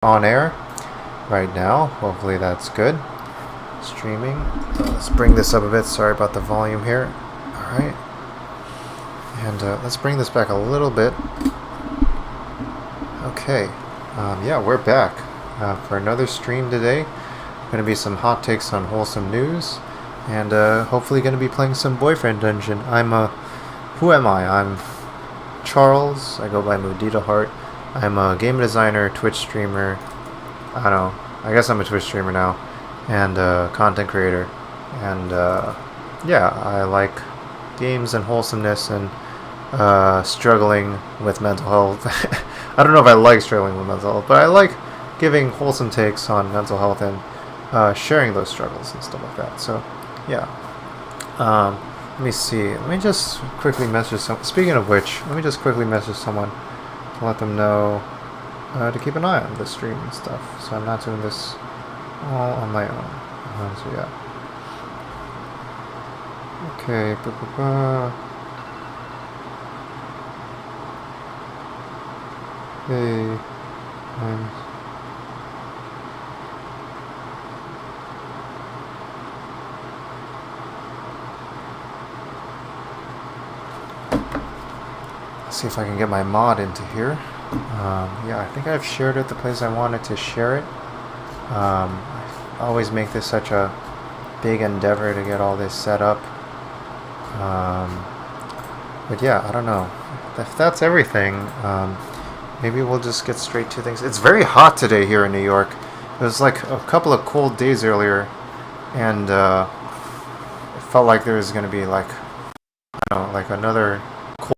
on air right now. Hopefully that's good. Streaming. Let's bring this up a bit. Sorry about the volume here. Alright. And let's bring this back a little bit. Okay. Yeah, we're back for another stream today. Going to be some hot takes on wholesome news. And hopefully going to be playing some Boyfriend Dungeon. Who am I? I'm Charles. I go by Muditaheart. I'm a game designer, Twitch streamer. I don't know. I guess I'm a Twitch streamer now. And content creator. And yeah, I like games and wholesomeness and struggling with mental health. I don't know if I like struggling with mental health, but I like giving wholesome takes on mental health and sharing those struggles and stuff like that. So, yeah. Let me see. Let me just quickly message someone. Speaking of which, let me just quickly message someone to let them know to keep an eye on the stream and stuff. So I'm not doing this all on my own. So yeah. Okay. Hey. See if I can get my mod into here. Yeah, I think I've shared it the place I wanted to share it. I always make this such a big endeavor to get all this set up. But yeah, I don't know. If that's everything, maybe we'll just get straight to things. It's very hot today here in New York. It was like a couple of cold days earlier, and it felt like there was going to be like, I don't know, like another cold.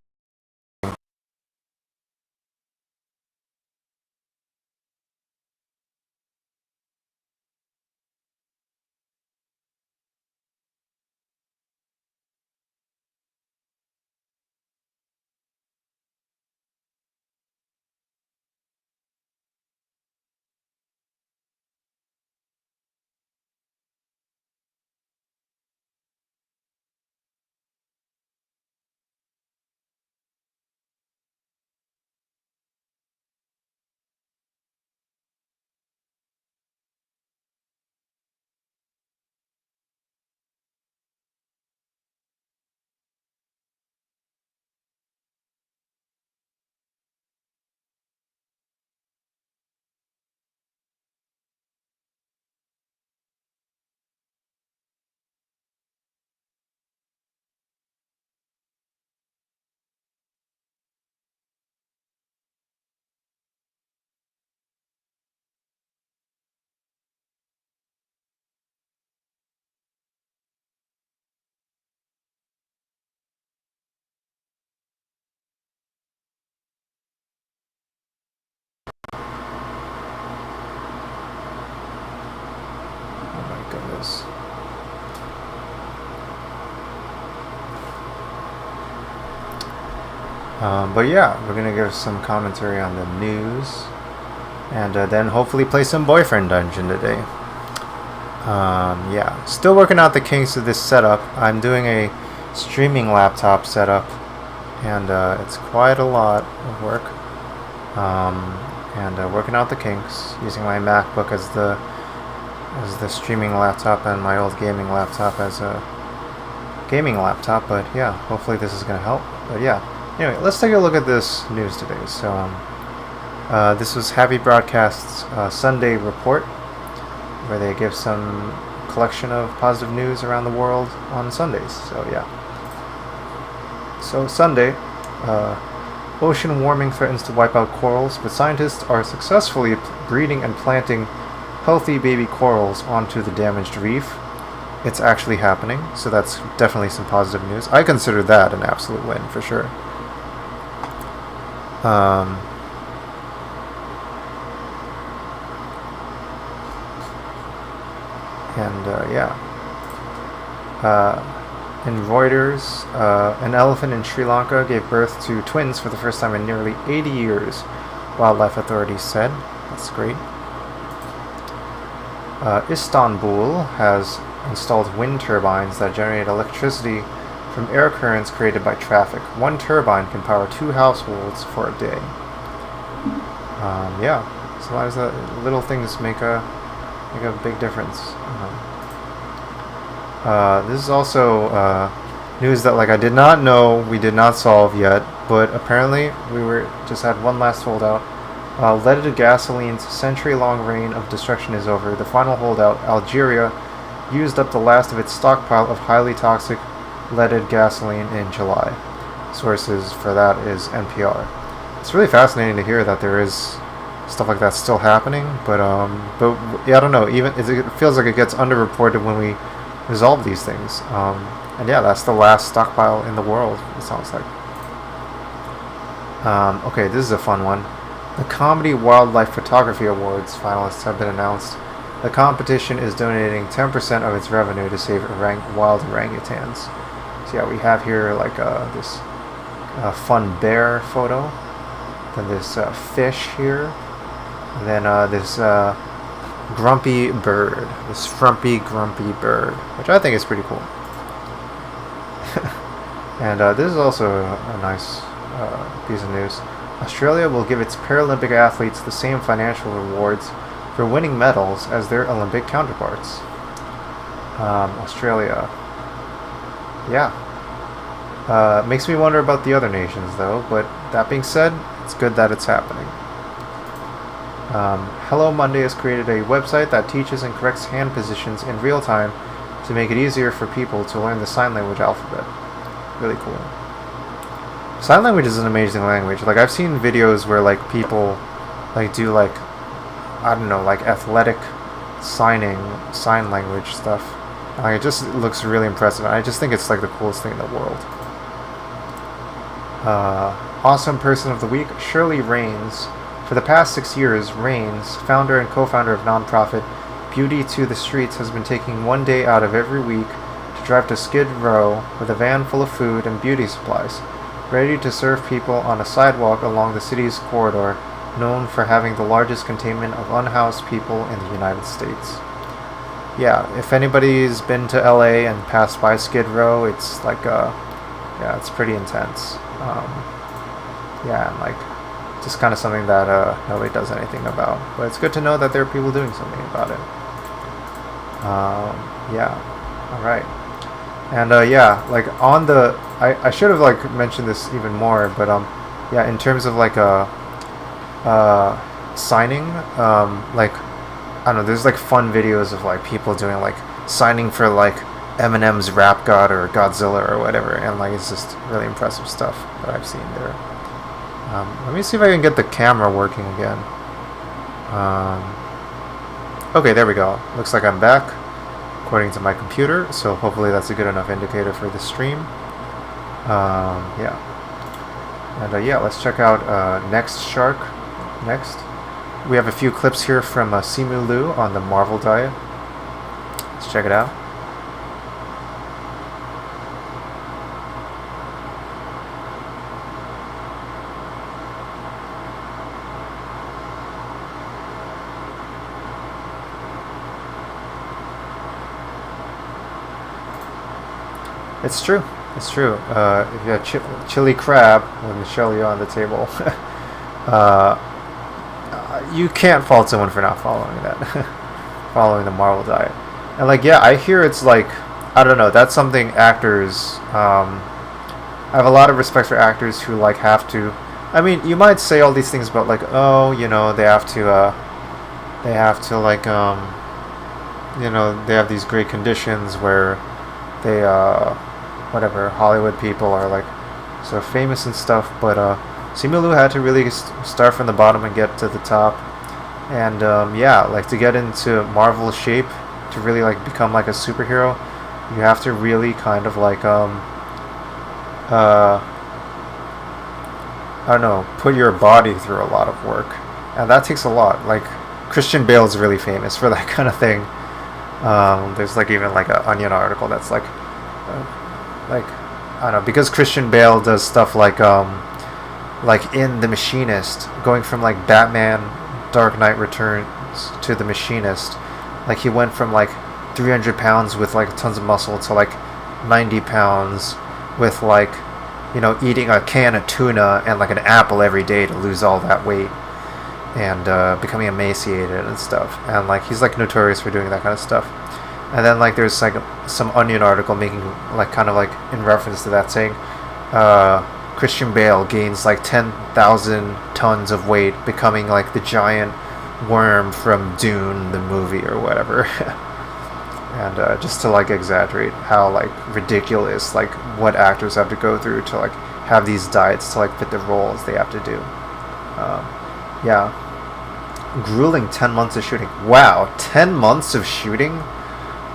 Oh my goodness. But yeah, we're gonna give some commentary on the news, and then hopefully play some Boyfriend Dungeon today. Yeah, still working out the kinks of this setup. I'm doing a streaming laptop setup, and it's quite a lot of work. And working out the kinks, using my MacBook as the streaming laptop and my old gaming laptop as a gaming laptop. But yeah, hopefully this is gonna help. But yeah. Anyway, let's take a look at this news today. So, this was Happy Broadcast's Sunday report, where they give some collection of positive news around the world on Sundays. So, yeah. So, Sunday, ocean warming threatens to wipe out corals, but scientists are successfully breeding and planting healthy baby corals onto the damaged reef. It's actually happening, so that's definitely some positive news. I consider that an absolute win, for sure. Yeah. In Reuters, an elephant in Sri Lanka gave birth to twins for the first time in nearly 80 years, wildlife authorities said. That's great. Istanbul has installed wind turbines that generate electricity from air currents created by traffic. One turbine can power 2 households for a day. Yeah, Sometimes the little things make a big difference. This is also news that like I did not know, we did not solve yet, but apparently we were just had one last holdout. Leaded gasoline's century-long reign of destruction is over. The final holdout, Algeria, used up the last of its stockpile of highly toxic leaded gasoline in July. Sources for that is NPR. It's really fascinating to hear that there is stuff like that still happening, but yeah, I don't know. Even it feels like it gets underreported when we resolve these things. And yeah, that's the last stockpile in the world. It sounds like. Okay, this is a fun one. The Comedy Wildlife Photography Awards finalists have been announced. The competition is donating 10% of its revenue to save wild orangutans. So yeah, we have here like this fun bear photo, then this fish here, and then this grumpy bird, this frumpy, grumpy bird, which I think is pretty cool. And this is also a nice piece of news. Australia will give its Paralympic athletes the same financial rewards for winning medals as their Olympic counterparts. Australia. Yeah. Makes me wonder about the other nations, though, but that being said, it's good that it's happening. Hello Monday has created a website that teaches and corrects hand positions in real time to make it easier for people to learn the sign language alphabet. Really cool. Sign language is an amazing language. Like, I've seen videos where, like, people, like, do, like, I don't know, like, athletic sign language stuff. Like, it just looks really impressive. I just think it's, like, the coolest thing in the world. Awesome Person of the Week, Shirley Raines. For the past 6 years, Raines, founder and co-founder of nonprofit Beauty to the Streets, has been taking one day out of every week to drive to Skid Row with a van full of food and beauty supplies, ready to serve people on a sidewalk along the city's corridor, known for having the largest containment of unhoused people in the United States. Yeah, if anybody's been to LA and passed by Skid Row, it's like, yeah, it's pretty intense. Yeah, and like, just kind of something that nobody does anything about. But it's good to know that there are people doing something about it. Yeah, alright. And yeah, like on the, I should have like mentioned this even more, but yeah, in terms of like signing, like I don't know, there's like fun videos of like people doing like signing for like Eminem's Rap God or Godzilla or whatever, and like it's just really impressive stuff that I've seen there. Let me see if I can get the camera working again. Okay, there we go. Looks like I'm back, according to my computer, so hopefully that's a good enough indicator for the stream. Yeah. And yeah, let's check out Next Shark next. We have a few clips here from Simu Liu on the Marvel diet. Let's check it out. It's true. It's true. If you had chili crab with Michelle Yeoh on the table, you can't fault someone for not following that, following the Marvel diet. And like, yeah, I hear it's like, I don't know. That's something actors. I have a lot of respect for actors who like have to. I mean, you might say all these things about like, oh, you know, they have to like, you know, they have these great conditions where they whatever, Hollywood people are like so famous and stuff, but Simu Liu had to really start from the bottom and get to the top, and yeah, like to get into Marvel shape, to really like become like a superhero, you have to really kind of like I don't know, put your body through a lot of work, and that takes a lot. Like Christian Bale's really famous for that kind of thing. There's like even like an Onion article that's like I don't know, because Christian Bale does stuff like in The Machinist, going from like Batman Dark Knight Returns to The Machinist, like he went from like 300 pounds with like tons of muscle to like 90 pounds with like, you know, eating a can of tuna and like an apple every day to lose all that weight. and becoming emaciated and stuff. And like he's like notorious for doing that kind of stuff. And then like there's like some Onion article making like kind of like in reference to that, saying Christian Bale gains like 10,000 tons of weight, becoming like the giant worm from Dune the movie or whatever. And just to like exaggerate how like ridiculous like what actors have to go through to like have these diets to like fit the roles they have to do. Yeah, grueling 10 months of shooting. Wow, 10 months of shooting.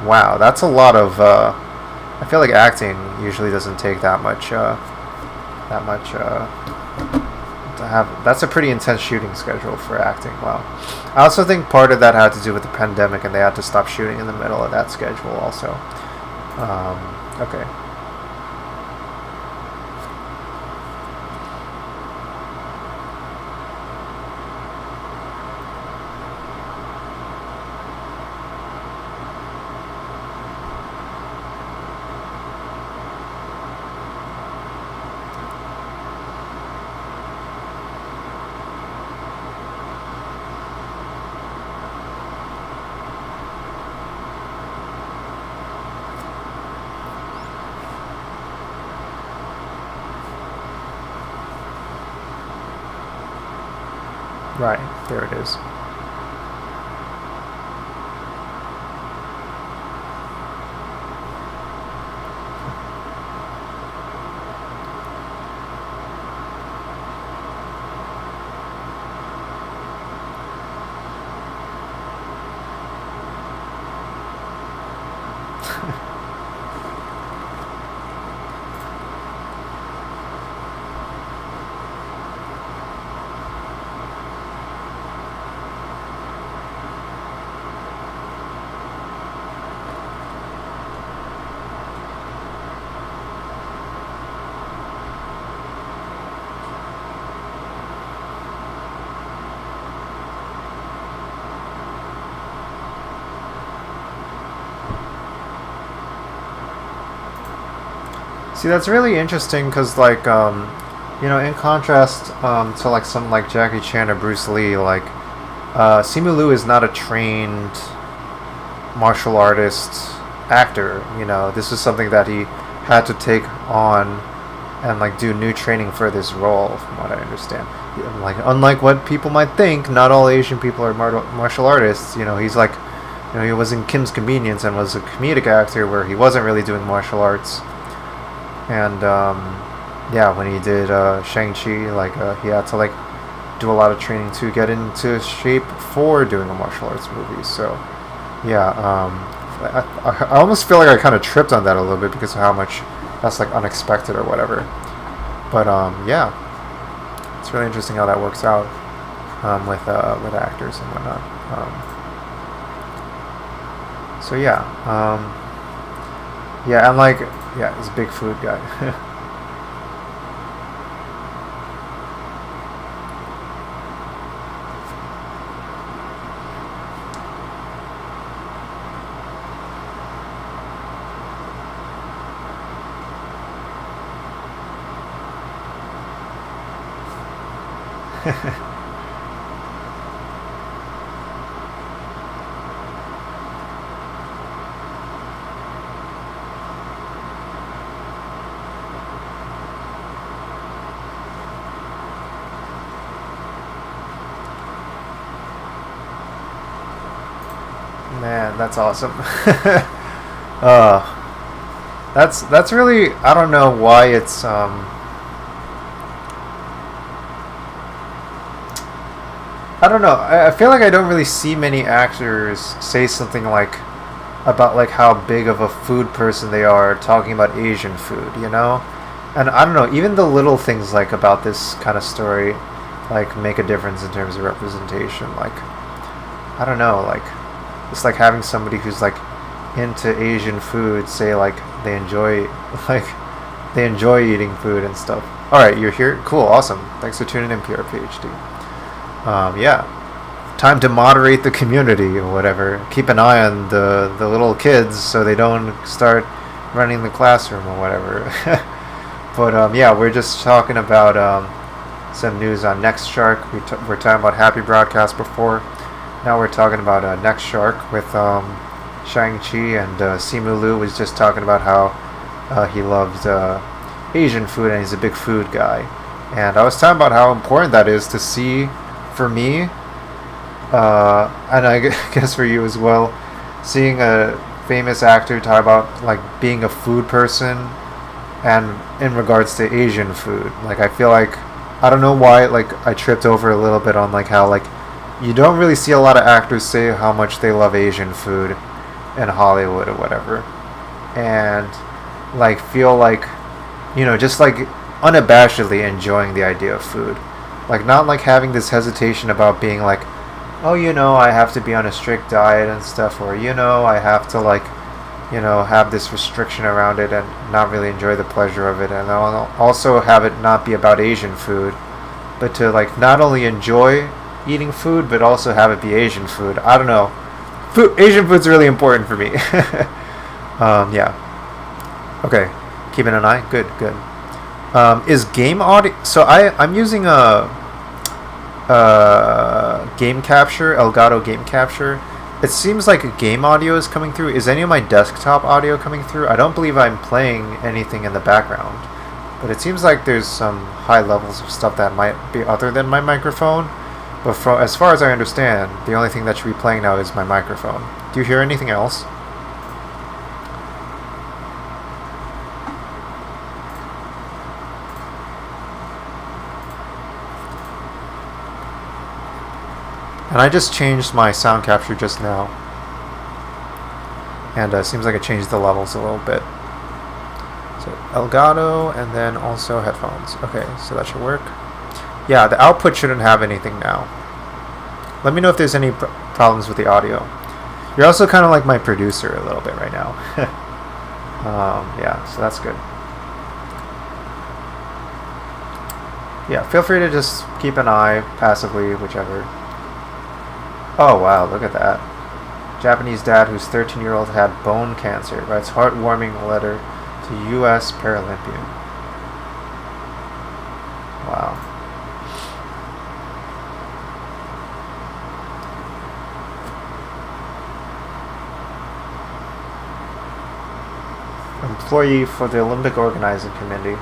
Wow, that's a lot of. I feel like acting usually doesn't take that much. To have. That's a pretty intense shooting schedule for acting. Wow. I also think part of that had to do with the pandemic, and they had to stop shooting in the middle of that schedule. Also. Okay. Right, there it is. See, that's really interesting because, like, in contrast to like some like Jackie Chan or Bruce Lee, like Simu Liu is not a trained martial artist actor. This is something that he had to take on and like do new training for this role, from what I understand. Like, unlike what people might think, not all Asian people are martial artists. He's like, he was in Kim's Convenience and was a comedic actor where he wasn't really doing martial arts. And yeah, when he did Shang-Chi, like he had to like do a lot of training to get into shape for doing a martial arts movie. So yeah, I almost feel like I kind of tripped on that a little bit because of how much that's like unexpected or whatever. But yeah, it's really interesting how that works out with actors and whatnot. So yeah, yeah, and like. Yeah, he's a big food guy. Man, that's awesome. uh, that's really, I don't know why it's I don't know. I feel like I don't really see many actors say something like about like how big of a food person they are talking about Asian food. And I don't know, even the little things like about this kind of story like make a difference in terms of representation. Like, I don't know, like it's like having somebody who's like into Asian food say like they enjoy like they enjoy eating food and stuff. All right, you're here. Cool, awesome. Thanks for tuning in, PR PhD. Yeah, time to moderate the community or whatever. Keep an eye on the little kids so they don't start running the classroom or whatever. But yeah, we're just talking about some news on Next Shark. We're talking about Happy Broadcast before. Now we're talking about Next Shark with Shang-Chi, and Simu Liu was just talking about how he loves Asian food and he's a big food guy. And I was talking about how important that is to see for me, and I guess for you as well, seeing a famous actor talk about like being a food person and in regards to Asian food. Like I feel like, I don't know why, like I tripped over a little bit on like how like you don't really see a lot of actors say how much they love Asian food in Hollywood or whatever, and like feel like, you know, just like unabashedly enjoying the idea of food, like not like having this hesitation about being like, oh, you know, I have to be on a strict diet and stuff, or you know, I have to like, you know, have this restriction around it and not really enjoy the pleasure of it, and I'll also have it not be about Asian food, but to like not only enjoy eating food but also have it be Asian food. I don't know. Asian food's really important for me. Yeah. Okay. Keeping an eye. Good. Is game audio? So I'm using a game capture, Elgato game capture. It seems like a game audio is coming through. Is any of my desktop audio coming through? I don't believe I'm playing anything in the background, but it seems like there's some high levels of stuff that might be other than my microphone. But as far as I understand, the only thing that should be playing now is my microphone. Do you hear anything else? And I just changed my sound capture just now. And it seems like it changed the levels a little bit. So Elgato and then also headphones. Okay, so that should work. Yeah, the output shouldn't have anything now. Let me know if there's any problems with the audio. You're also kind of like my producer a little bit right now. Yeah, so that's good. Yeah, feel free to just keep an eye passively, whichever. Oh wow, look at that. Japanese dad whose 13-year-old had bone cancer writes heartwarming letter to U.S. Paralympian. Wow. Employee for the Olympic Organizing Committee.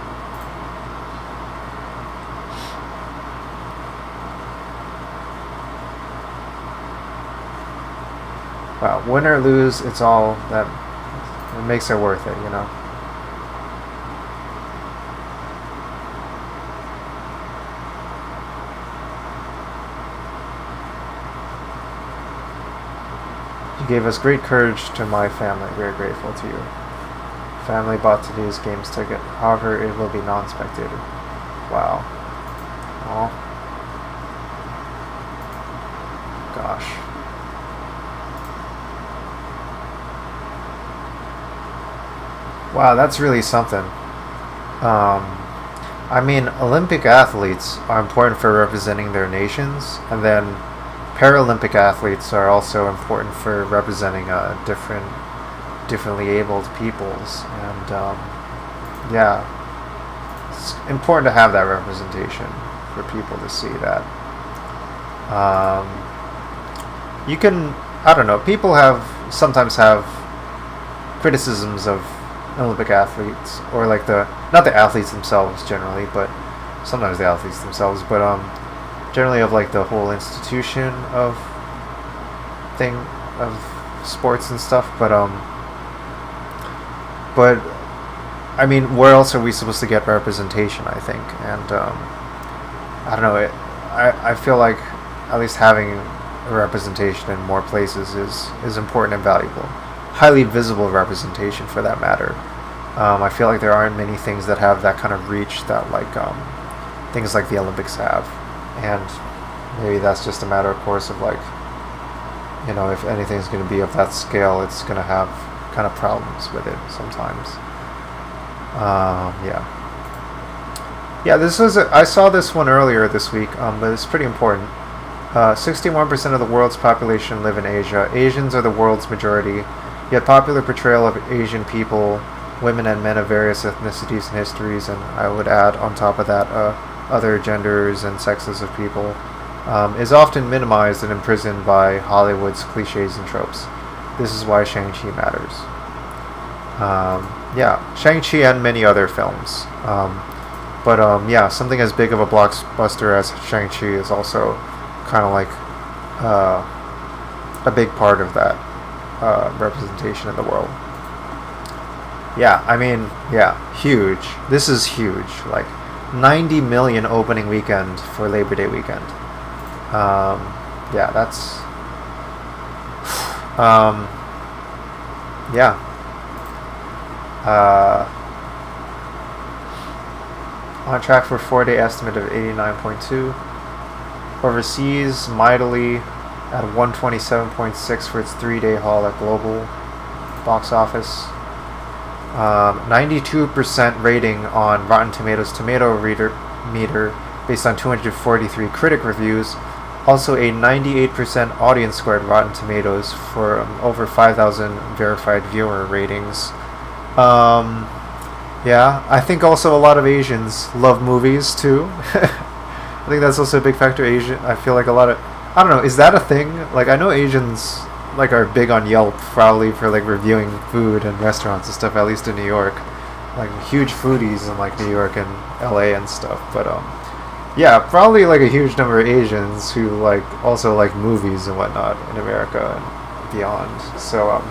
Wow, win or lose, it's all that it makes it worth it, you know. You gave us great courage to my family. We are grateful to you. Family bought today's games ticket. However, it will be non-spectator. Wow. Oh. Gosh. Wow, that's really something. I mean, Olympic athletes are important for representing their nations, and then Paralympic athletes are also important for representing differently abled peoples, and yeah, it's important to have that representation for people to see that. You can, I don't know, people sometimes have criticisms of Olympic athletes, or like not the athletes themselves generally, but sometimes the athletes themselves, but generally of like the whole institution of sports and stuff, but I mean, where else are we supposed to get representation, I think, and I don't know, I feel like at least having a representation in more places is important and valuable. Highly visible representation for that matter. I feel like there aren't many things that have that kind of reach that like things like the Olympics have, and maybe that's just a matter of course of like, you know, if anything's going to be of that scale, it's going to have kind of problems with it sometimes. Yeah, this was I saw this one earlier this week, but it's pretty important. 61% of the world's population live in Asia. Asians are the world's majority, yet popular portrayal of Asian people, women and men of various ethnicities and histories, and I would add on top of that, other genders and sexes of people, is often minimized and imprisoned by Hollywood's cliches and tropes. This is why Shang-Chi matters. Shang-Chi and many other films. But something as big of a blockbuster as Shang-Chi is also kind of like a big part of that representation in the world. Huge. This is huge. Like 90 million opening weekend for Labor Day weekend. That's on track for a 4-day estimate of 89.2. Overseas, mightily at 127.6 for its 3-day haul at global box office. 92% rating on Rotten Tomatoes tomato meter based on 243 critic reviews. Also a 98% audience score at Rotten Tomatoes for over 5,000 verified viewer ratings. I think also a lot of Asians love movies too. I think that's also a big factor. I feel like a lot of, I don't know, is that a thing? Like, I know Asians like are big on Yelp probably for like reviewing food and restaurants and stuff, at least in New York. Like huge foodies in like New York and LA and stuff. But probably like a huge number of Asians who like also like movies and whatnot in America and beyond. So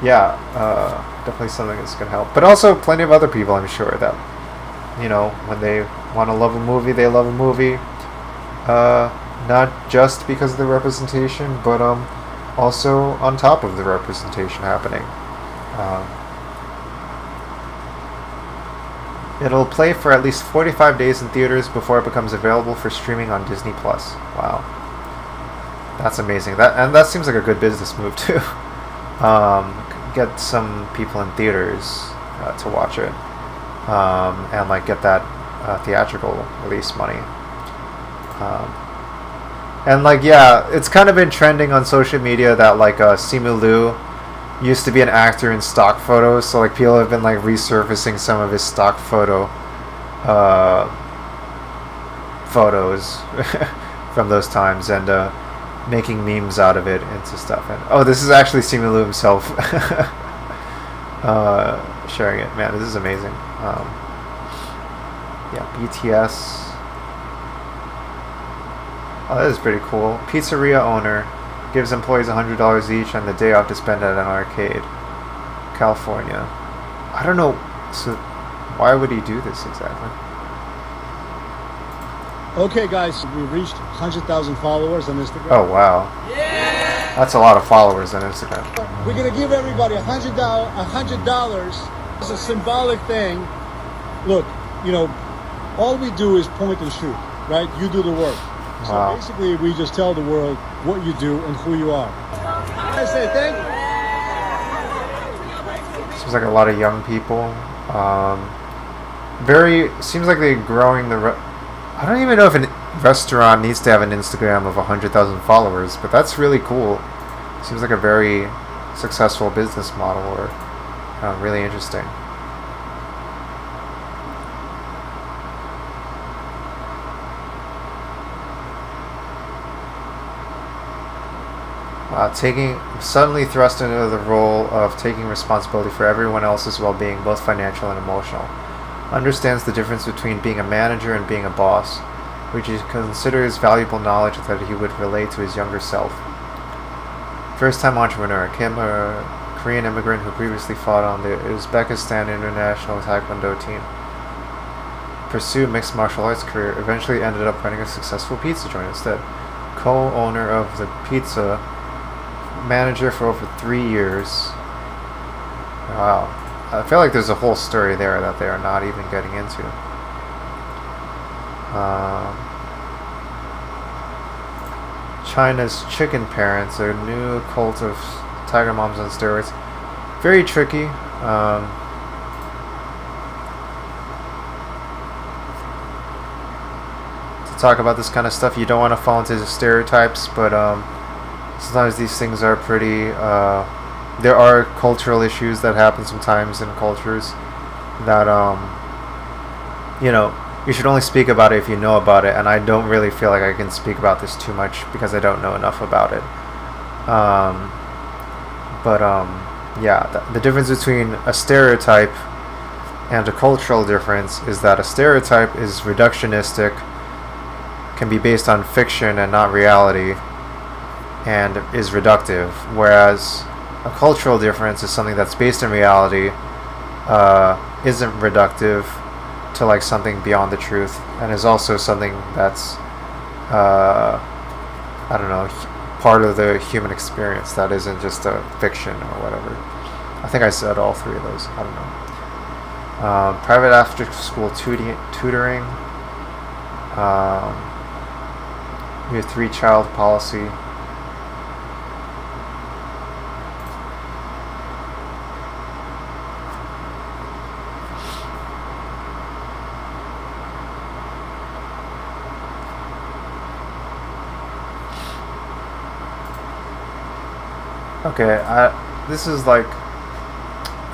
definitely something that's gonna help. But also plenty of other people, I'm sure, that when they want to love a movie, they love a movie. Not just because of the representation, but also on top of the representation happening. It'll play for at least 45 days in theaters before it becomes available for streaming on Disney+. Wow. That's amazing. That seems like a good business move too. Get some people in theaters to watch it. And like get that theatrical release money. It's kind of been trending on social media that like Simu Liu used to be an actor in stock photos, so like people have been like resurfacing some of his stock photos from those times and making memes out of it into stuff. And this is actually Simu Liu himself sharing it. Man, this is amazing. BTS. Oh, that is pretty cool. Pizzeria owner gives employees $100 each on the day off to spend at an arcade. California. I don't know. So, why would he do this exactly? Okay, guys, we reached 100,000 followers on Instagram. Oh, wow. Yeah! That's a lot of followers on Instagram. We're going to give everybody $100. It's a symbolic thing. Look, all we do is point and shoot, right? You do the work. So basically, we just tell the world what you do and who you are. I say thank you. Seems like a lot of young people. Seems like they're growing I don't even know if a restaurant needs to have an Instagram of 100,000 followers, but that's really cool. Seems like a very successful business model, or really interesting. Suddenly thrust into the role of taking responsibility for everyone else's well-being, both financial and emotional. Understands the difference between being a manager and being a boss, which he considers valuable knowledge that he would relate to his younger self. First-time entrepreneur, Kim, a Korean immigrant who previously fought on the Uzbekistan international taekwondo team. Pursued mixed martial arts career, eventually ended up running a successful pizza joint instead. Co-owner of the pizza, manager for over 3 years. Wow. I feel like there's a whole story there that they are not even getting into. China's chicken parents, a new cult of tiger moms on steroids. Very tricky. To talk about this kind of stuff, you don't want to fall into the stereotypes, but sometimes these things are pretty... there are cultural issues that happen sometimes in cultures that, you should only speak about it if you know about it, and I don't really feel like I can speak about this too much because I don't know enough about it. Yeah, the difference between a stereotype and a cultural difference is that a stereotype is reductionistic, can be based on fiction and not reality, and is reductive, whereas a cultural difference is something that's based in reality, isn't reductive to like something beyond the truth, and is also something that's I don't know, part of the human experience that isn't just a fiction or whatever. I think I said all three of those. I don't know. Private after-school tutoring. Your 3-child policy. Okay, this is like,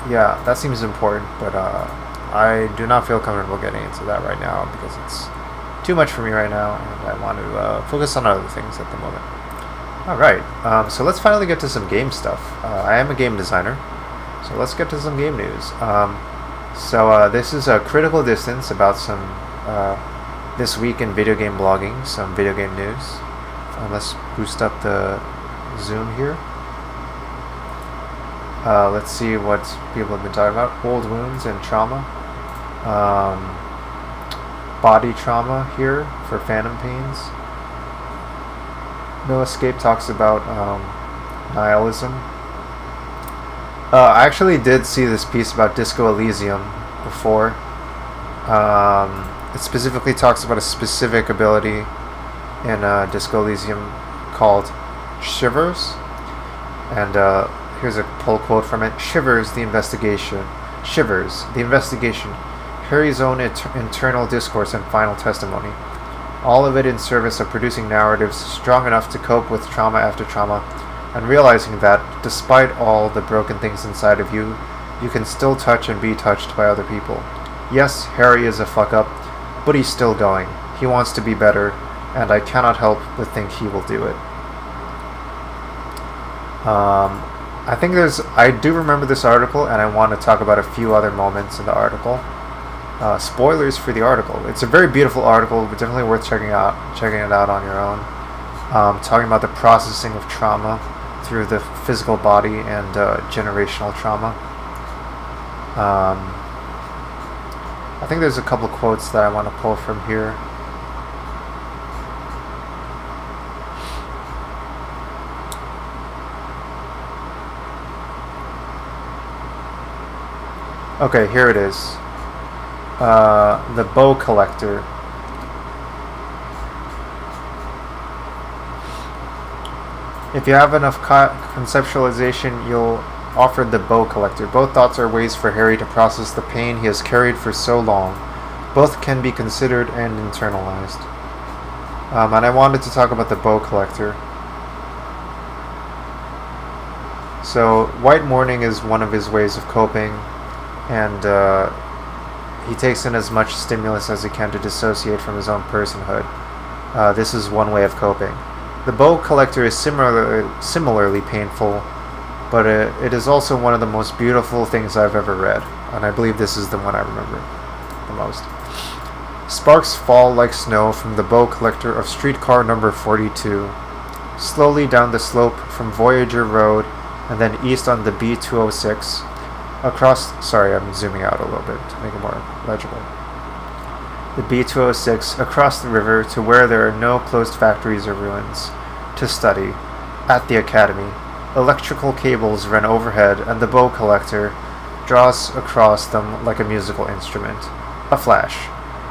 yeah, that seems important, but I do not feel comfortable getting into that right now because it's too much for me right now, and I want to focus on other things at the moment. Alright, so let's finally get to some game stuff. I am a game designer, so let's get to some game news. This is a critical distance about some, this week in video game blogging, some video game news. Let's boost up the zoom here. Let's see what people have been talking about. Old wounds and trauma. Body trauma here for phantom pains. No Escape talks about nihilism. I actually did see this piece about Disco Elysium before. It specifically talks about a specific ability in Disco Elysium called Shivers. And here's a pull quote from it. Shivers, the investigation. Harry's own internal discourse and final testimony. All of it in service of producing narratives strong enough to cope with trauma after trauma, and realizing that, despite all the broken things inside of you, you can still touch and be touched by other people. Yes, Harry is a fuck-up, but he's still going. He wants to be better, and I cannot help but think he will do it. I do remember this article, and I want to talk about a few other moments in the article. Spoilers for the article. It's a very beautiful article, but definitely worth checking it out on your own. Talking about the processing of trauma through the physical body and generational trauma. I think there's a couple quotes that I want to pull from here. Okay, here it is. The bow collector. If you have enough conceptualization, you'll offer the bow collector. Both thoughts are ways for Harry to process the pain he has carried for so long. Both can be considered and internalized. And I wanted to talk about the bow collector. So, white mourning is one of his ways of coping, and he takes in as much stimulus as he can to dissociate from his own personhood. This is one way of coping. The bow collector is similarly painful, but it is also one of the most beautiful things I've ever read, and I believe this is the one I remember the most. Sparks fall like snow from the bow collector of streetcar number 42, slowly down the slope from Voyager Road, and then east on the B206, I'm zooming out a little bit to make it more legible. The B206 across the river to where there are no closed factories or ruins. To study. At the academy, electrical cables run overhead and the bow collector draws across them like a musical instrument. A flash.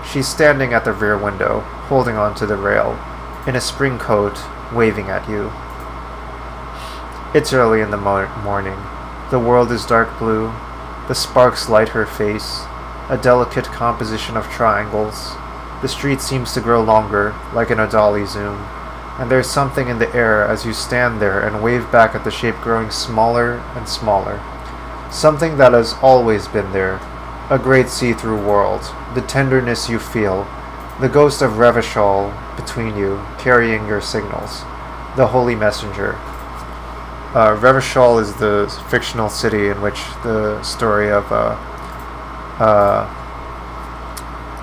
She's standing at the rear window, holding onto the rail, in a spring coat, waving at you. It's early in the morning. The world is dark blue. The sparks light her face, a delicate composition of triangles. The street seems to grow longer, like in a dolly zoom, and there's something in the air as you stand there and wave back at the shape growing smaller and smaller. Something that has always been there, a great see-through world, the tenderness you feel, the ghost of Revachol between you, carrying your signals, the holy messenger. Revachol is the fictional city in which the story of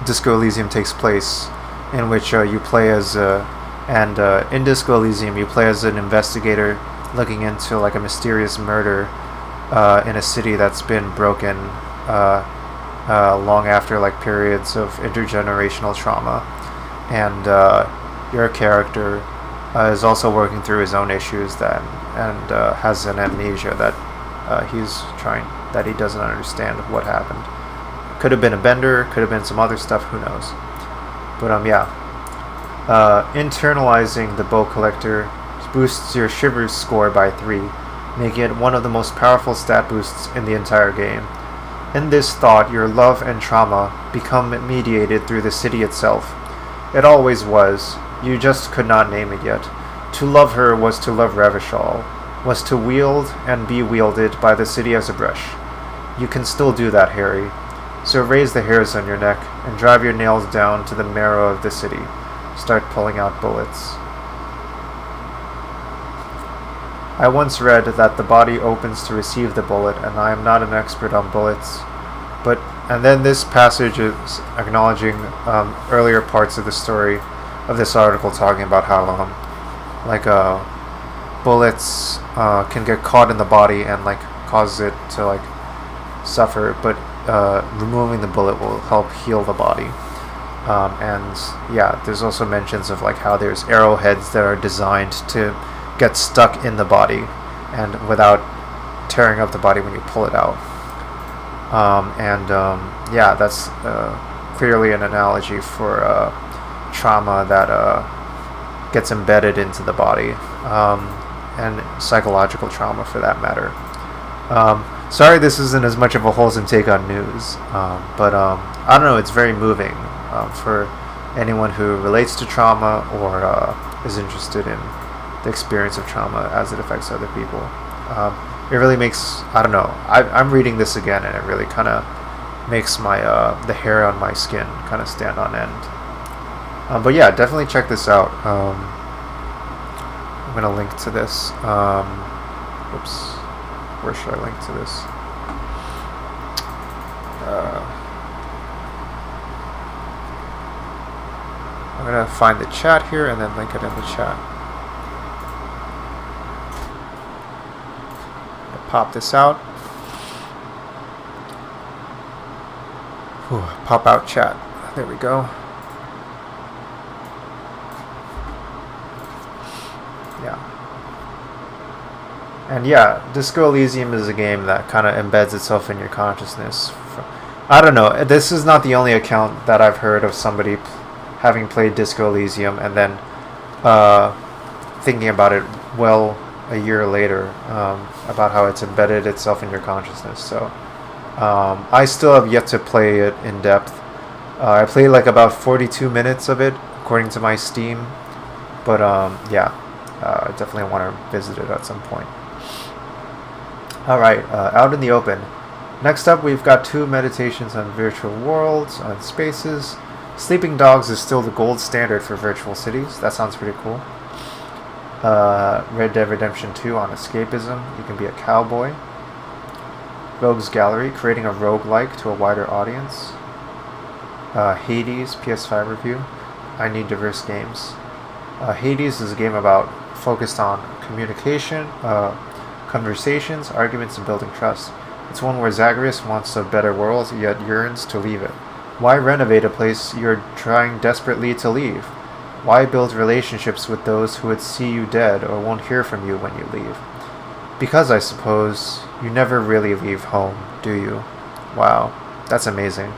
Disco Elysium takes place, in which you play as in Disco Elysium you play as an investigator looking into like a mysterious murder in a city that's been broken long after like periods of intergenerational trauma, and your character is also working through his own issues and has an amnesia that he doesn't understand what happened. Could have been a bender, could have been some other stuff, who knows. But internalizing the bow collector boosts your shivers score by 3, making it one of the most powerful stat boosts in the entire game. In this thought, your love and trauma become mediated through the city itself. It always was, you just could not name it yet. To love her was to love Revachol, was to wield and be wielded by the city as a brush. You can still do that, Harry. So raise the hairs on your neck and drive your nails down to the marrow of the city. Start pulling out bullets. I once read that the body opens to receive the bullet, and I am not an expert on bullets. And then this passage is acknowledging earlier parts of the story of this article, talking about how bullets can get caught in the body and like cause it to like suffer, but removing the bullet will help heal the body. There's also mentions of like how there's arrowheads that are designed to get stuck in the body and without tearing up the body when you pull it out. That's clearly an analogy for trauma that gets embedded into the body, and psychological trauma for that matter. Sorry this isn't as much of a wholesome take on news, but I don't know, it's very moving for anyone who relates to trauma or is interested in the experience of trauma as it affects other people. It really makes, I don't know, I'm reading this again and it really kind of makes my the hair on my skin kind of stand on end. But yeah, definitely check this out. I'm going to link to this. Where should I link to this? I'm going to find the chat here and then link it in the chat. Pop this out. Pop out chat. There we go. Yeah. And yeah, Disco Elysium is a game that kind of embeds itself in your consciousness. I don't know. This is not the only account that I've heard of somebody having played Disco Elysium and then thinking about it a year later, about how it's embedded itself in your consciousness. So I still have yet to play it in depth. I played like about 42 minutes of it according to my Steam, but I definitely want to visit it at some point. Alright, out in the open. Next up, we've got 2 meditations on virtual worlds, on spaces. Sleeping Dogs is still the gold standard for virtual cities. That sounds pretty cool. Red Dead Redemption 2 on escapism. You can be a cowboy. Rogue's Gallery, creating a roguelike to a wider audience. Hades, PS5 review. I need diverse games. Hades is a game focused on communication, conversations, arguments, and building trust. It's one where Zagreus wants a better world, yet yearns to leave it. Why renovate a place you're trying desperately to leave? Why build relationships with those who would see you dead or won't hear from you when you leave? Because, I suppose, you never really leave home, do you? Wow, that's amazing.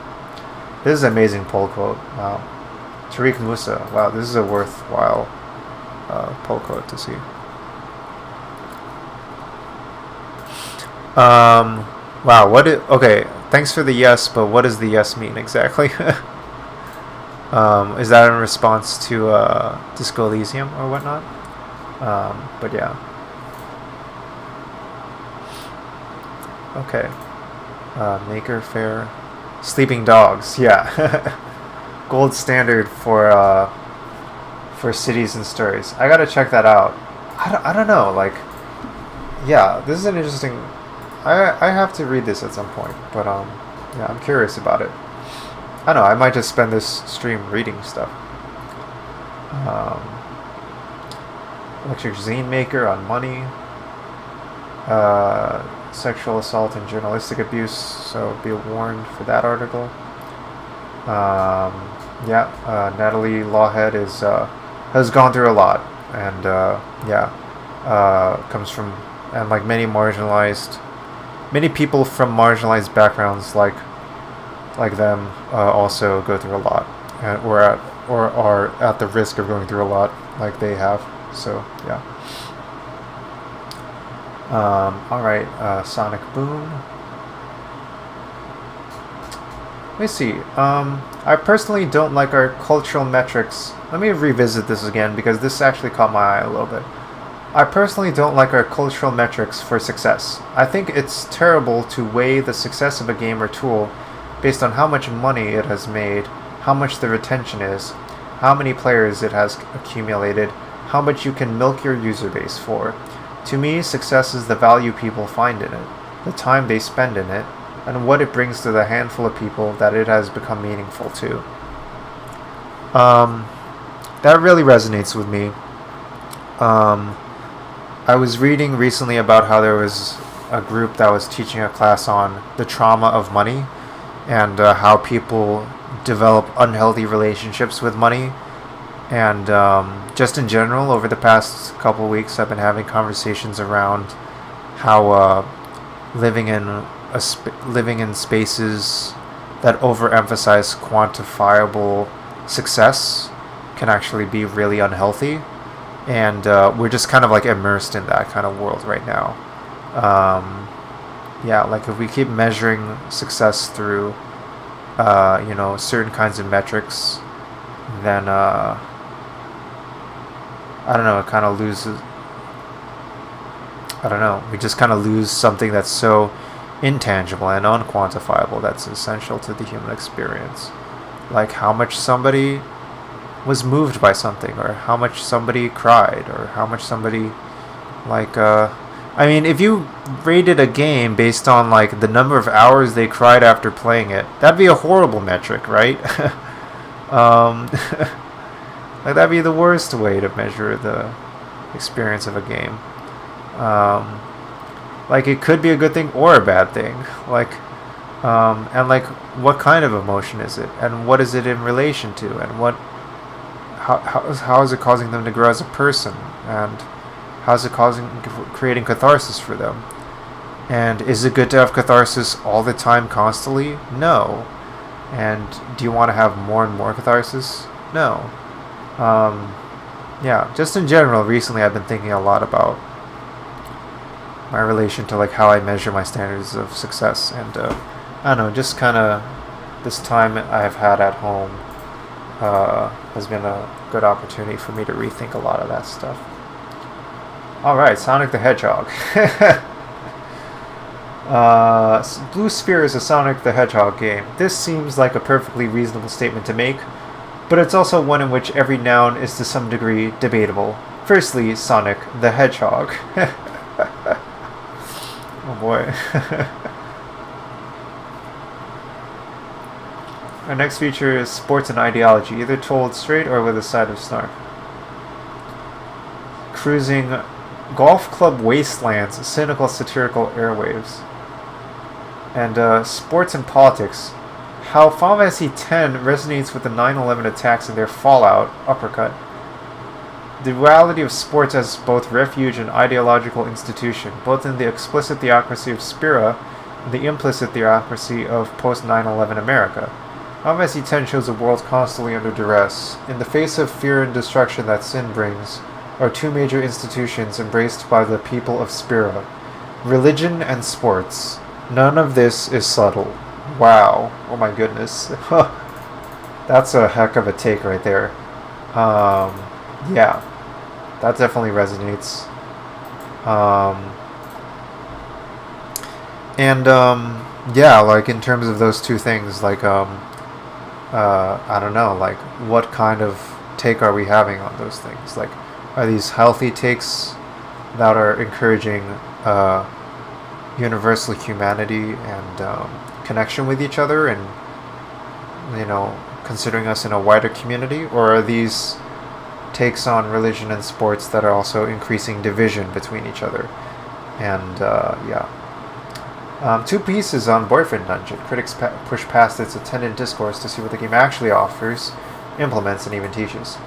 This is an amazing poll quote. Wow. Tariq Musa. Wow, this is a worthwhile poll quote to see. Wow, okay, thanks for the yes, but what does the yes mean exactly? Is that in response to Disco Elysium or whatnot? But yeah. Okay. Maker Fair. Sleeping Dogs, yeah. Gold standard for cities and stories. I gotta check that out. I don't know, like, yeah, this is an interesting. I have to read this at some point, but yeah, I'm curious about it. I don't know. I might just spend this stream reading stuff. Um, Electric Zine Maker on money. Sexual assault and journalistic abuse. So be warned for that article. Yeah, Natalie Lawhead has gone through a lot, and yeah, comes from, and like many people from marginalized backgrounds like them also go through a lot, and or are at the risk of going through a lot like they have. So yeah. All right, Sonic Boom. Let me see. I personally don't like our cultural metrics. Let me revisit this again because this actually caught my eye a little bit. I personally don't like our cultural metrics for success. I think it's terrible to weigh the success of a game or tool based on how much money it has made, how much the retention is, how many players it has accumulated, how much you can milk your user base for. To me, success is the value people find in it, the time they spend in it, and what it brings to the handful of people that it has become meaningful to. That really resonates with me. I was reading recently about how there was a group that was teaching a class on the trauma of money and how people develop unhealthy relationships with money. And just in general, over the past couple weeks, I've been having conversations around how living in spaces that overemphasize quantifiable success can actually be really unhealthy, and we're just kind of like immersed in that kind of world right now. Yeah, like if we keep measuring success through certain kinds of metrics, then I don't know, it kind of loses. I don't know, we just kind of lose something that's so intangible and unquantifiable that's essential to the human experience. Like how much somebody was moved by something, or how much somebody cried, or how much somebody, like, I mean, if you rated a game based on, like, the number of hours they cried after playing it, that'd be a horrible metric, right? Like, that'd be the worst way to measure the experience of a game. Like, it could be a good thing or a bad thing. Like, and like, what kind of emotion is it, and what is it in relation to, and how is it causing them to grow as a person, and how is it creating catharsis for them? And is it good to have catharsis all the time, constantly? No. And do you want to have more and more catharsis? No. Yeah, just in general, recently I've been thinking a lot about my relation to, like, how I measure my standards of success, and I don't know, just kind of this time I've had at home has been a good opportunity for me to rethink a lot of that stuff. Alright, Sonic the Hedgehog. Blue Sphere is a Sonic the Hedgehog game. This seems like a perfectly reasonable statement to make, but it's also one in which every noun is to some degree debatable. Firstly, Sonic the Hedgehog. Oh boy. Our next feature is sports and ideology, either told straight or with a side of snark. Cruising golf club wastelands, cynical satirical airwaves. And sports and politics. How Final Fantasy X resonates with the 9/11 attacks and their fallout, uppercut. The duality of sports as both refuge and ideological institution, both in the explicit theocracy of Spira and the implicit theocracy of post-9/11 America. Final Fantasy X shows a world constantly under duress. In the face of fear and destruction that sin brings, are two major institutions embraced by the people of Spira: religion and sports. None of this is subtle. Wow. Oh my goodness. That's a heck of a take right there. Yeah. That definitely resonates. And yeah, like in terms of those two things, like I don't know, like what kind of take are we having on those things? Like, are these healthy takes that are encouraging universal humanity and connection with each other, and considering us in a wider community, or are these takes on religion and sports that are also increasing division between each other? And yeah. Two pieces on Boyfriend Dungeon. Critics push past its attendant discourse to see what the game actually offers, implements, and even teaches.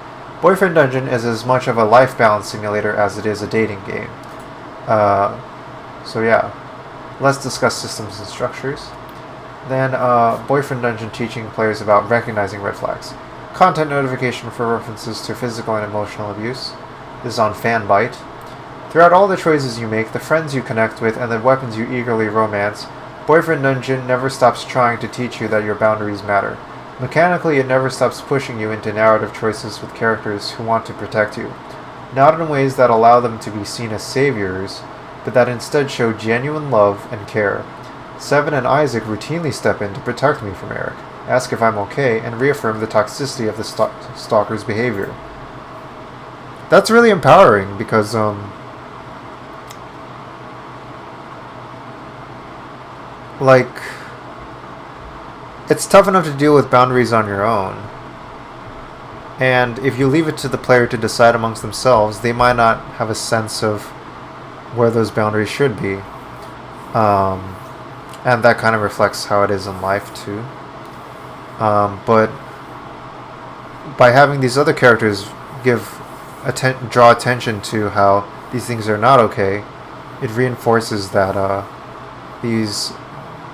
Boyfriend Dungeon is as much of a life balance simulator as it is a dating game. So yeah, let's discuss systems and structures. Then Boyfriend Dungeon teaching players about recognizing red flags. Content notification for references to physical and emotional abuse. This is on Fanbyte. Throughout all the choices you make, the friends you connect with, and the weapons you eagerly romance, Boyfriend Dungeon never stops trying to teach you that your boundaries matter. Mechanically, it never stops pushing you into narrative choices with characters who want to protect you. Not in ways that allow them to be seen as saviors, but that instead show genuine love and care. Seven and Isaac routinely step in to protect me from Eric, ask if I'm okay, and reaffirm the toxicity of the stalker's behavior. That's really empowering because, like, it's tough enough to deal with boundaries on your own. And if you leave it to the player to decide amongst themselves, they might not have a sense of where those boundaries should be. And that kind of reflects how it is in life, too. But by having these other characters draw attention to how these things are not okay, it reinforces that these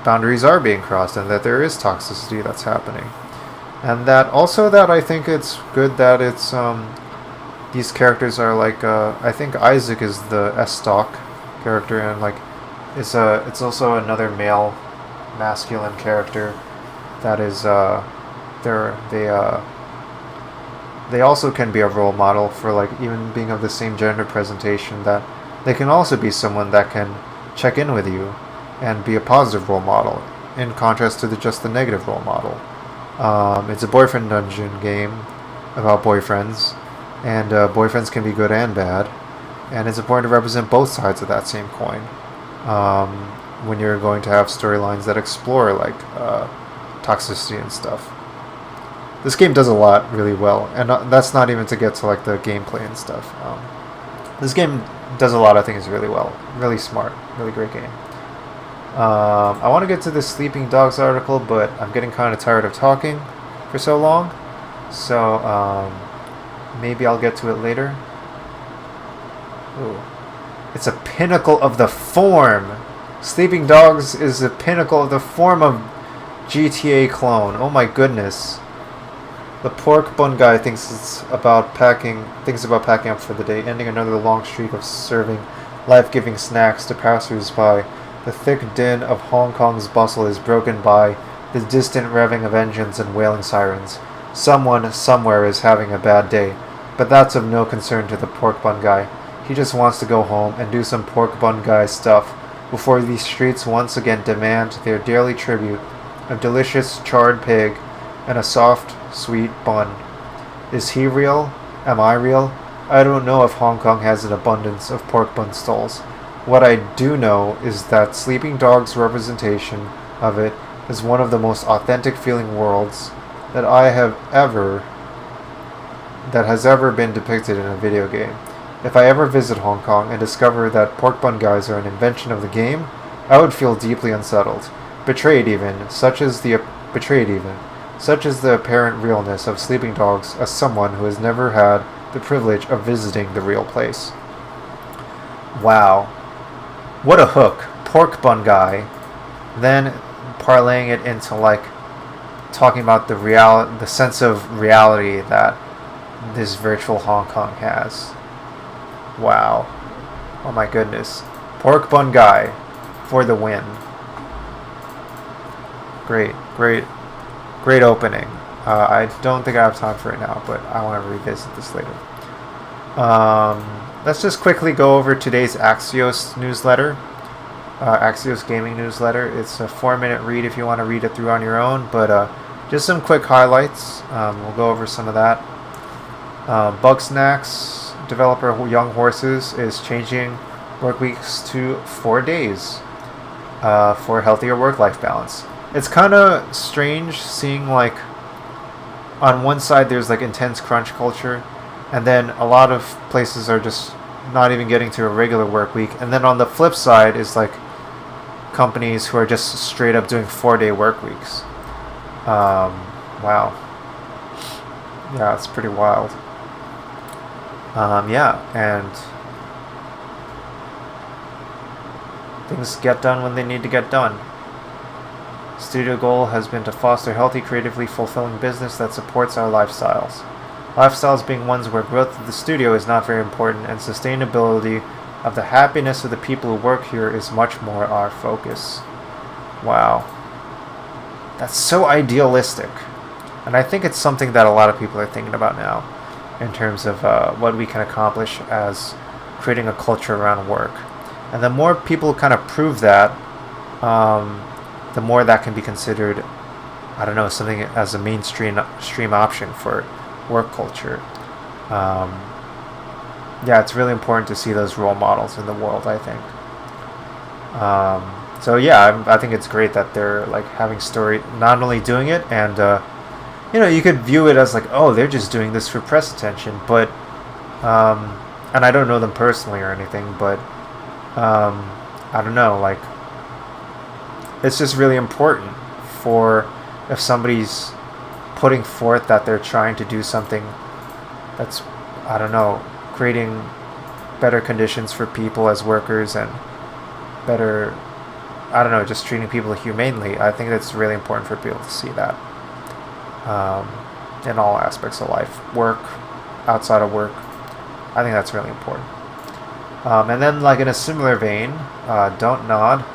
boundaries are being crossed and that there is toxicity that's happening. And that also that I think it's good that it's these characters are like I think Isaac is the S-Stock character, and like it's also another male masculine character that is they also can be a role model for, like, even being of the same gender presentation, that they can also be someone that can check in with you and be a positive role model, in contrast to just the negative role model. It's a Boyfriend Dungeon game about boyfriends, and boyfriends can be good and bad, and it's important to represent both sides of that same coin when you're going to have storylines that explore, like, toxicity and stuff. This game does a lot really well, and that's not even to get to, like, the gameplay and stuff. This game does a lot of things really well. Really smart. Really great game. I want to get to this Sleeping Dogs article, but I'm getting kind of tired of talking for so long. So, maybe I'll get to it later. Ooh. It's a pinnacle of the form. Sleeping Dogs is the pinnacle of the form of GTA clone. Oh my goodness. The pork bun guy thinks about packing up for the day, ending another long streak of serving life-giving snacks to passers-by. The thick din of Hong Kong's bustle is broken by the distant revving of engines and wailing sirens. Someone, somewhere is having a bad day, but that's of no concern to the pork bun guy. He just wants to go home and do some pork bun guy stuff before these streets once again demand their daily tribute of delicious charred pig and a soft, sweet bun. Is he real? Am I real? I don't know if Hong Kong has an abundance of pork bun stalls. What I do know is that Sleeping Dogs' representation of it is one of the most authentic feeling worlds that has ever been depicted in a video game. If I ever visit Hong Kong and discover that pork bun guys are an invention of the game, I would feel deeply unsettled, betrayed even, such is the apparent realness of Sleeping Dogs as someone who has never had the privilege of visiting the real place. Wow. What a hook. Pork bun guy. Then parlaying it into, like, talking about the sense of reality that this virtual Hong Kong has. Wow. Oh my goodness. Pork bun guy for the win. Great opening. I don't think I have time for it now, but I want to revisit this later. Let's just quickly go over today's Axios newsletter. Axios Gaming newsletter. It's a 4-minute read if you want to read it through on your own, but just some quick highlights. We'll go over some of that. Bugsnax, developer Young Horses, is changing work weeks to 4 days for healthier work-life balance. It's kind of strange seeing, like, on one side there's like intense crunch culture, and then a lot of places are just not even getting to a regular work week, and then on the flip side is like companies who are just straight up doing 4-day work weeks. Wow. Yeah, it's pretty wild. Yeah, and things get done when they need to get done. Studio goal has been to foster healthy, creatively fulfilling business that supports our lifestyles. Lifestyles being ones where growth of the studio is not very important, and sustainability of the happiness of the people who work here is much more our focus. Wow. That's so idealistic. And I think it's something that a lot of people are thinking about now in terms of what we can accomplish as creating a culture around work. And the more people kind of prove that, the more that can be considered, I don't know, something as a mainstream option for work culture. Yeah, it's really important to see those role models in the world, I think. So yeah, I think it's great that they're like having story, not only doing it, and you could view it as like, oh, they're just doing this for press attention, but and I don't know them personally or anything, but I don't know, like, it's just really important for, if somebody's putting forth that they're trying to do something that's, I don't know, creating better conditions for people as workers and better, I don't know, just treating people humanely. I think it's really important for people to see that in all aspects of life, work, outside of work. I think that's really important. And then, like, in a similar vein, Don't Nod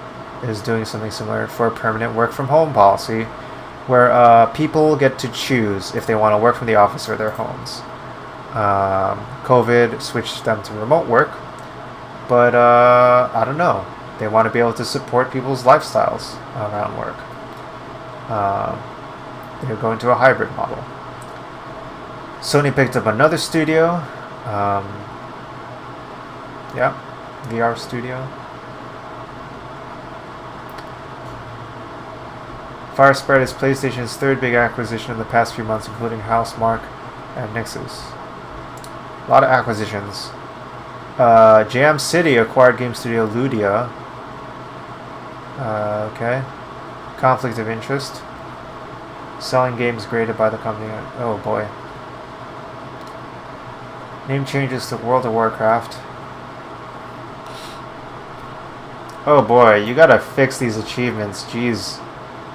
is doing something similar for a permanent work from home policy, where people get to choose if they want to work from the office or their homes. COVID switched them to remote work, but I don't know. They want to be able to support people's lifestyles around work. They're going to a hybrid model. Sony picked up another studio. Yeah, VR studio. Firespread is PlayStation's third big acquisition in the past few months, including Housemarque and Nixxes. A lot of acquisitions. Jam City acquired game studio Ludia. Okay. Conflict of interest. Selling games graded by the company. Oh boy. Name changes to World of Warcraft. Oh boy, you gotta fix these achievements. Jeez.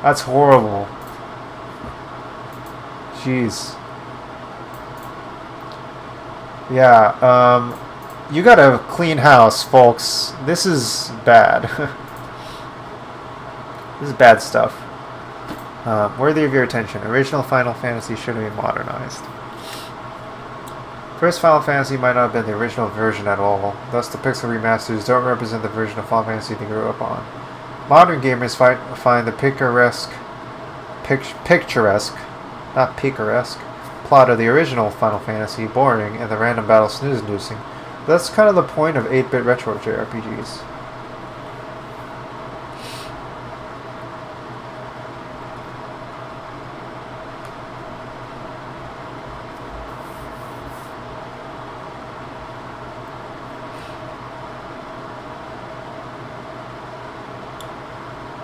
That's horrible. Jeez. Yeah, you gotta clean house, folks. This is bad. This is bad stuff. Worthy of your attention. Original Final Fantasy should be modernized. First Final Fantasy might not have been the original version at all, thus the pixel remasters don't represent the version of Final Fantasy they grew up on. Modern gamers find the picturesque, not picaresque, plot of the original Final Fantasy boring and the random battle snooze-inducing. That's kind of the point of 8-bit retro JRPGs.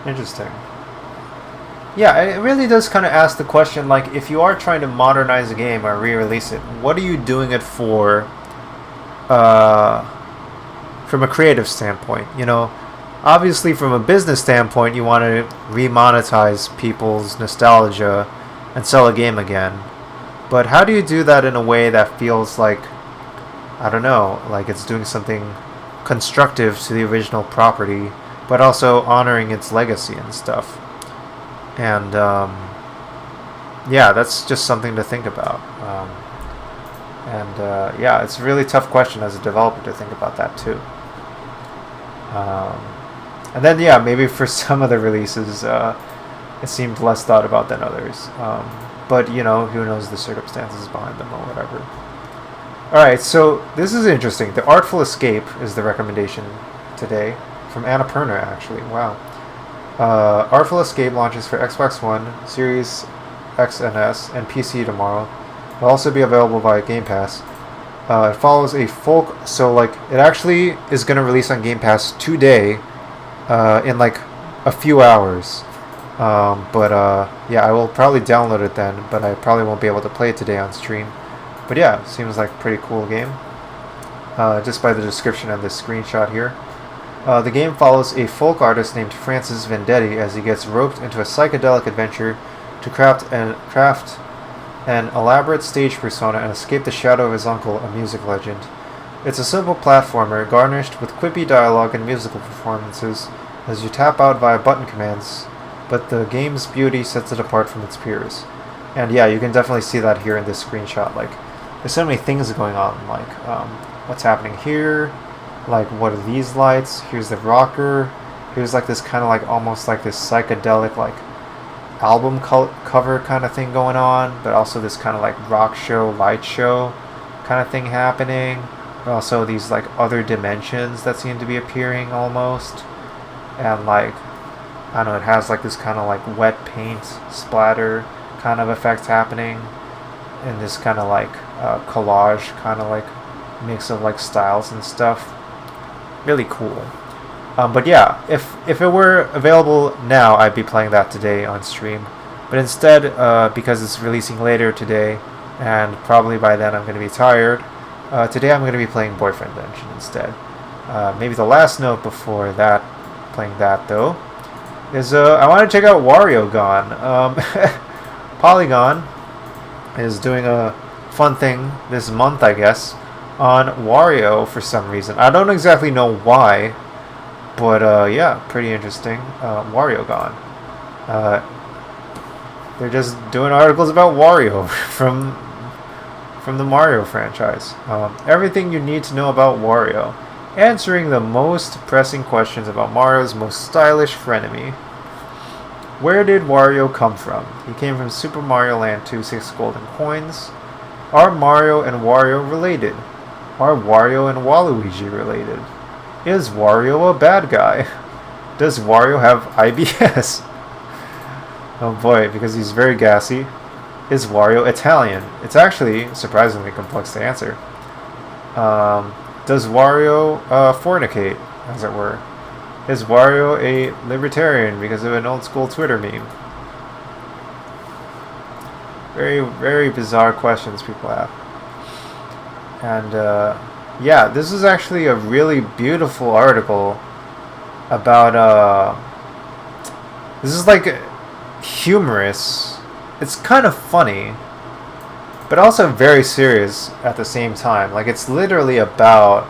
Interesting. Yeah, it really does kind of ask the question, like, if you are trying to modernize a game or re-release it, what are you doing it for, from a creative standpoint? You know, obviously from a business standpoint, you want to re-monetize people's nostalgia and sell a game again. But how do you do that in a way that feels like, I don't know, like it's doing something constructive to the original property, but also honoring its legacy and stuff? And yeah, that's just something to think about. Yeah, it's a really tough question as a developer to think about that too. And then, yeah, maybe for some of the releases, it seemed less thought about than others. But, you know, who knows the circumstances behind them or whatever. Alright, so this is interesting. The Artful Escape is the recommendation today. From Annapurna, actually. Wow. Artful Escape launches for Xbox One, Series X and S, and PC tomorrow. It'll also be available via Game Pass. It follows a folk... So, like, it actually is going to release on Game Pass today, in, like, a few hours. Yeah, I will probably download it then, but I probably won't be able to play it today on stream. But yeah, seems like a pretty cool game. Just by the description and this screenshot here. The game follows a folk artist named Francis Vendetti as he gets roped into a psychedelic adventure to craft an elaborate stage persona and escape the shadow of his uncle, a music legend. It's a simple platformer garnished with quippy dialogue and musical performances as you tap out via button commands, but the game's beauty sets it apart from its peers. And yeah, you can definitely see that here in this screenshot. Like, there's so many things going on, like what's happening here, like what are these lights, here's the rocker, here's like this kind of like almost like this psychedelic like album cover kind of thing going on, but also this kind of like rock show, light show kind of thing happening. But also these like other dimensions that seem to be appearing almost. And like, I don't know, it has like this kind of like wet paint splatter kind of effect happening. And this kind of like collage kind of like mix of like styles and stuff. Really cool. But yeah, if it were available now, I'd be playing that today on stream. But instead, because it's releasing later today, and probably by then I'm going to be tired, today I'm going to be playing Boyfriend Dungeon instead. Maybe the last note before that, playing that though, is I want to check out Wario Gone. Polygon is doing a fun thing this month, I guess, on Wario for some reason. I don't exactly know why. But, yeah, pretty interesting. Wario Gone. They're just doing articles about Wario from the Mario franchise. Everything you need to know about Wario. Answering the most pressing questions about Mario's most stylish frenemy. Where did Wario come from? He came from Super Mario Land 2 6 golden coins. Are Mario and Wario related? Are Wario and Waluigi related? Is Wario a bad guy? Does Wario have IBS? Oh boy, because he's very gassy. Is Wario Italian? It's actually surprisingly complex to answer. Does Wario fornicate, as it were? Is Wario a libertarian because of an old school Twitter meme? Very, very bizarre questions people have. And, yeah, this is actually a really beautiful article about, this is like humorous. It's kind of funny, but also very serious at the same time. Like, it's literally about,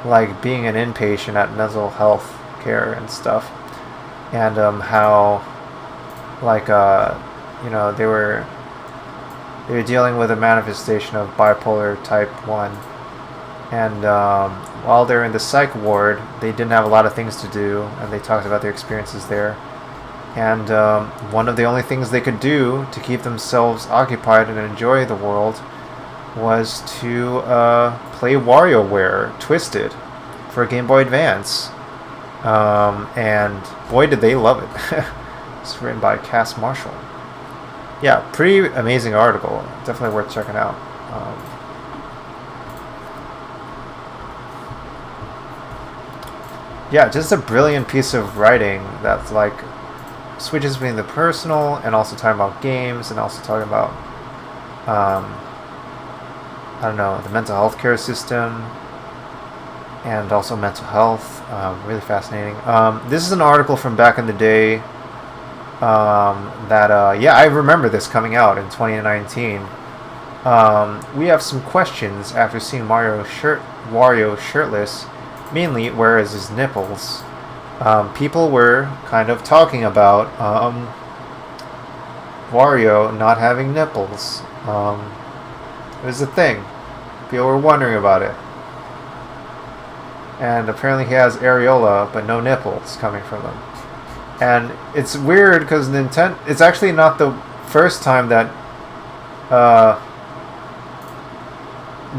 like, being an inpatient at mental health care and stuff. And, how, like, you know, they were dealing with a manifestation of bipolar type 1. And while they're in the psych ward, they didn't have a lot of things to do, and they talked about their experiences there. And one of the only things they could do to keep themselves occupied and enjoy the world was to play WarioWare Twisted for a Game Boy Advance. And boy, did they love it. It's written by Cass Marshall. Yeah, pretty amazing article. Definitely worth checking out. Yeah, just a brilliant piece of writing that's like switches between the personal and also talking about games and also talking about I don't know, the mental health care system and also mental health. Really fascinating. This is an article from back in the day that yeah, I remember this coming out in 2019. We have some questions after seeing Wario shirtless. Mainly, where is his nipples? People were kind of talking about Wario not having nipples. It was a thing. People were wondering about it. and apparently he has areola, but no nipples coming from them. And it's weird because Nintendo. It's actually not the first time that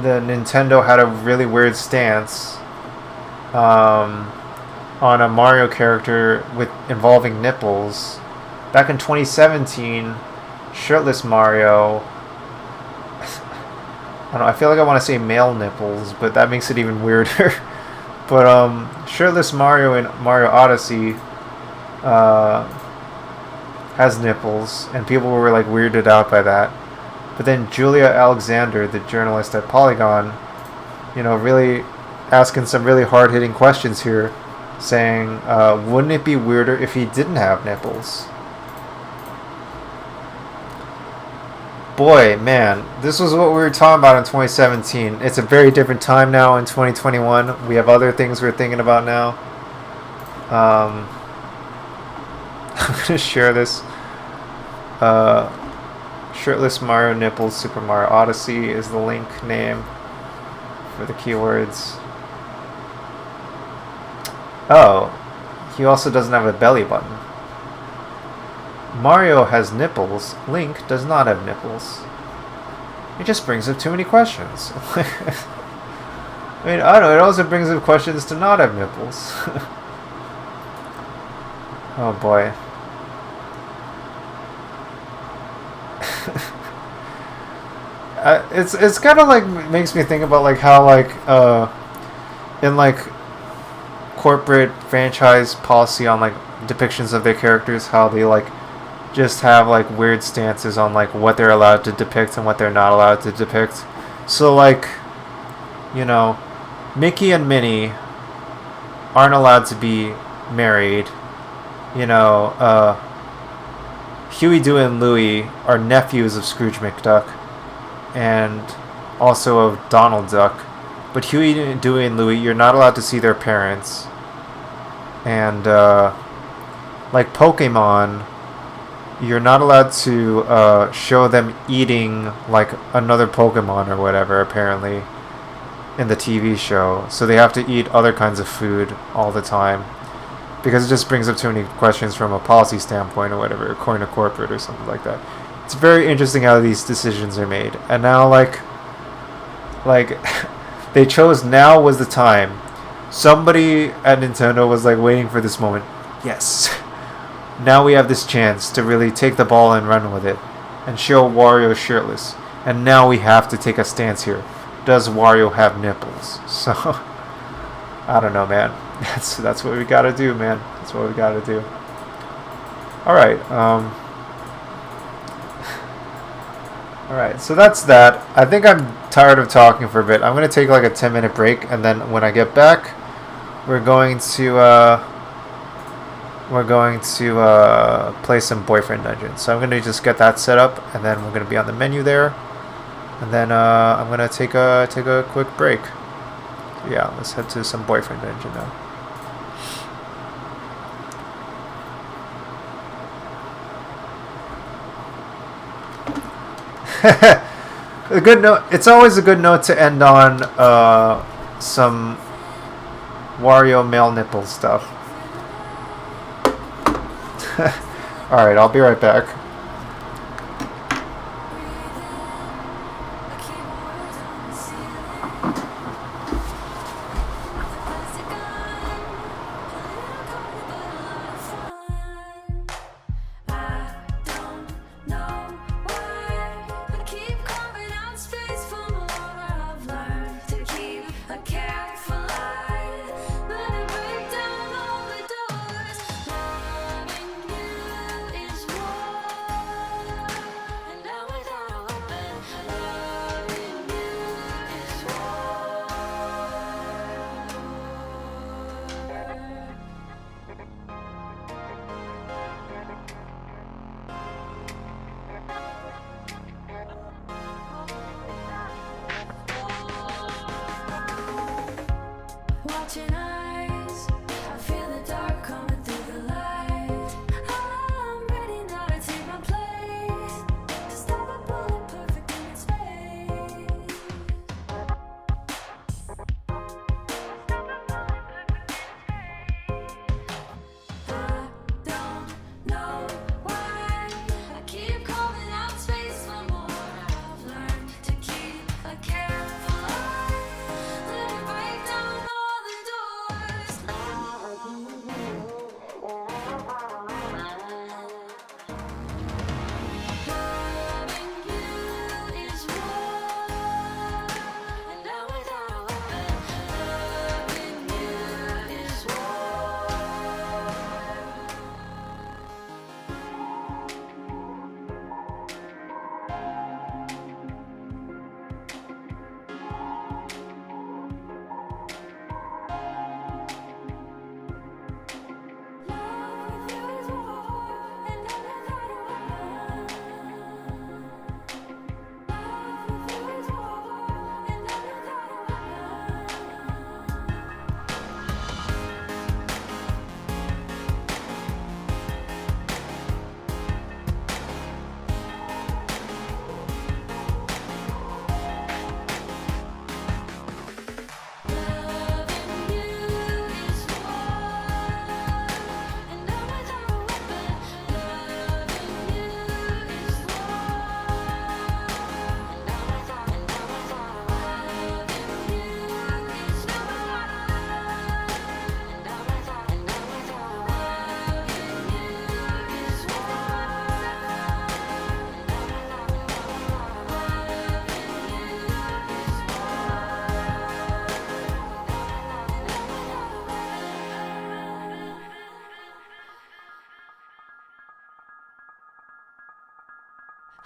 the Nintendo had a really weird stance on a Mario character with involving nipples. Back in 2017, shirtless Mario. I don't know. I feel like I want to say male nipples, but that makes it even weirder. But shirtless Mario in Mario Odyssey has nipples, and people were like weirded out by that. But then Julia Alexander, the journalist at Polygon, really asking some really hard-hitting questions here, saying, wouldn't it be weirder if he didn't have nipples? Boy, man, this was what we were talking about in 2017. It's a very different time now in 2021. We have other things we're thinking about now. I'm going to share this. Shirtless Mario nipples Super Mario Odyssey is the link name for the keywords. Oh, he also doesn't have a belly button. Mario has nipples. Link does not have nipples. It just brings up too many questions. I mean, I don't know. It also brings up questions to not have nipples. Oh boy. It's kind of like makes me think about like how like in like corporate franchise policy on like depictions of their characters, how they like just have like weird stances on like what they're allowed to depict and what they're not allowed to depict. So like, Mickey and Minnie aren't allowed to be married. Huey, Dewey, and Louie are nephews of Scrooge McDuck and also of Donald Duck. But Huey, Dewey, and Louie, you're not allowed to see their parents. And like Pokemon, you're not allowed to show them eating like another Pokemon or whatever, apparently, in the TV show. So they have to eat other kinds of food all the time, because it just brings up too many questions from a policy standpoint or whatever, according to corporate or something like that. It's very interesting how these decisions are made. And now like they chose now was the time. Somebody at Nintendo was like waiting for this moment. Yes. Now we have this chance to really take the ball and run with it and show Wario shirtless. And now we have to take a stance here. Does Wario have nipples? So I don't know, man. That's what we gotta do, man. That's what we gotta do. Alright, Alright, so that's that. I think I'm tired of talking for a bit. I'm gonna take like a 10-minute break, and then when I get back, we're going to play some Boyfriend Dungeon. So I'm gonna just get that set up, and then we're gonna be on the menu there, and then I'm gonna take a quick break. Yeah, let's head to some Boyfriend Dungeon now. A good note. It's always a good note to end on some Wario male nipple stuff. Alright, I'll be right back.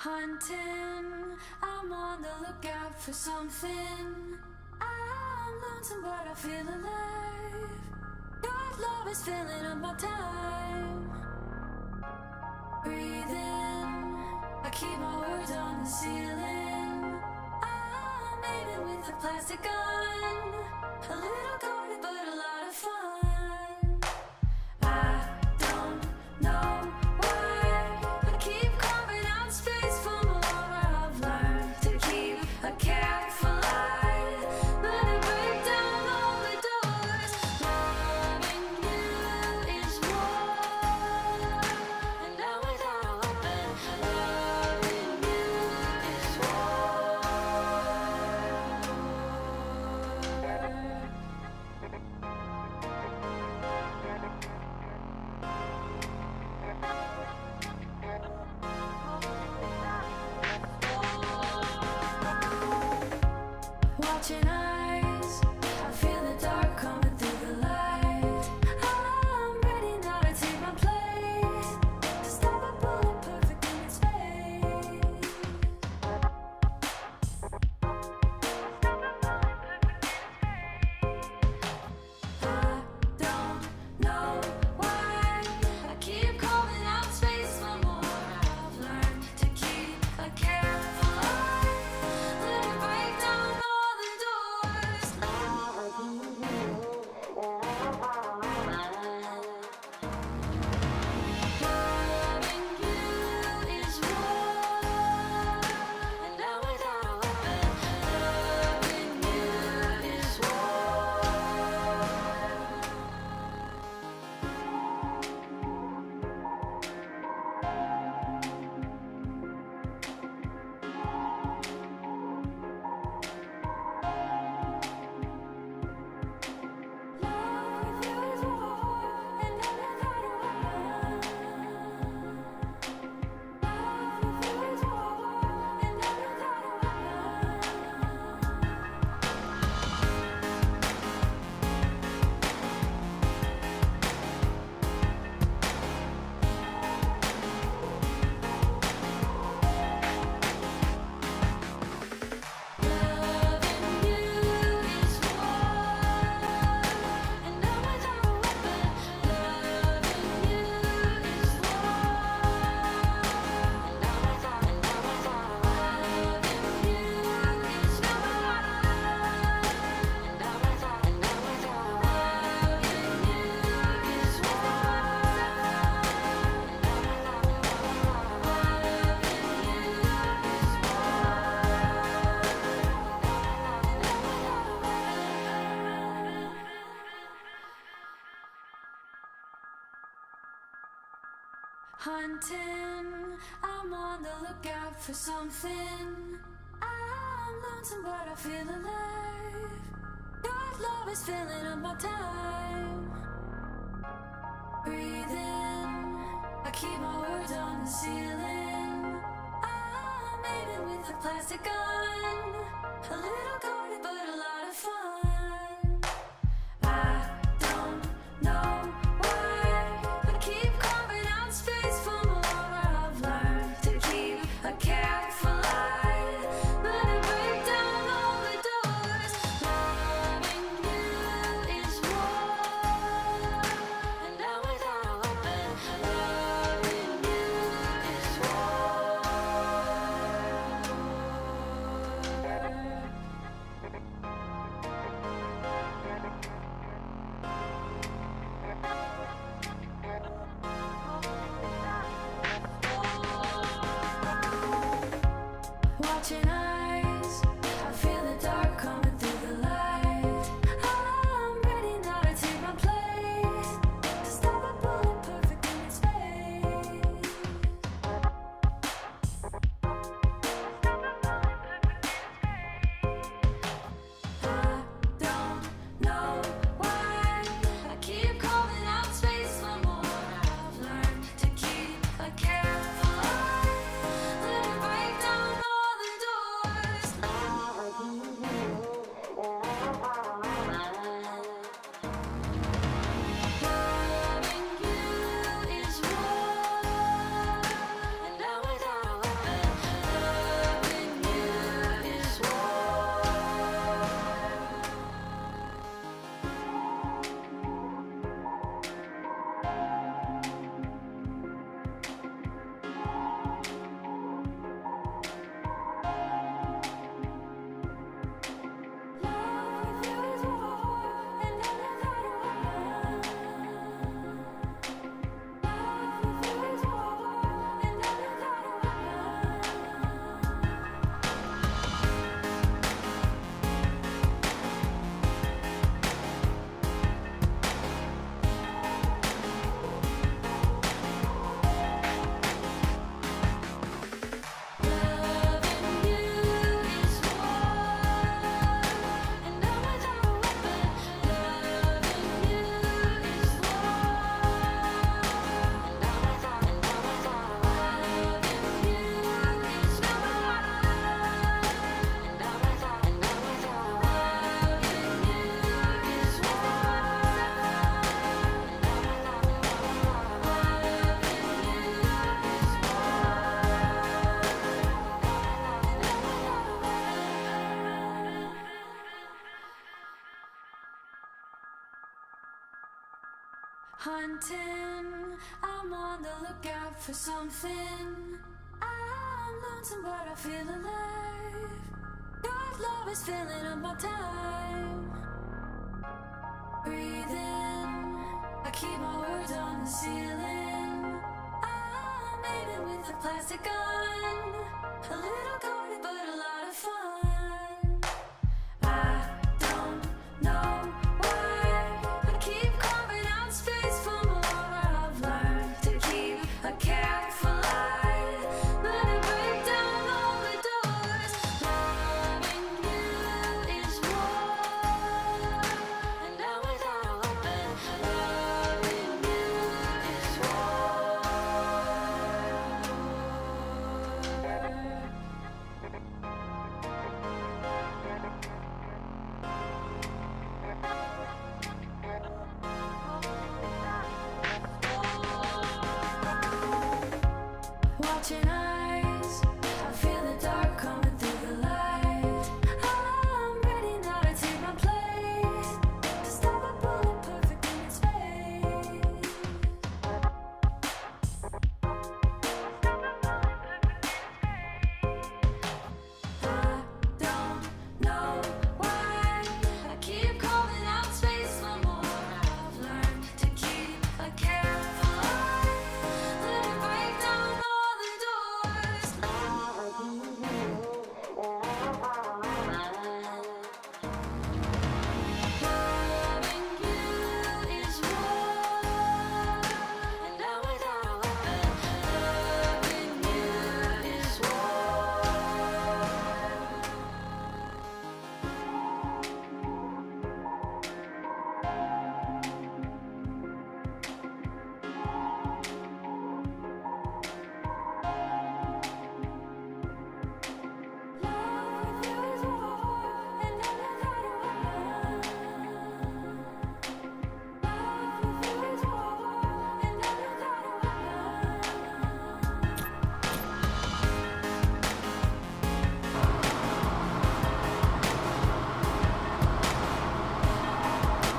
Hunting, I'm on the lookout for something. I'm lonesome, but I feel alive. Your love is filling up my time. Breathing, I keep my words on the ceiling. I'm aiming with a plastic gun. A little guarded, but a lot of fun. I don't know why I keep carving out space for more. I've learned to keep a careful eye, let it break down all the doors. Loving you is war, and now without a weapon. Loving you is war. Watching eyes, I feel the dark coming through the light. I'm ready now to take my place, to stop a bullet perfect in its face. I don't know why I keep carving out space for more. I've learned to keep a careful eye, let it break down all the doors. Loving you is war, and now without a weapon. Loving you is war. Love with you is war, and now without a weapon. Love with you is war, and now without a Loving you is war, and now without a weapon. Loving you is war, and now without a loving you is war, and now without loving you is Hunting, I'm on the lookout for something. I'm lonesome, but I feel alive. Your love is filling up my time. Breathing, I keep my words on the ceiling. I'm aiming with a plastic gun. A little guarded, but a lot of fun. I don't know why I keep carving out space for more. I've learned to keep a careful eye, let it break down all the doors. Loving you is war, and now without a weapon. Loving you is Watching eyes, I feel the dark coming through the light. I'm ready now to take my place, to stop a bullet perfect in its face. I don't know why I keep carving out space for more. I've learned to keep a careful eye, let it break down all the doors. hunting. I'm on the lookout for something. I'm lonesome, but I feel alive. Your love is filling up my time. Breathing, I keep my words on the ceiling. I'm aiming with a plastic gun. A little guarded, but a lot of fun. I don't know why I keep carving out space for more. I've learned to keep a careful eye. Let it break down all the doors. Loving you is war, and now without a weapon. Loving you is war. Watching eyes, I feel the dark coming through the light. I'm ready now to take my place, to stop a bullet perfect in its face. I don't know why I keep carving out space for more. I've learned to keep a careful eye. Let it break down all the doors. Loving you is war, and now without a weapon. Loving you is war.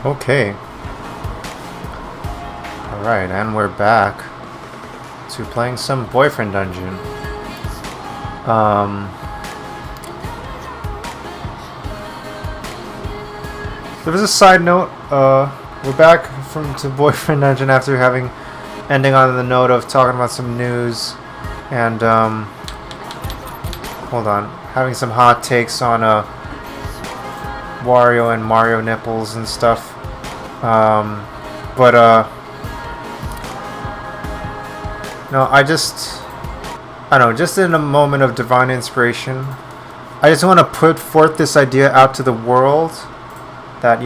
Okay. Alright, and we're back to playing some boyfriend dungeon. There was a side note, we're back to boyfriend dungeon after ending on the note of talking about some news and, hold on, having some hot takes on, Wario and Mario nipples and stuff. No, I don't know, just in a moment of divine inspiration, I just want to put forth this idea out to the world that,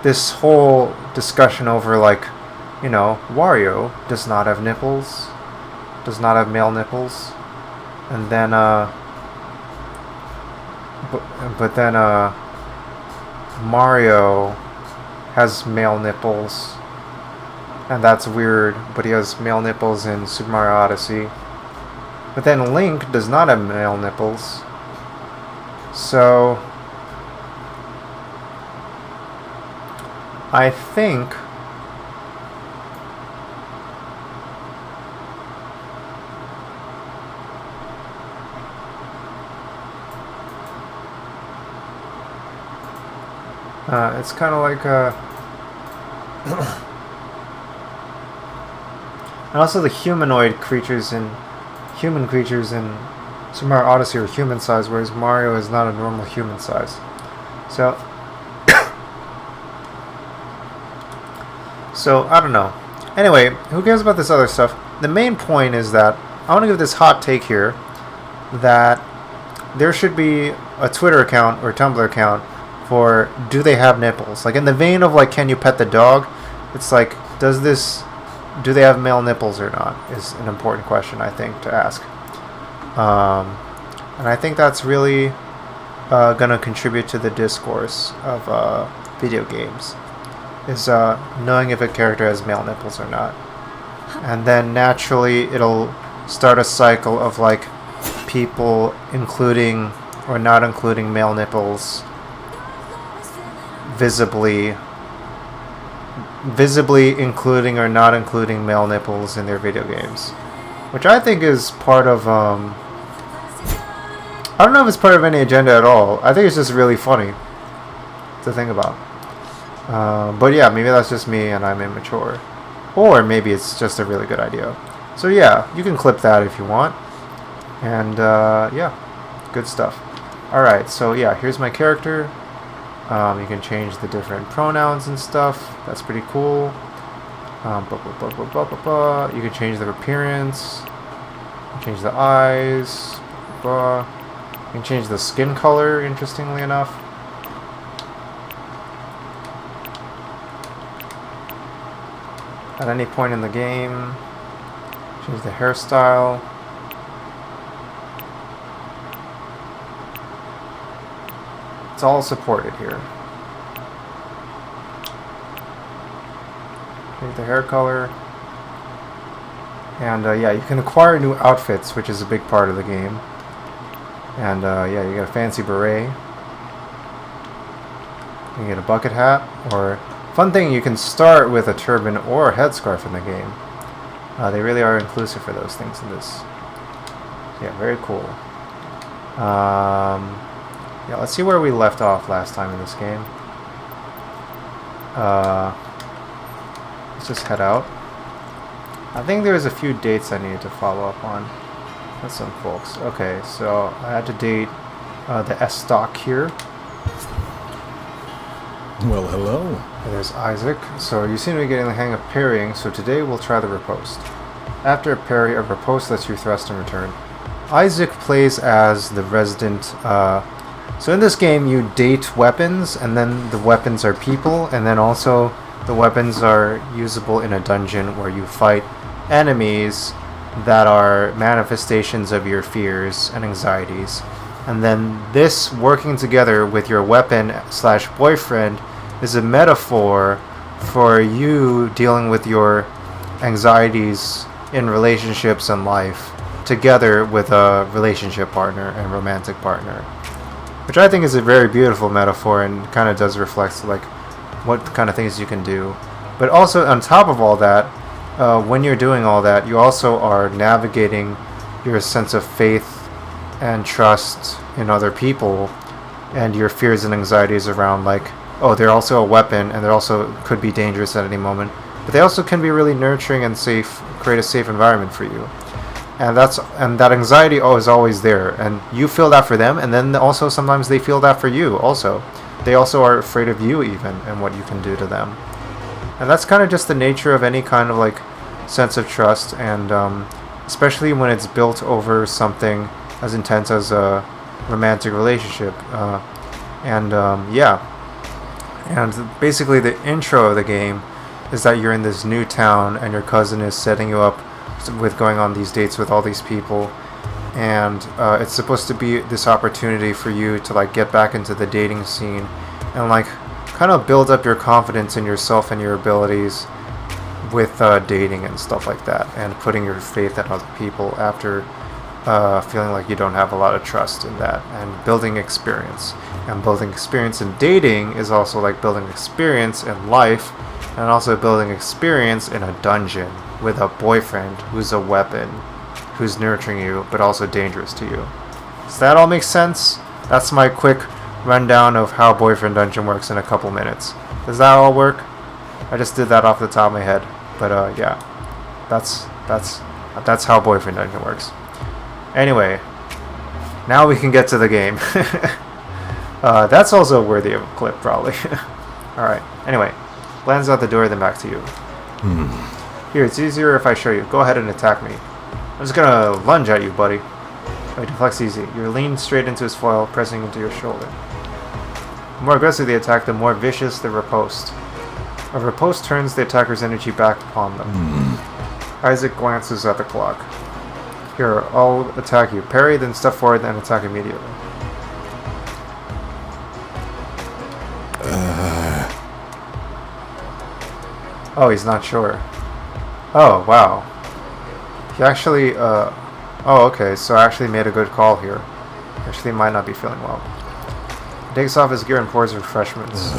this whole discussion over, Wario does not have nipples, does not have male nipples, and then, but then Mario has male nipples, and that's weird, but he has male nipples in Super Mario Odyssey. But then Link does not have male nipples. So I think it's kind of like and also the human creatures in Super Mario Odyssey are human size, whereas Mario is not a normal human size. So I don't know. Anyway, who cares about this other stuff? The main point is that I want to give this hot take here that there should be a Twitter account or Tumblr account for do they have nipples? Like in the vein of can you pet the dog? It's like, do they have male nipples or not? Is an important question, I think, to ask. And I think that's really going to contribute to the discourse of video games, is knowing if a character has male nipples or not. And then naturally it'll start a cycle of people including or not including male nipples visibly visibly including or not including male nipples in their video games, which I think is part of I don't know if it's part of any agenda at all. I think it's just really funny to think about. But yeah, maybe that's just me and I'm immature, or maybe it's just a really good idea. So yeah, you can clip that if you want, and yeah, good stuff. Alright, so yeah, here's my character. You can change the different pronouns and stuff. That's pretty cool. You can change their appearance. Change the eyes. You can change the skin color, interestingly enough. At any point in the game. Change the hairstyle. It's all supported here. Change the hair color. And yeah, you can acquire new outfits, which is a big part of the game. And yeah, you get a fancy beret. You can get a bucket hat. Or, fun thing, you can start with a turban or a headscarf in the game. They really are inclusive for those things in this. Yeah, very cool. Yeah, let's see where we left off last time in this game. Let's just head out. I think there's a few dates I needed to follow up on. That's some folks. Okay, so I had to date the S stock here. Well, hello. There's Isaac. So you seem to be getting the hang of parrying, so today we'll try the riposte. After a parry, a riposte lets you thrust and return. Isaac plays as the resident... so in this game, you date weapons, and then the weapons are people, and then also the weapons are usable in a dungeon where you fight enemies that are manifestations of your fears and anxieties. And then this working together with your weapon slash boyfriend is a metaphor for you dealing with your anxieties in relationships and life together with a relationship partner and romantic partner, which I think is a very beautiful metaphor and kind of does reflect like what kind of things you can do. But also on top of all that, when you're doing all that, you also are navigating your sense of faith and trust in other people and your fears and anxieties around like, oh, they're also a weapon and they also could be dangerous at any moment, but they also can be really nurturing and safe, create a safe environment for you. And that anxiety is always there, and you feel that for them, and then also sometimes they feel that for you also. They also are afraid of you even and what you can do to them. And that's kind of just the nature of any kind of like sense of trust, and especially when it's built over something as intense as a romantic relationship. Yeah. And basically the intro of the game is that you're in this new town and your cousin is setting you up with going on these dates with all these people, and it's supposed to be this opportunity for you to like get back into the dating scene and like kind of build up your confidence in yourself and your abilities with dating and stuff like that, and putting your faith in other people after feeling like you don't have a lot of trust in that, and building experience. And building experience in dating is also like building experience in life, and also building experience in a dungeon with a boyfriend who's a weapon, who's nurturing you but also dangerous to you. Does that all make sense? That's my quick rundown of how Boyfriend Dungeon works in a couple minutes. Does that all work? I just did that off the top of my head, but yeah, that's how Boyfriend Dungeon works. Anyway, now we can get to the game. That's also worthy of a clip, probably. Alright, anyway, lands out the door, then back to you. Here, it's easier if I show you. Go ahead and attack me. I'm just gonna lunge at you, buddy. Wait, deflect's easy. You lean straight into his foil, pressing into your shoulder. The more aggressive the attack, the more vicious the riposte. A riposte turns the attacker's energy back upon them. Isaac glances at the clock. Here, I'll attack you. Parry, then step forward, and attack immediately. Oh, he's not sure. Oh, wow. He actually, oh, okay, so I actually made a good call here. Actually might not be feeling well. He takes off his gear and pours refreshments.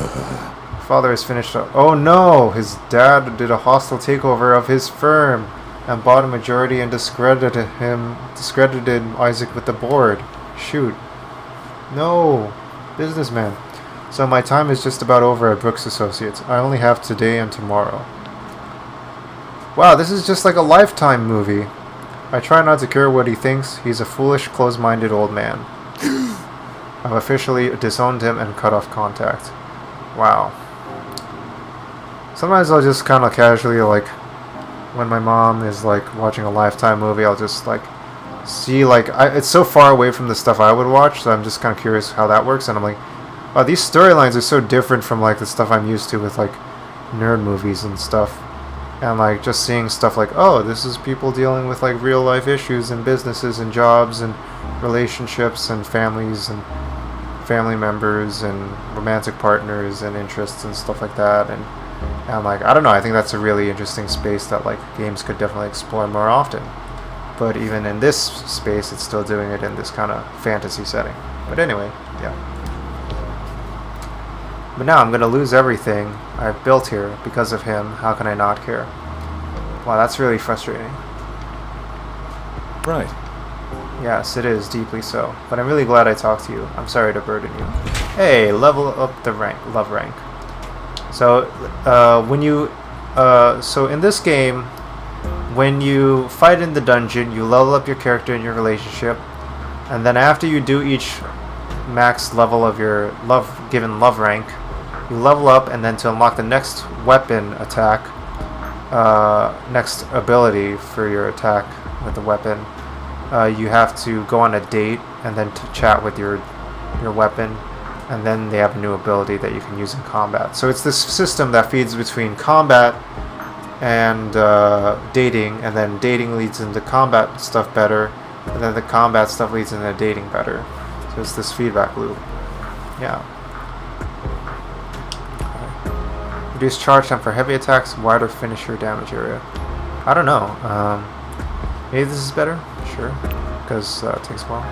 father has finished up. Oh no! His dad did a hostile takeover of his firm and bought a majority and discredited Isaac with the board. Shoot. No. Businessman. So my time is just about over at Brooks Associates. I only have today and tomorrow. Wow, this is just like a Lifetime movie. I try not to care what he thinks. He's a foolish, close-minded old man. I've officially disowned him and cut off contact. Wow. Sometimes I'll just kind of casually, like, when my mom is, like, watching a Lifetime movie, I'll just, like, see, like, it's so far away from the stuff I would watch, so I'm just kind of curious how that works, and I'm like, wow, these storylines are so different from, like, the stuff I'm used to with, like, nerd movies and stuff. And, like, just seeing stuff like, oh, this is people dealing with, like, real-life issues and businesses and jobs and relationships and families and family members and romantic partners and interests and stuff like that. And like, I don't know, I think that's a really interesting space that, like, games could definitely explore more often. But even in this space, it's still doing it in this kind of fantasy setting. But anyway, yeah. But now I'm going to lose everything I've built here because of him. How can I not care? Wow, that's really frustrating. Right. Yes, it is, deeply so. But I'm really glad I talked to you. I'm sorry to burden you. Hey, level up the love rank. So, so in this game, when you fight in the dungeon, you level up your character and your relationship. And then after you do each max level of your given love rank, you level up, and then to unlock the next weapon attack, next ability for your attack with the weapon, you have to go on a date and then to chat with your weapon, and then they have a new ability that you can use in combat. So it's this system that feeds between combat and dating, and then dating leads into combat stuff better, and then the combat stuff leads into dating better. So it's this feedback loop. Yeah. Reduce charge time for heavy attacks, wider finisher damage area. I don't know. Maybe this is better? Sure. Because it takes a while.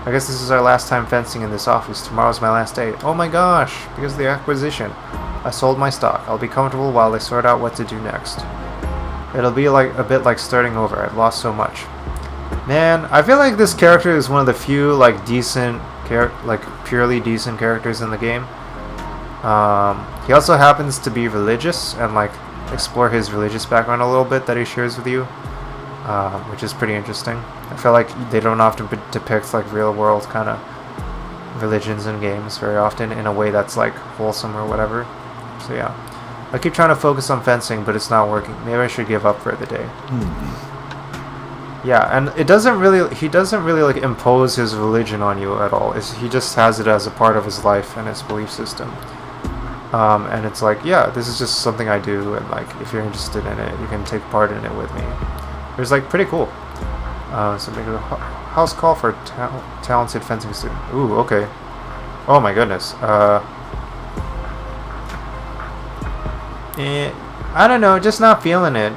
I guess this is our last time fencing in this office. Tomorrow's my last day. Oh my gosh! Because of the acquisition. I sold my stock. I'll be comfortable while they sort out what to do next. It'll be like a bit like starting over. I've lost so much. Man, I feel like this character is one of the few like decent, like purely decent characters in the game. He also happens to be religious and like explore his religious background a little bit that he shares with you, which is pretty interesting. I feel like they don't often depict like real world kind of religions in games very often in a way that's like wholesome or whatever. So yeah, I keep trying to focus on fencing, but it's not working. Maybe I should give up for the day. Yeah, and he doesn't really like impose his religion on you at all. He just has it as a part of his life and his belief system. And it's like, yeah, this is just something I do, and like, if you're interested in it, you can take part in it with me. It was like pretty cool. So make a house call for a talented fencing student. Ooh, okay. Oh my goodness. I don't know, just not feeling it.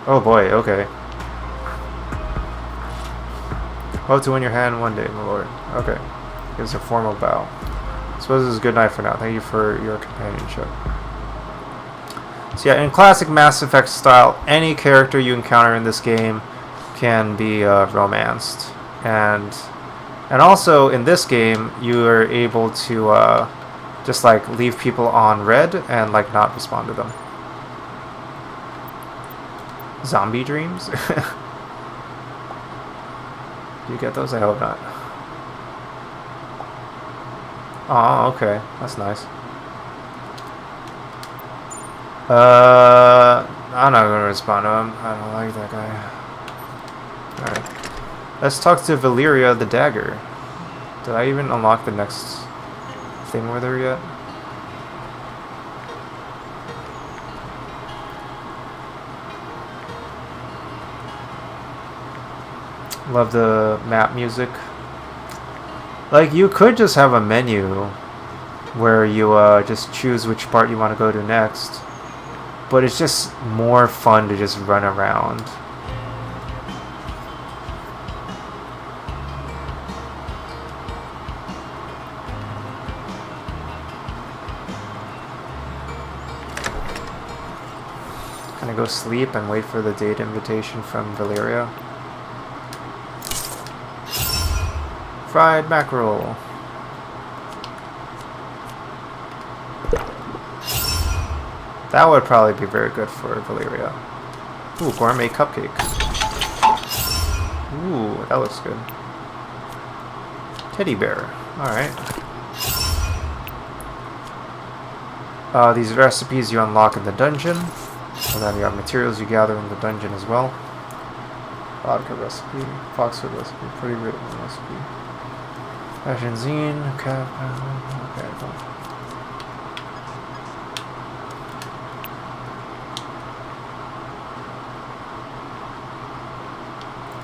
Oh boy, okay. Hope to win your hand one day, my lord. Okay. Gives a formal bow. Suppose this is a good night for now. Thank you for your companionship. So yeah, in classic Mass Effect style, any character you encounter in this game can be romanced. And also in this game, you are able to just like leave people on red and like not respond to them. Zombie dreams? Do you get those? I hope not. Oh, okay. That's nice. I'm not gonna respond to him. I don't like that guy. Alright. Let's talk to Valeria the Dagger. Did I even unlock the next thing with her yet? Love the map music. Like, you could just have a menu where you just choose which part you want to go to next, but it's just more fun to just run around. I go sleep and wait for the date invitation from Valeria? Fried mackerel. That would probably be very good for Valeria. Ooh, gourmet cupcake. Ooh, that looks good. Teddy bear. Alright. These recipes you unlock in the dungeon. And then you have materials you gather in the dungeon as well. Vodka recipe. Foxwood recipe. Pretty written recipe. Fashion zine. Okay.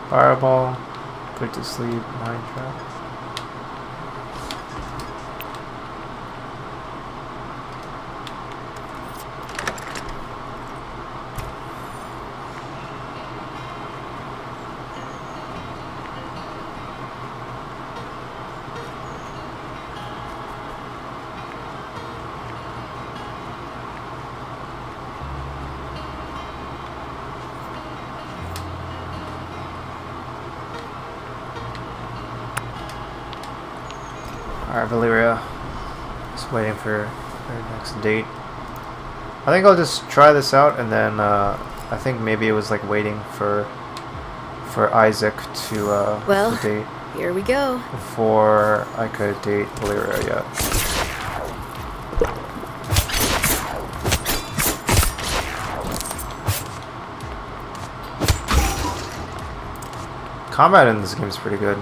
Fireball, put to sleep, mind trap. Alright, Valeria. Just waiting for her next date. I think I'll just try this out, and then I think maybe it was like waiting for Isaac to Well, date here we go. before I could date Valeria yet. Combat in this game is pretty good.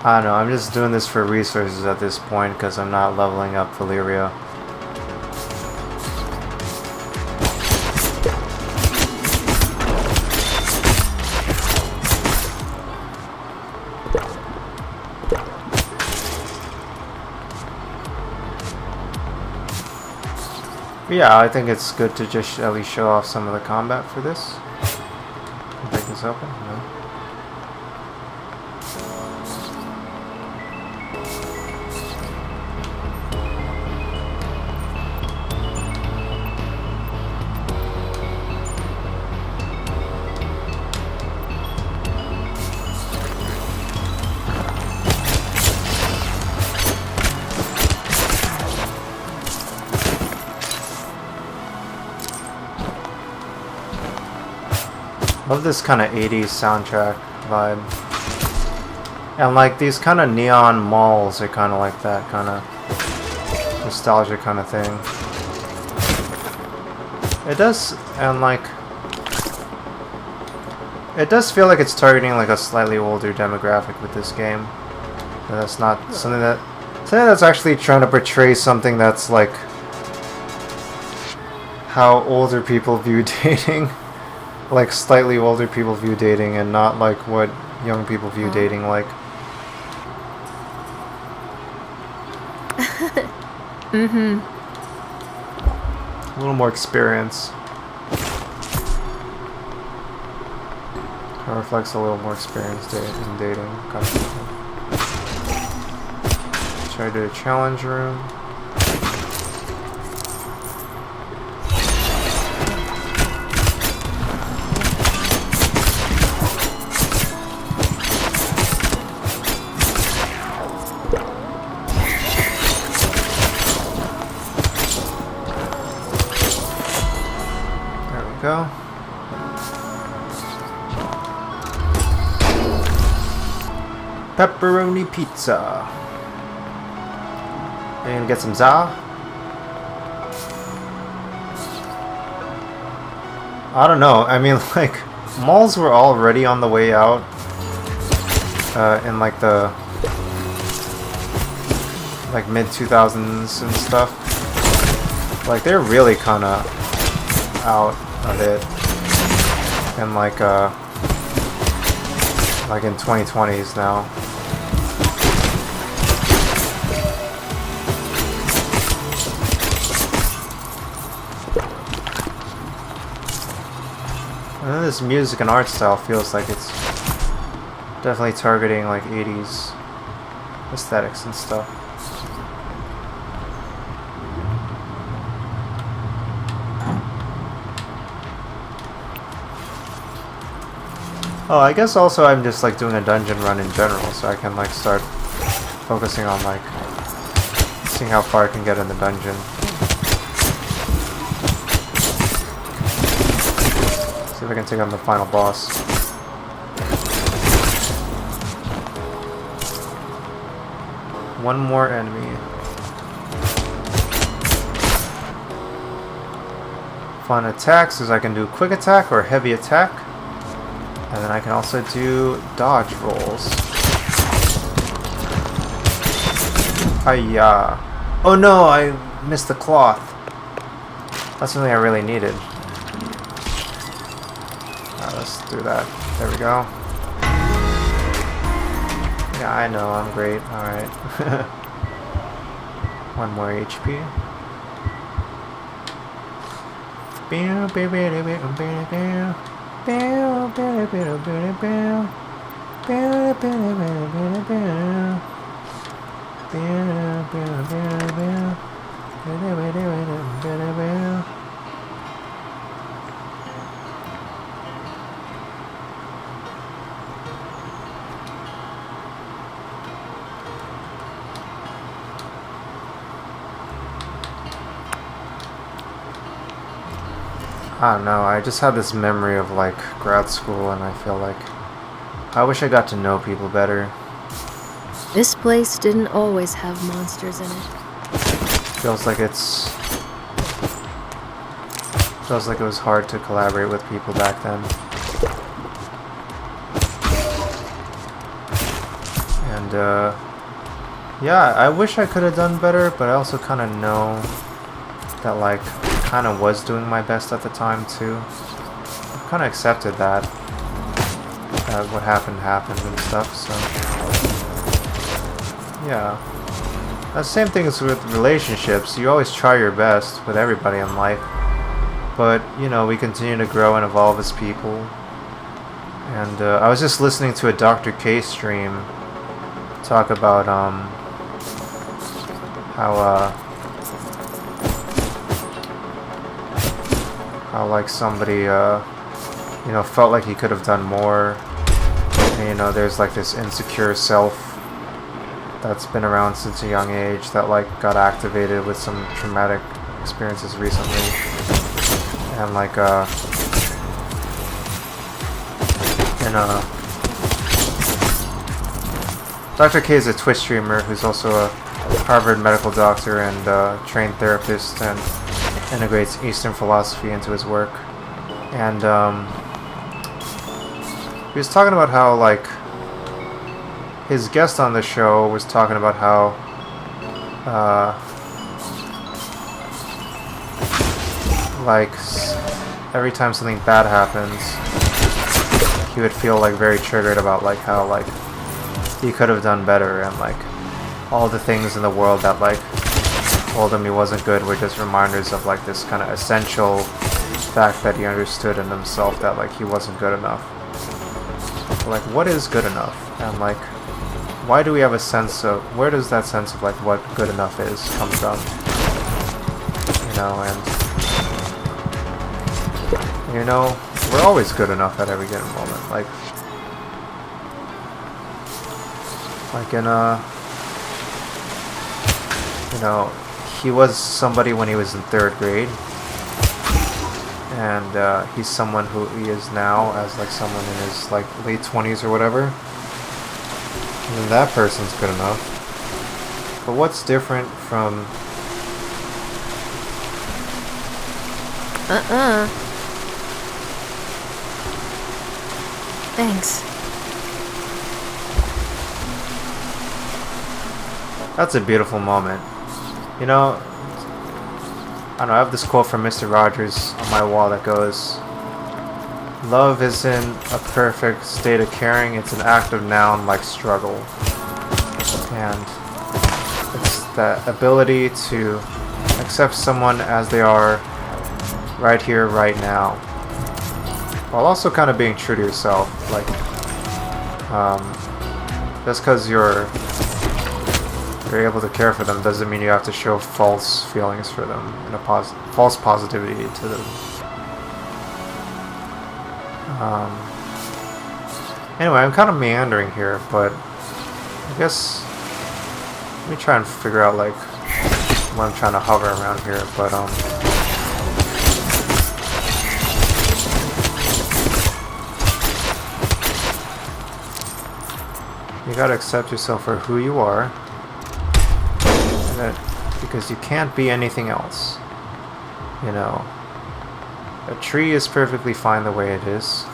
I don't know, I'm just doing this for resources at this point because I'm not leveling up Valeria. But yeah, I think it's good to just at least show off some of the combat for this. Break this open? No. Love this kind of 80s soundtrack vibe. And like these kind of neon malls are kind of like that kind of nostalgia kind of thing. It does, and like it does feel like it's targeting like a slightly older demographic with this game. But that's not something that's actually trying to portray something that's like how older people view dating. Like slightly older people view dating, and not like what young people view dating like. Mm-hmm. A little more experience. It reflects a little more experience in dating. Kind of thing. Try to do a challenge room. Go. Pepperoni pizza. Are you gonna get some za? I don't know. I mean, like, malls were already on the way out in like the mid 2000s and stuff. Like they're really kind of out of it, and like in 2020s now. And then this music and art style feels like it's definitely targeting like 80s aesthetics and stuff. Oh, I guess also I'm just like doing a dungeon run in general, so I can like start focusing on like seeing how far I can get in the dungeon. See if I can take on the final boss. One more enemy. Fun attacks is I can do quick attack or heavy attack. And then I can also do dodge rolls. Hiya. Oh no, I missed the cloth. That's something I really needed. Alright, let's do that. There we go. Yeah, I know, I'm great. Alright. One more HP. I don't know, I just had this memory of like grad school, and I feel like I wish I got to know people better. This place didn't always have monsters in it. Feels like it was hard to collaborate with people back then. And yeah, I wish I could have done better, but I also kind of know that like kind of was doing my best at the time too. I kind of accepted that what happened and stuff, so yeah. The same thing is with relationships. You always try your best with everybody in life, but you know, we continue to grow and evolve as people. And I was just listening to a Dr. K stream talk about how like somebody you know, felt like he could have done more, and you know, there's like this insecure self that's been around since a young age that like got activated with some traumatic experiences recently, and like Dr. K is a Twitch streamer who's also a Harvard medical doctor and trained therapist, and integrates Eastern philosophy into his work. And he was talking about how like his guest on the show was talking about how like every time something bad happens, he would feel like very triggered about like how like he could have done better, and like all the things in the world that like told him he wasn't good were just reminders of like this kind of essential fact that he understood in himself, that like he wasn't good enough. Like, what is good enough? And like, why do we have a sense of, where does that sense of like what good enough is come from? You know, and you know, we're always good enough at every given moment. Like in you know, he was somebody when he was in 3rd grade, and he's someone who he is now as like someone in his like late 20s or whatever. And then that person's good enough. But what's different from Thanks. That's a beautiful moment. You know, don't know, I have this quote from Mr. Rogers on my wall that goes, "Love isn't a perfect state of caring, it's an active noun like struggle." And it's that ability to accept someone as they are right here, right now, while also kind of being true to yourself. Like, just because you're able to care for them doesn't mean you have to show false feelings for them and a false positivity to them. Anyway, I'm kind of meandering here, but I guess let me try and figure out like what I'm trying to hover around here. But you gotta accept yourself for who you are. Because you can't be anything else. You know, a tree is perfectly fine the way it is.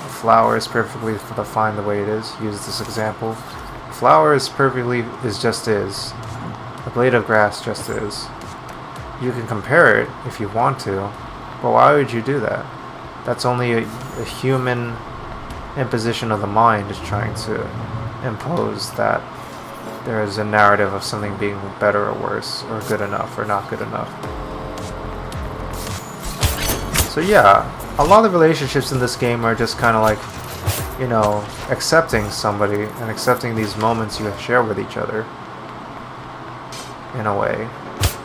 A flower is perfectly fine the way it is. Use this example. A flower is just is. A blade of grass just is. You can compare it if you want to, but why would you do that? That's only a human imposition of the mind is trying to impose that there is a narrative of something being better or worse, or good enough or not good enough. So yeah, a lot of relationships in this game are just kind of like, you know, accepting somebody and accepting these moments you share with each other. In a way.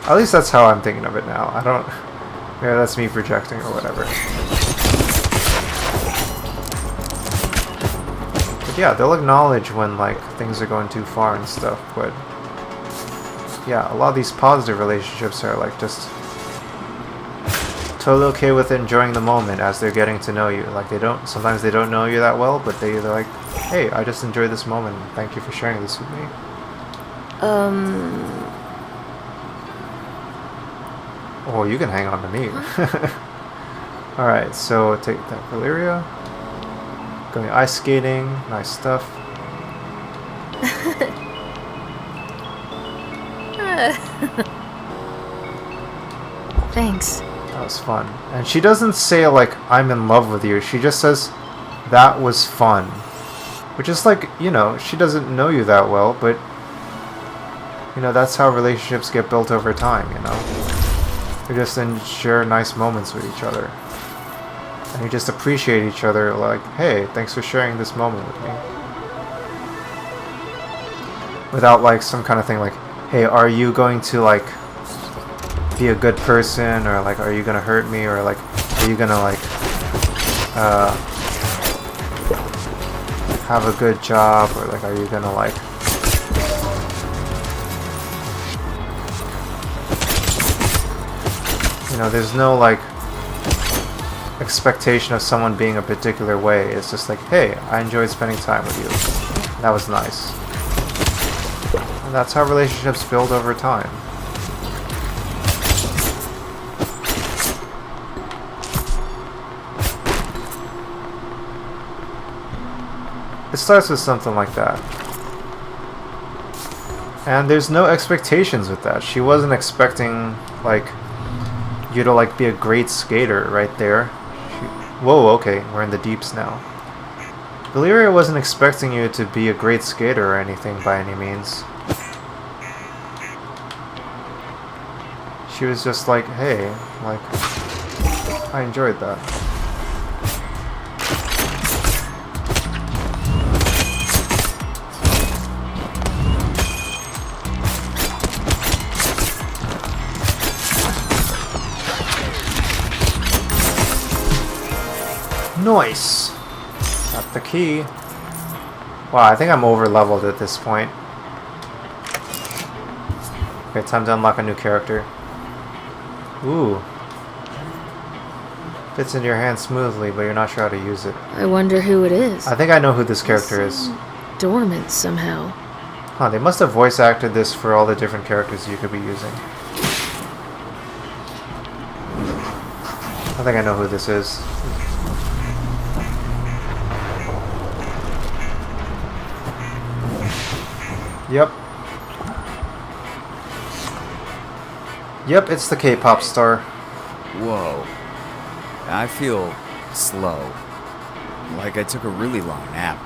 At least that's how I'm thinking of it now. I don't... Maybe that's me projecting or whatever. Yeah, they'll acknowledge when like things are going too far and stuff, but yeah, a lot of these positive relationships are like just totally okay with enjoying the moment as they're getting to know you. Like sometimes they don't know you that well, but they're like, hey, I just enjoyed this moment. Thank you for sharing this with me. Oh, you can hang on to me. Alright, so take that Valeria. Going ice skating, nice stuff. Thanks. That was fun. And she doesn't say like, I'm in love with you. She just says, that was fun. Which is like, you know, she doesn't know you that well, but you know, that's how relationships get built over time, you know. You just share nice moments with each other. And you just appreciate each other, like, hey, thanks for sharing this moment with me. Without, like, some kind of thing like, hey, are you going to, like, be a good person? Or, like, are you going to hurt me? Or, like, are you going to, like, have a good job? Or, like, are you going to, like... You know, there's no, like... expectation of someone being a particular way. It's just like, hey, I enjoyed spending time with you. That was nice. And that's how relationships build over time. It starts with something like that. And there's no expectations with that. She wasn't expecting, like, you to, like, be a great skater right there. Whoa, okay, we're in the deeps now. Valeria wasn't expecting you to be a great skater or anything by any means. She was just like, hey, like, I enjoyed that. Nice! Got the key. Wow, I think I'm over leveled at this point. Okay, time to unlock a new character. Ooh. Fits in your hand smoothly, but you're not sure how to use it. I wonder who it is. I think I know who this character is. Dormant somehow. Huh, they must have voice acted this for all the different characters you could be using. I think I know who this is. Yep. Yep, it's the K-pop star. Whoa. I feel slow. Like I took a really long nap.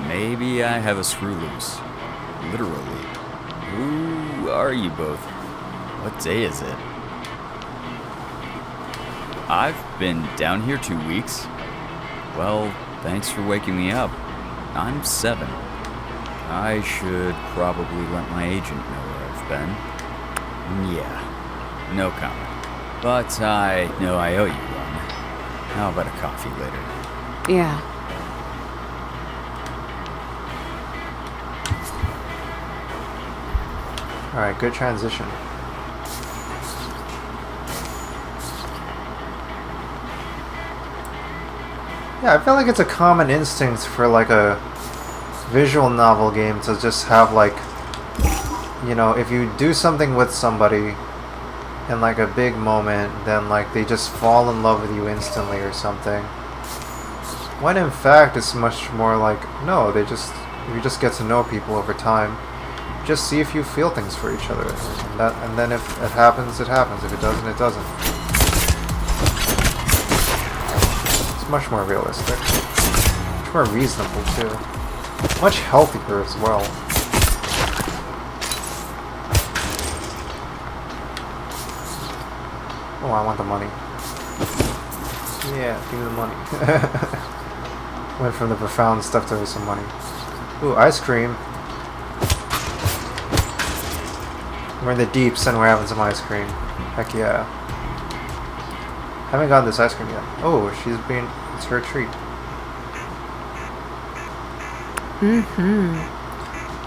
Maybe I have a screw loose. Literally. Who are you both? What day is it? I've been down here 2 weeks. Well, thanks for waking me up. I'm 7. I should probably let my agent know where I've been. Yeah, no comment. But I know I owe you one. How about a coffee later? Yeah. Alright, good transition. Yeah, I feel like it's a common instinct for like a visual novel game to just have like, you know, if you do something with somebody in like a big moment, then like they just fall in love with you instantly or something. When in fact it's much more like, no, you just get to know people over time. Just see if you feel things for each other. And then if it happens, it happens. If it doesn't, it doesn't. It's much more realistic. Much more reasonable too. Much healthier as well. Oh, I want the money. Yeah, give me the money. Went from the profound stuff to some money. Ooh, ice cream. We're in the deeps and we're having some ice cream. Heck yeah. Haven't gotten this ice cream yet. Oh, it's her treat.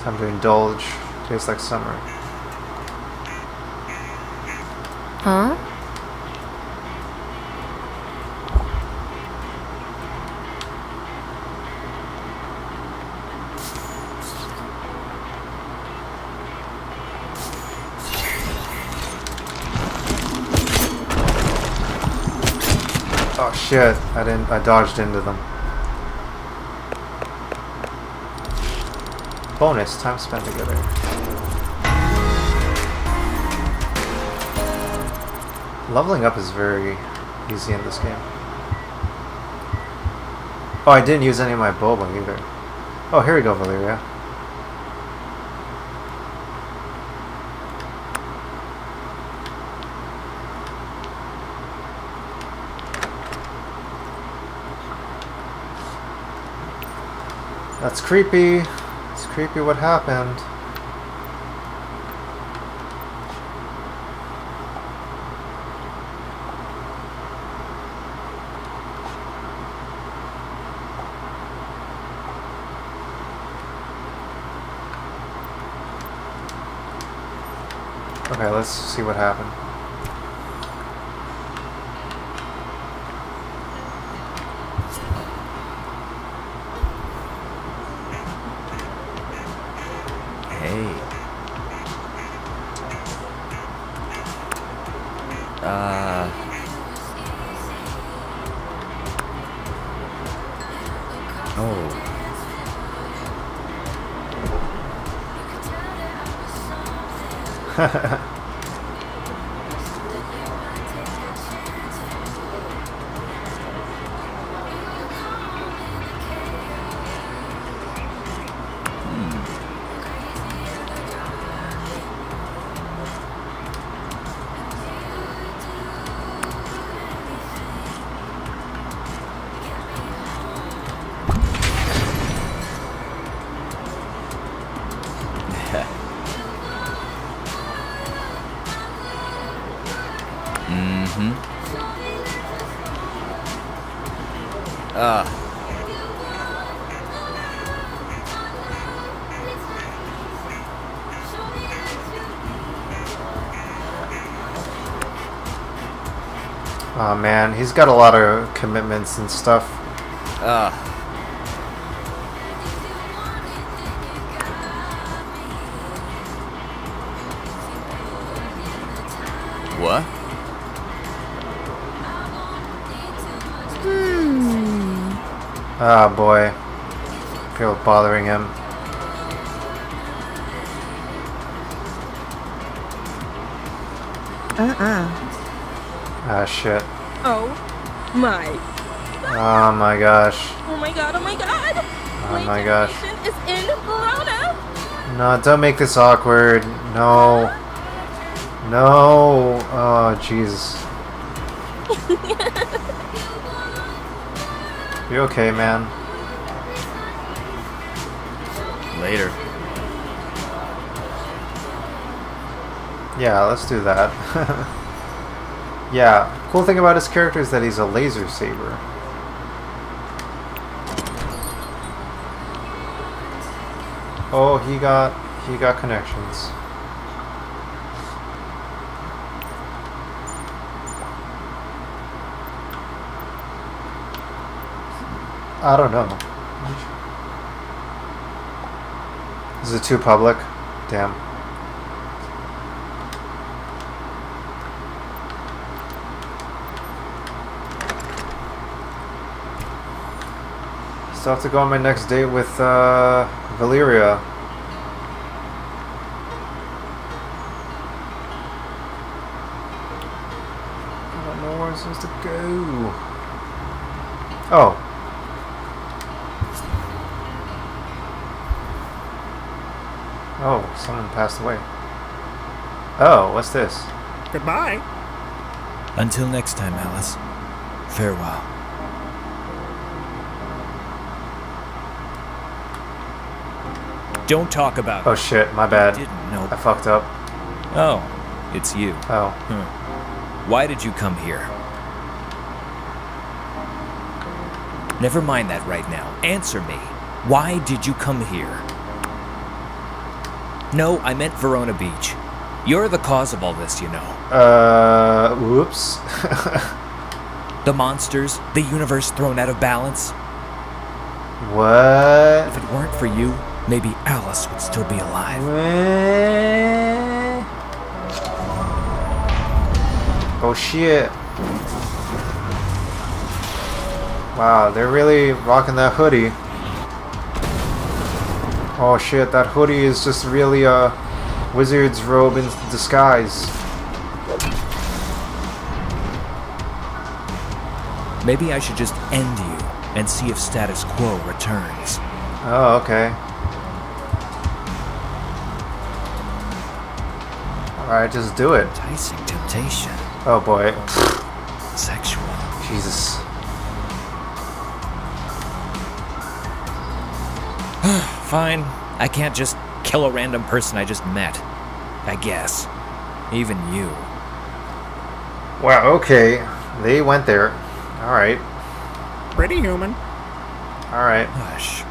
Time to indulge. Tastes like summer. Huh? Oh shit, I dodged into them. Bonus, time spent together. Leveling up is very easy in this game. Oh, I didn't use any of my boba either. Oh, here we go, Valeria. That's creepy. It's creepy what happened. Okay, let's see what happened. Hey. Oh. Oh man, he's got a lot of commitments and stuff. What? Oh boy. People bothering him. Ah, shit. Oh my. Oh my gosh. Oh my god, oh my god! Oh my gosh. Agent is in Verona! No, don't make this awkward. No. No. Oh, Jesus. You okay, man? Later. Yeah, let's do that. Yeah, cool thing about his character is that he's a laser saber. Oh, he got connections. I don't know. Is it too public? Damn. Still have to go on my next date with Valeria. I don't know where I'm supposed to go. Oh. Oh, someone passed away. Oh, what's this? Goodbye. Until next time, Alice. Farewell. Don't talk about Oh it. shit, my bad. Didn't know. I fucked up. Oh, it's you. Oh. Why did you come here? Never mind that right now. Answer me. Why did you come here? No, I meant Verona Beach. You're the cause of all this, you know. Whoops. The monsters, the universe thrown out of balance. What? If it weren't for you, maybe Alice would still be alive. Oh shit. Wow, they're really rocking that hoodie. Oh shit, that hoodie is just really a wizard's robe in disguise. Maybe I should just end you and see if status quo returns. Oh, okay. Alright, just do it. Enticing temptation. Oh boy. Sexual. Jesus. Fine. I can't just kill a random person I just met. I guess. Even you. Wow, okay. They went there. Alright. Pretty human. Alright. Hush.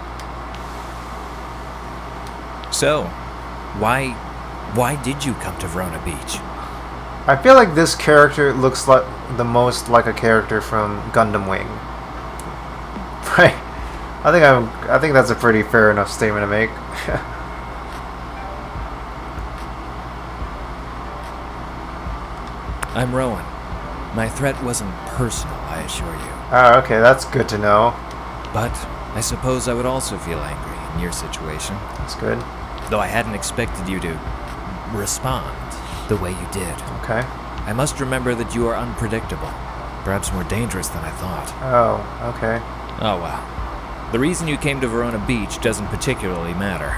So, why did you come to Verona Beach? I feel like this character looks like the most like a character from Gundam Wing. Right? I think that's a pretty fair enough statement to make. I'm Rowan. My threat wasn't personal, I assure you. Oh, okay, that's good to know. But I suppose I would also feel angry in your situation. That's good. Though I hadn't expected you to respond the way you did. Okay. I must remember that you are unpredictable. Perhaps more dangerous than I thought. Oh, okay. Oh well. The reason you came to Verona Beach doesn't particularly matter.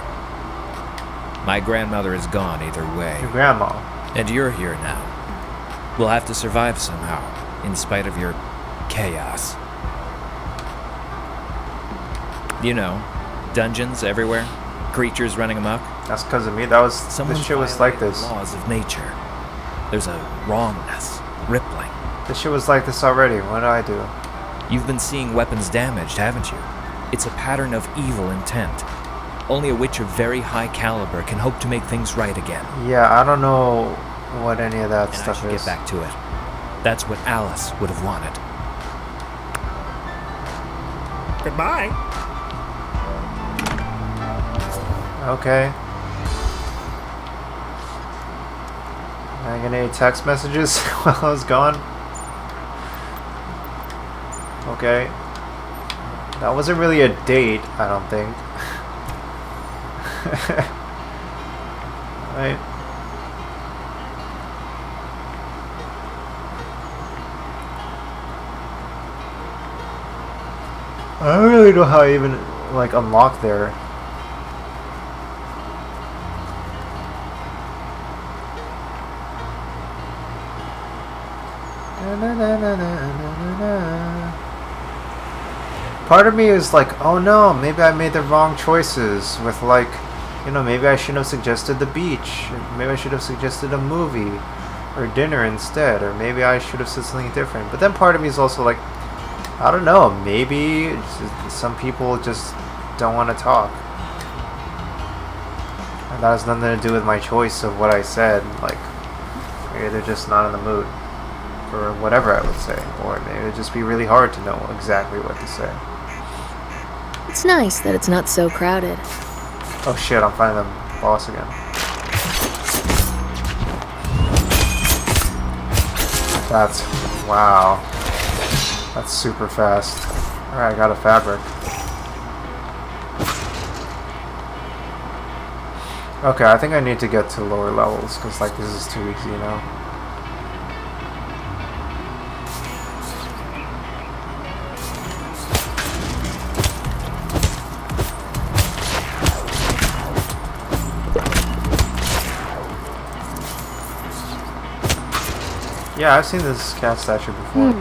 My grandmother is gone either way. Your grandma. And you're here now. We'll have to survive somehow, in spite of your chaos. You know, dungeons everywhere, creatures running amok. That's because of me. That was Someone this shit was like violated this. the laws of nature. There's a wrongness, rippling. This shit was like this already. What did I do? You've been seeing weapons damaged, haven't you? It's a pattern of evil intent. Only a witch of very high caliber can hope to make things right again. Yeah, I don't know what any of that And I stuff should is. get back to it. That's what Alice would have wanted. Goodbye. Okay. Am I getting any text messages while I was gone? Okay. That wasn't really a date, I don't think. Right. I don't really know how I even like unlock there. Part of me is like, oh no, maybe I made the wrong choices with like, you know, maybe I shouldn't have suggested the beach. Maybe I should have suggested a movie or dinner instead, or maybe I should have said something different. But then part of me is also like, I don't know, maybe some people just don't want to talk. And that has nothing to do with my choice of what I said. Like, maybe they're just not in the mood for whatever I would say, or maybe it'd just be really hard to know exactly what to say. It's nice that it's not so crowded. Oh shit, I'm finding the boss again. That's... wow. That's super fast. Alright, I got a fabric. Okay, I think I need to get to lower levels, because like this is too easy, you know? Yeah, I've seen this cat statue before.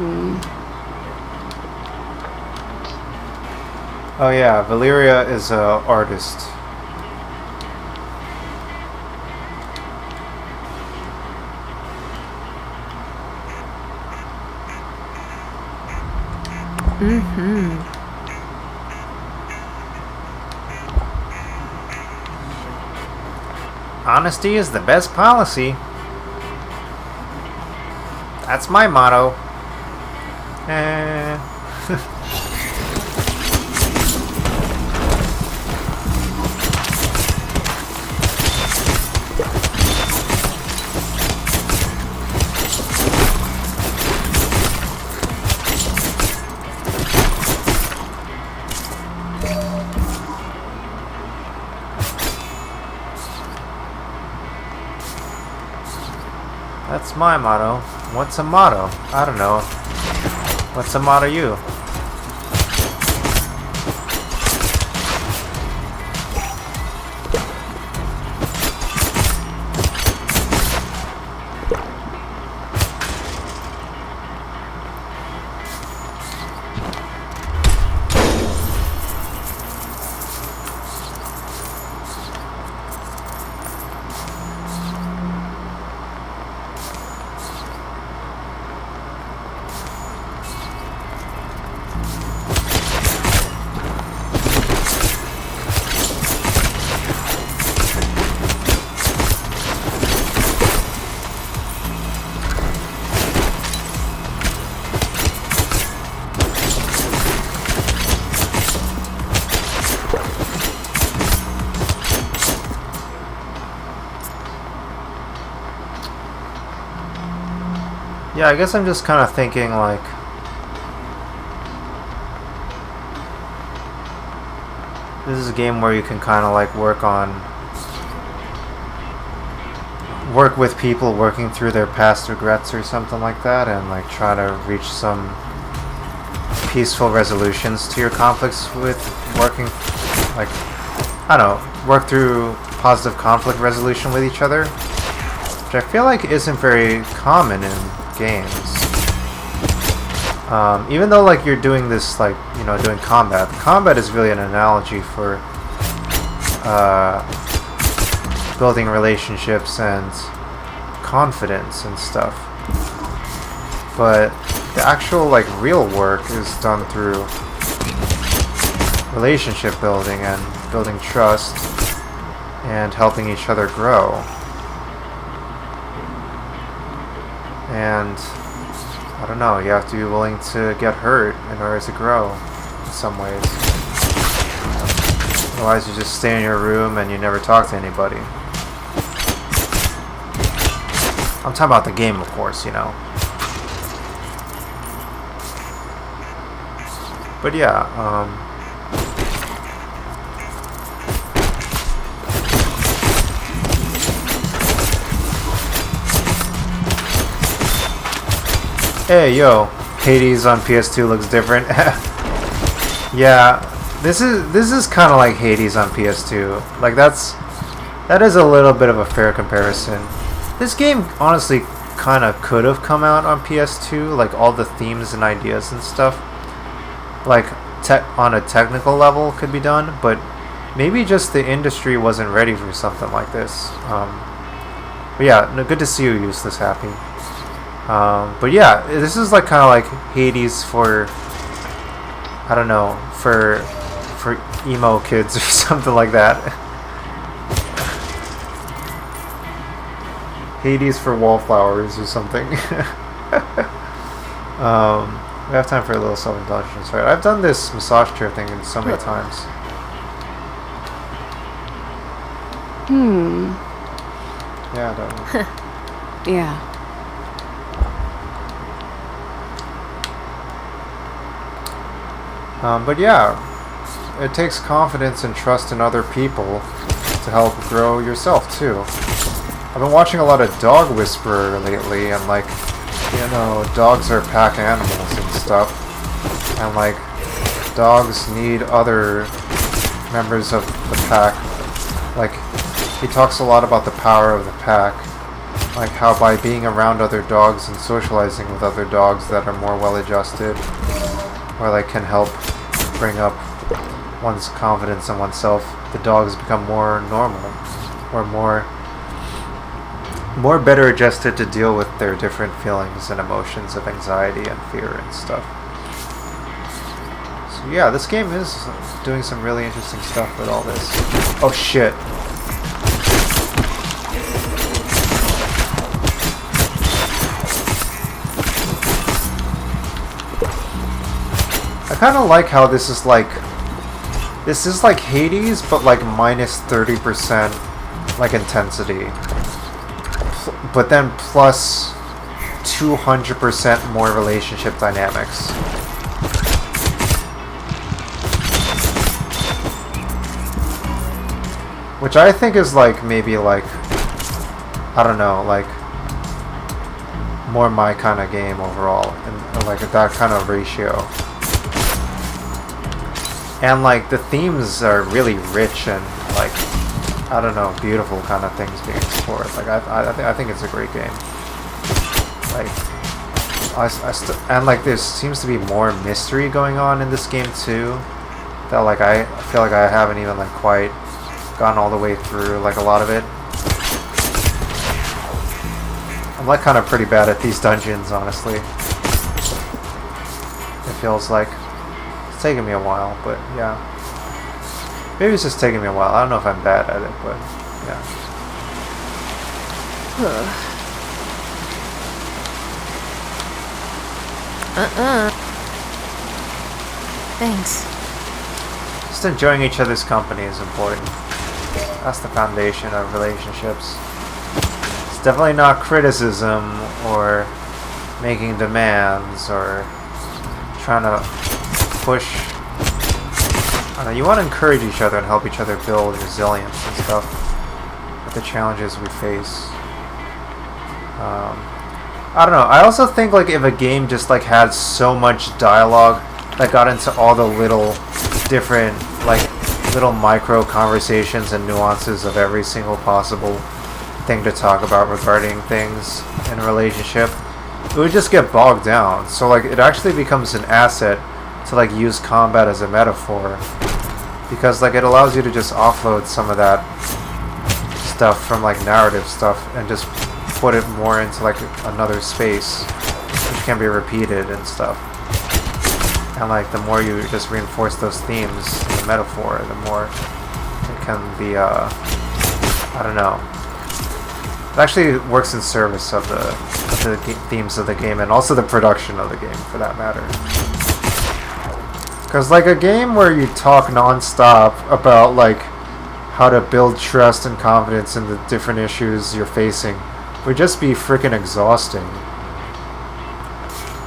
Oh yeah, Valeria is an artist. Honesty is the best policy. That's my motto. That's my motto. What's a motto? I don't know. What's a motto you? Yeah, I guess I'm just kind of thinking like this is a game where you can kind of like work with people working through their past regrets or something like that, and like try to reach some peaceful resolutions to your conflicts with working, like, I don't know, work through positive conflict resolution with each other, which I feel like isn't very common in games. Even though like you're doing this, like, you know, doing combat. Combat is really an analogy for building relationships and confidence and stuff. But the actual like real work is done through relationship building and building trust and helping each other grow. And I don't know, you have to be willing to get hurt in order to grow in some ways. Otherwise you just stay in your room and you never talk to anybody. I'm talking about the game, of course, you know. But yeah, hey, yo, Hades on PS2 looks different. Yeah, this is kind of like Hades on PS2. Like that is a little bit of a fair comparison. This game honestly kind of could have come out on PS2, like all the themes and ideas and stuff. Like on a technical level could be done, but maybe just the industry wasn't ready for something like this. But yeah, no, good to see you useless happy. But yeah, this is like kind of like Hades for, I don't know, for emo kids or something like that. Hades for wallflowers or something. We have time for a little self-indulgence, right? I've done this massage chair thing so many times. Yeah, I don't know. Yeah. But yeah, it takes confidence and trust in other people to help grow yourself too. I've been watching a lot of Dog Whisperer lately, and like, you know, dogs are pack animals and stuff, and like, dogs need other members of the pack. Like, he talks a lot about the power of the pack, like how by being around other dogs and socializing with other dogs that are more well-adjusted, or like can help bring up one's confidence in oneself, the dogs become more normal, or more better adjusted to deal with their different feelings and emotions of anxiety and fear and stuff. So yeah, this game is doing some really interesting stuff with all this. Oh shit. I kind of like how this is like Hades, but like minus 30% like intensity. But then plus 200% more relationship dynamics. Which I think is like maybe like, I don't know, like more my kind of game overall, and like that kind of ratio. And like the themes are really rich and like, I don't know, beautiful kind of things being explored. Like I think it's a great game. Like and like there seems to be more mystery going on in this game too. That like I feel like I haven't even like quite gotten all the way through like a lot of it. I'm like kind of pretty bad at these dungeons, honestly. It feels like it's taking me a while, but yeah. Maybe it's just taking me a while. I don't know if I'm bad at it, but yeah. Thanks. Just enjoying each other's company is important. That's the foundation of relationships. It's definitely not criticism or making demands or trying to push. I don't know, you want to encourage each other and help each other build resilience and stuff with the challenges we face. I don't know. I also think like if a game just like had so much dialogue that got into all the little different like little micro conversations and nuances of every single possible thing to talk about regarding things in a relationship, it would just get bogged down. So like it actually becomes an asset to like use combat as a metaphor, because like it allows you to just offload some of that stuff from like narrative stuff and just put it more into like another space which can be repeated and stuff. And like the more you just reinforce those themes in the metaphor, the more it can be I don't know. It actually works in service of the themes of the game and also the production of the game for that matter. Because like a game where you talk non-stop about like how to build trust and confidence in the different issues you're facing would just be freaking exhausting.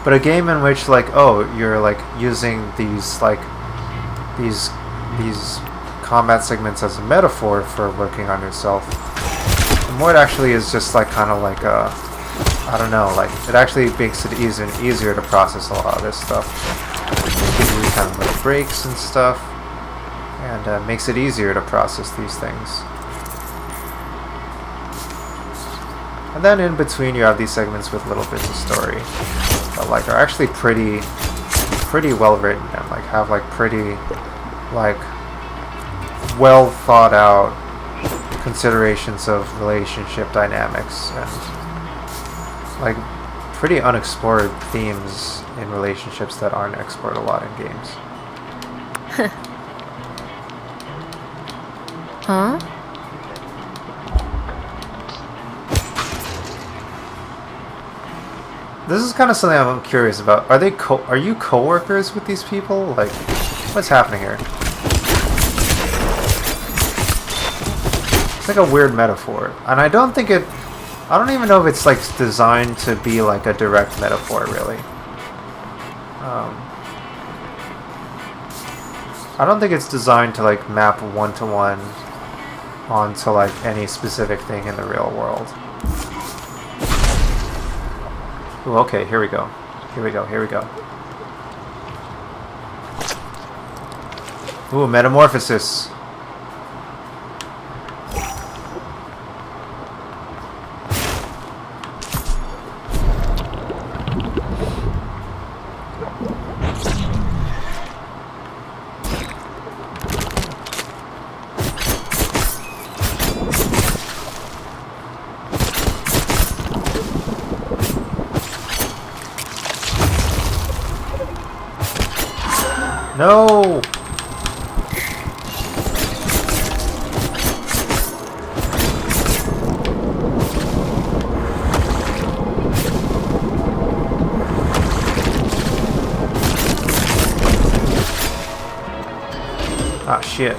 But a game in which like, oh, you're like using these these combat segments as a metaphor for working on yourself, the more it actually is just like kind of like a, I don't know, like it actually makes it easier to process a lot of this stuff. It gives you kind of like breaks and stuff, and makes it easier to process these things. And then in between you have these segments with little bits of story that like are actually pretty well written and like have like pretty like well thought out considerations of relationship dynamics and like pretty unexplored themes in relationships that aren't explored a lot in games. Huh? This is kind of something I'm curious about. Are you co-workers with these people? Like, what's happening here? It's like a weird metaphor. And I don't even know if it's like designed to be like a direct metaphor, really. I don't think it's designed to like map one-to-one onto like any specific thing in the real world. Ooh, okay, here we go. Here we go, here we go. Ooh, metamorphosis. No! Ah, shit.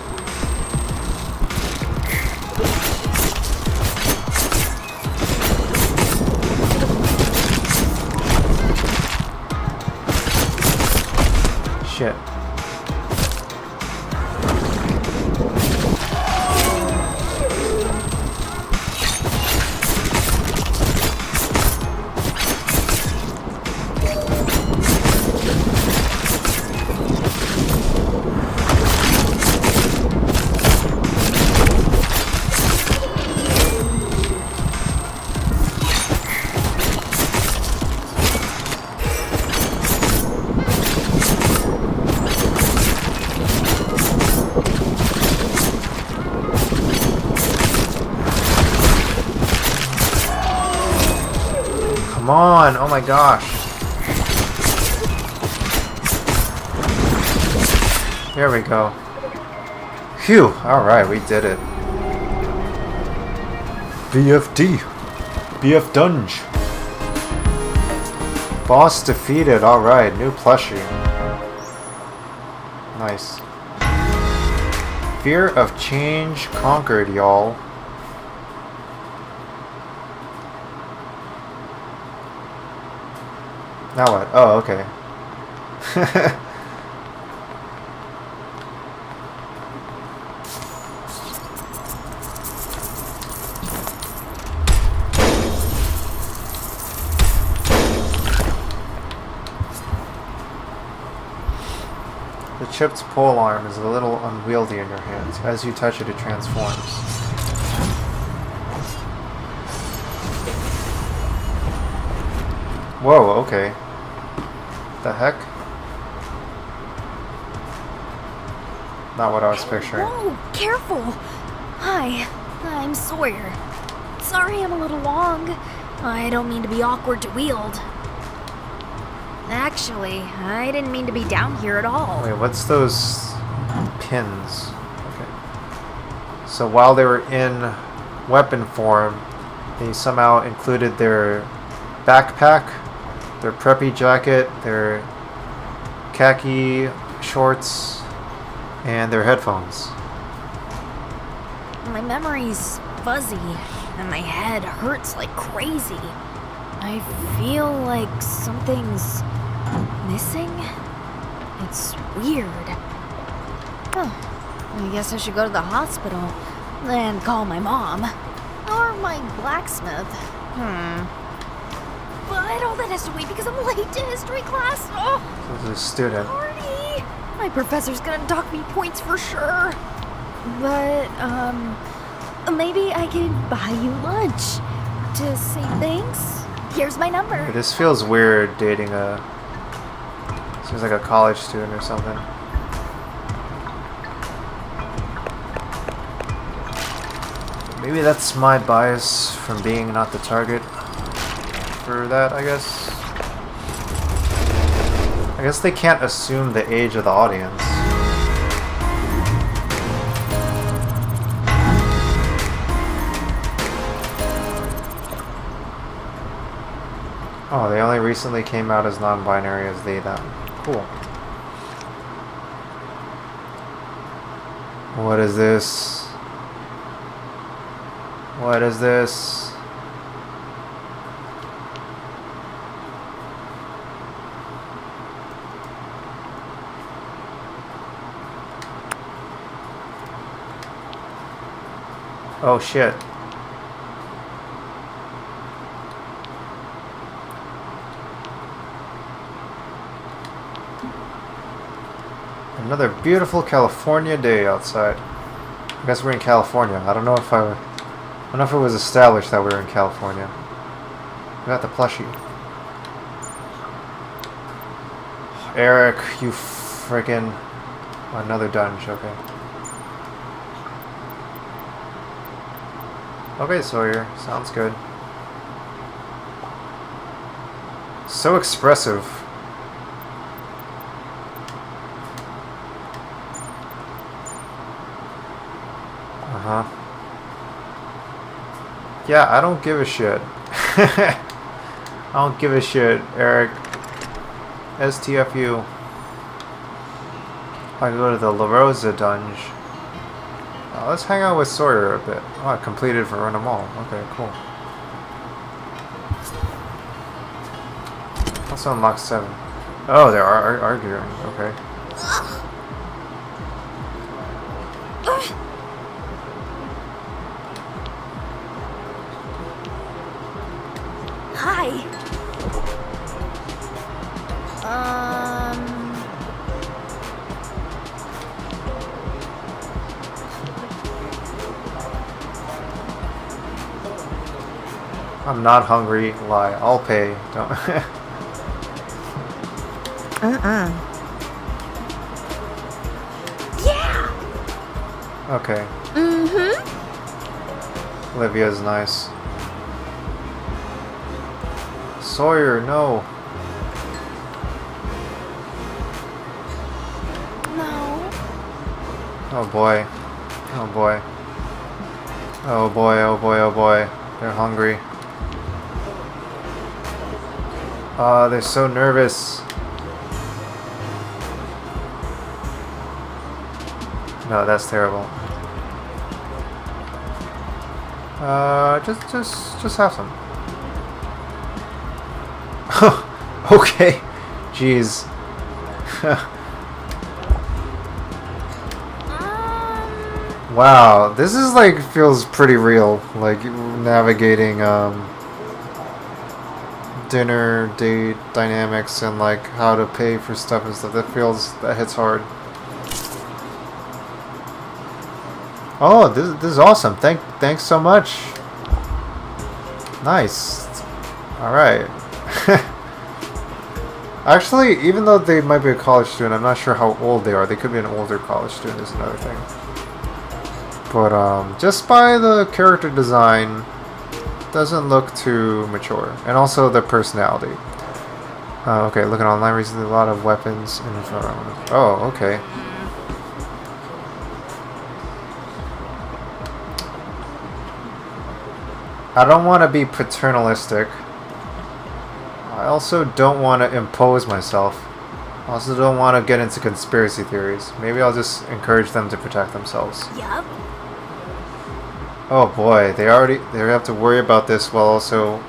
Shit. Come on! Oh my gosh! There we go. Phew! Alright, we did it. BFD! BF Dunge! Boss defeated, alright, new plushie. Nice. Fear of change conquered, y'all. Now what? Oh, okay. The chipped pole arm is a little unwieldy in your hands. As you touch it, it transforms. Whoa, okay. The heck? Not what I was picturing. Whoa, careful! Hi, I'm Sawyer. Sorry I'm a little long. I don't mean to be awkward to wield. Actually, I didn't mean to be down here at all. Wait, what's those pins? Okay. So while they were in weapon form, they somehow included their backpack, their preppy jacket, their khaki shorts, and their headphones. My memory's fuzzy, and my head hurts like crazy. I feel like something's missing. It's weird. Huh. I guess I should go to the hospital and call my mom. Or my blacksmith. But all that has to wait because I'm late to history class. Oh, This is a student. Marty! My professor's gonna dock me points for sure. But, maybe I could buy you lunch to say thanks. Here's my number. This feels weird dating a... Seems like a college student or something. Maybe that's my bias from being not the target for that, I guess. I guess they can't assume the age of the audience. Oh, they only recently came out as non-binary as they, them. Cool. What is this? What is this? Oh shit. Another beautiful California day outside. I guess we're in California. I don't know if it was established that we were in California. We got the plushie. Eric, you friggin'... Another dungeon, okay. Okay, Sawyer. Sounds good. So expressive. Uh-huh. Yeah, I don't give a shit. I don't give a shit, Eric. STFU. I go to the La Rosa dungeon. Let's hang out with Sawyer a bit. Oh, I completed for Run 'em All. Okay, cool. Also unlocked 7. Oh, they're arguing. Okay. Hi. I'm not hungry. Lie. I'll pay. Don't. Yeah. Okay. Mm-hmm. Olivia's nice. Sawyer, no. No. Oh boy. Oh boy. Oh boy, oh boy, oh boy. They're hungry. Ah, they're so nervous. No, that's terrible. Just have some. Okay. Jeez. Wow, this is like feels pretty real. Like navigating dinner date dynamics and like how to pay for stuff and stuff. That hits hard. Oh, this is awesome. Thanks so much. Nice. All right. Actually, even though they might be a college student, I'm not sure how old they are. They could be an older college student is another thing. But just by the character design, doesn't look too mature. And also the personality. Okay, looking online recently, a lot of weapons in front. Oh, okay. I don't want to be paternalistic. I also don't want to impose myself. I also don't want to get into conspiracy theories. Maybe I'll just encourage them to protect themselves. Yup. Oh boy, they have to worry about this while also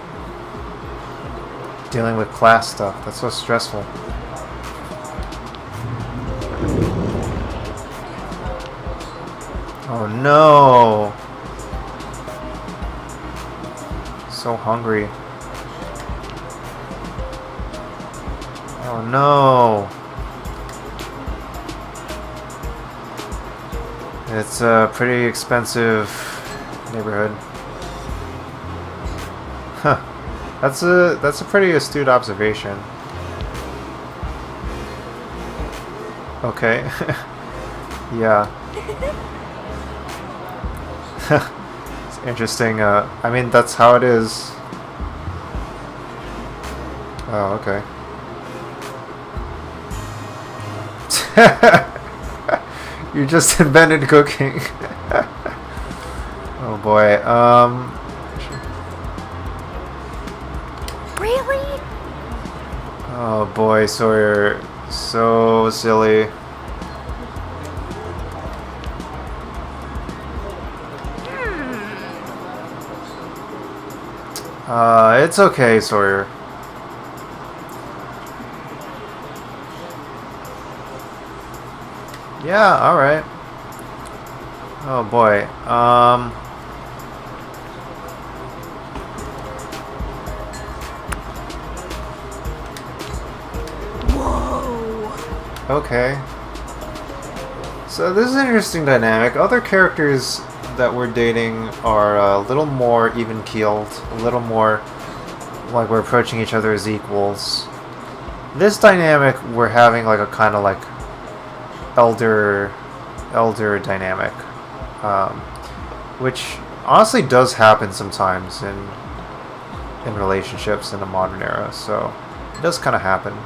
dealing with class stuff. That's so stressful. Oh no! So hungry. Oh no! It's a pretty expensive neighborhood. Huh. That's a pretty astute observation. Okay. Yeah. It's interesting. I mean, that's how it is. Oh, okay. You just invented cooking. Oh boy. Really? Oh boy, Sawyer. So silly. It's okay, Sawyer. Yeah, alright. Oh boy. Whoa. Okay. So this is an interesting dynamic. Other characters that we're dating are a little more even-keeled, a little more like we're approaching each other as equals. This dynamic, we're having like a kind of like elder dynamic, which honestly does happen sometimes in relationships in the modern era. So it does kind of happen.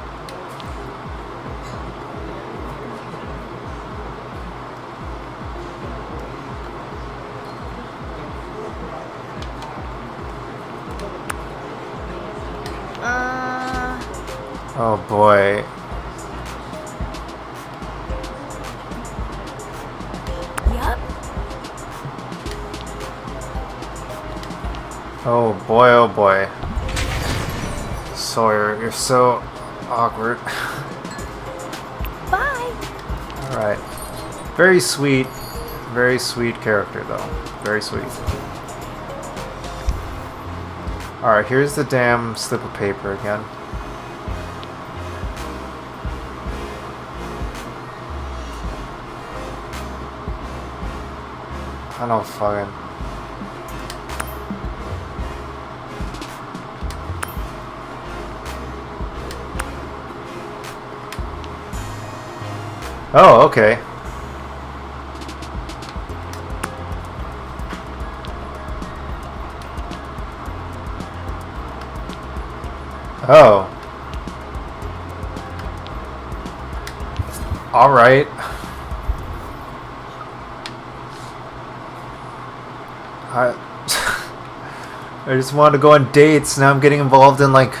Oh boy. Yep. Oh boy, oh boy. Sawyer, you're so awkward. Bye. Alright. Very sweet character though. Very sweet. Alright, here's the damn slip of paper again. I don't fucking... Oh, okay. Oh. Alright. I just wanted to go on dates. Now I'm getting involved in like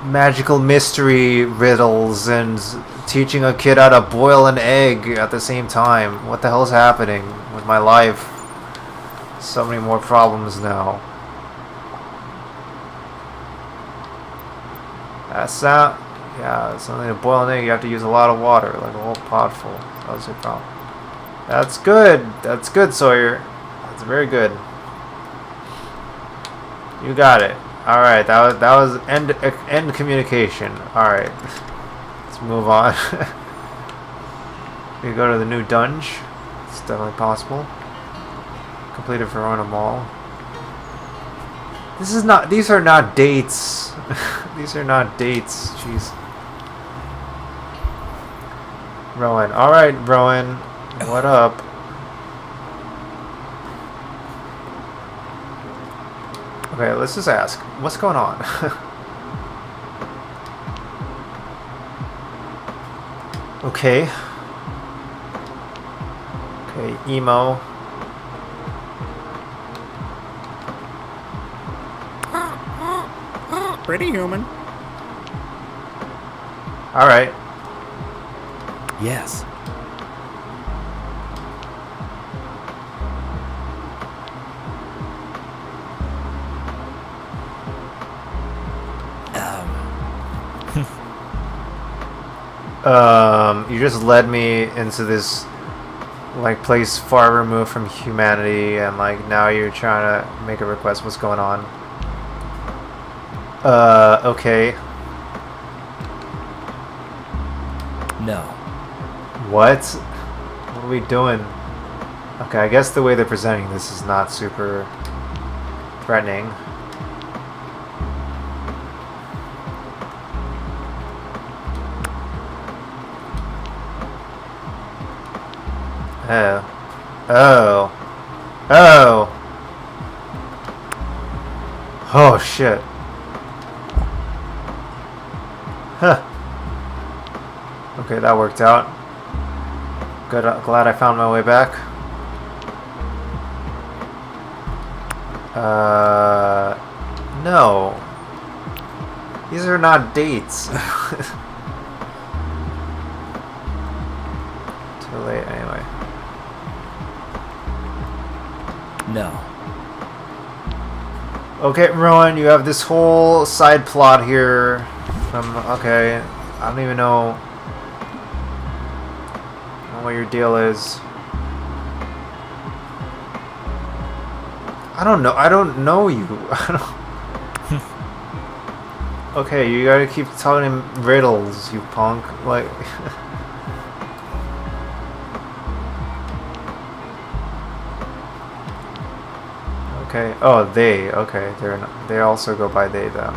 magical mystery riddles and teaching a kid how to boil an egg at the same time. What the hell's happening with my life? So many more problems now. That's not... Yeah, something to boil an egg, you have to use a lot of water, like a whole pot full. That was your problem. That's good. That's good, Sawyer. That's very good. You got it. All right, that was end communication. All right, let's move on. We go to the new dungeon. It's definitely possible. Completed Verona Mall. This is not. These are not dates. These are not dates. Jeez. Rowan. All right, Rowan. What up? Okay, let's just ask. What's going on? Okay. Okay, emo. Pretty human. Alright. Yes. You just led me into this like place far removed from humanity, and like now you're trying to make a request. What's going on? Okay. No. What? What are we doing? Okay, I guess the way they're presenting this is not super threatening. Oh. Oh. Oh. Oh, shit. Huh. Okay, that worked out. Good. Glad I found my way back. No. These are not dates. Too late, anyway. No. Okay, Rowan, you have this whole side plot here. Okay, I don't even know what your deal is. I don't know. I don't know you. Okay, you gotta keep telling him riddles, you punk. Like. Okay. Oh, they. Okay, they also go by they them.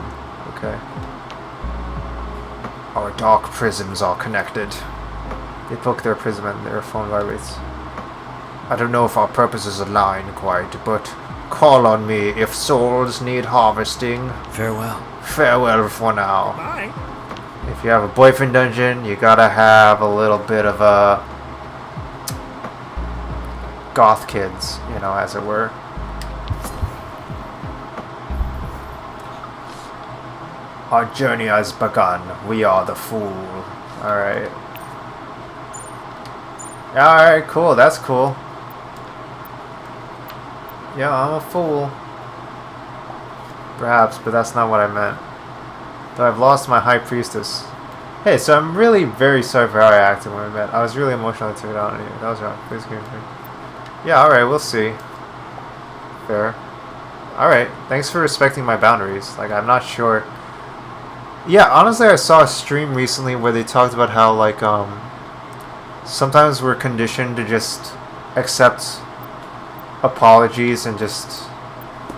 Okay. Our dark prisms are connected. They poke their prism and their phone vibrates. I don't know if our purposes align quite, but call on me if souls need harvesting. Farewell. Farewell for now. Bye. If you have a boyfriend dungeon, you gotta have a little bit of a goth kids, you know, as it were. Our journey has begun. We are the fool. Alright. Yeah, alright, cool. That's cool. Yeah, I'm a fool. Perhaps, but that's not what I meant. Though I've lost my high priestess. Hey, so I'm really very sorry for how I acted when we met. I was really emotionally turned out on you. That was wrong. Please give me. Yeah, alright, we'll see. Fair. Alright, thanks for respecting my boundaries. Like, I'm not sure. Yeah, honestly, I saw a stream recently where they talked about how, like, sometimes we're conditioned to just accept apologies and just,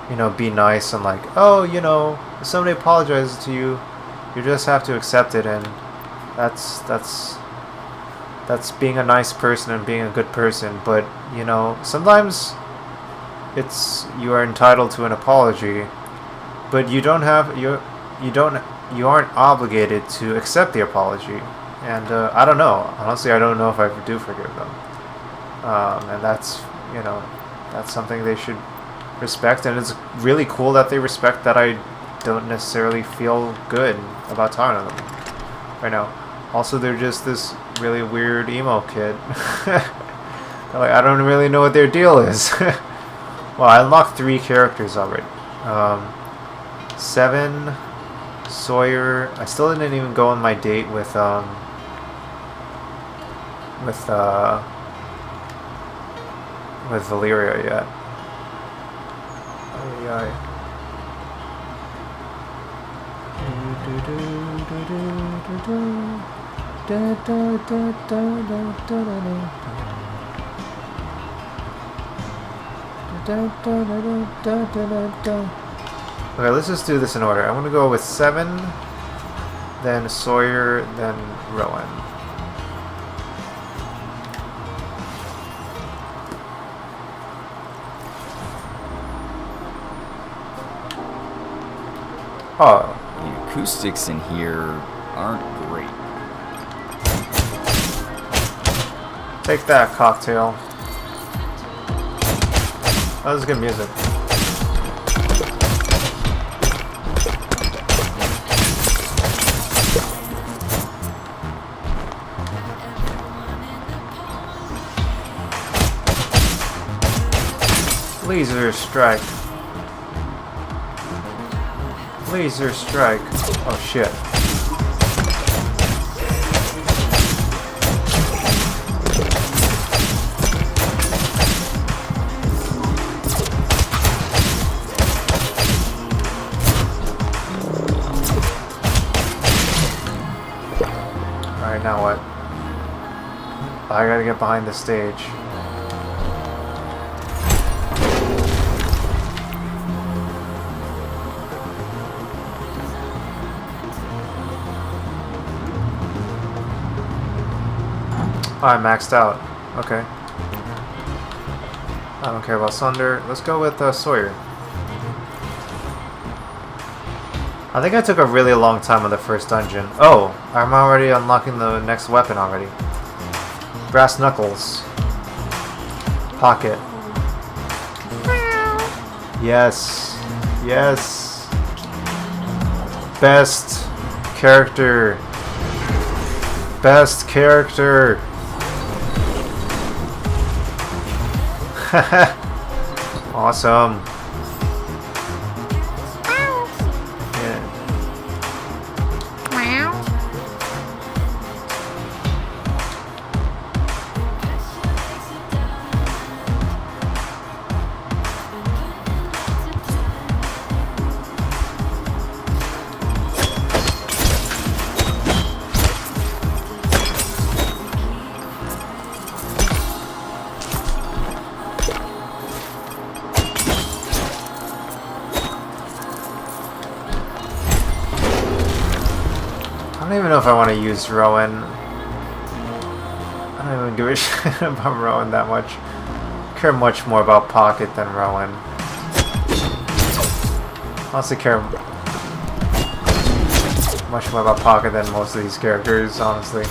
you know, be nice and like, oh, you know, if somebody apologizes to you, you just have to accept it, and that's being a nice person and being a good person. But, you know, sometimes you are entitled to an apology, but you aren't obligated to accept the apology. And I don't know. Honestly, I don't know if I do forgive them. And that's, you know, that's something they should respect. And it's really cool that they respect that I don't necessarily feel good about talking to them right now. Also, they're just this really weird emo kid. Like, I don't really know what their deal is. Well, I unlocked 3 characters already. 7... Sawyer. I still didn't even go on my date with Valeria yet. Okay, let's just do this in order. I'm gonna go with 7, then Sawyer, then Rowan. Oh. The acoustics in here aren't great. Take that, cocktail. That was good music. Laser strike. Laser strike. Oh shit. Alright, now what? I gotta get behind the stage. Oh, I maxed out. Okay. I don't care about Sunder. Let's go with Sawyer. I think I took a really long time on the first dungeon. Oh, I'm already unlocking the next weapon already. Brass knuckles. Pocket. Yes. Yes. Best character. Best character. Awesome. Yeah. I don't even know if I want to use Rowan. I don't even give a shit about Rowan that much. I care much more about Pocket than Rowan. I honestly care much more about Pocket than most of these characters, honestly.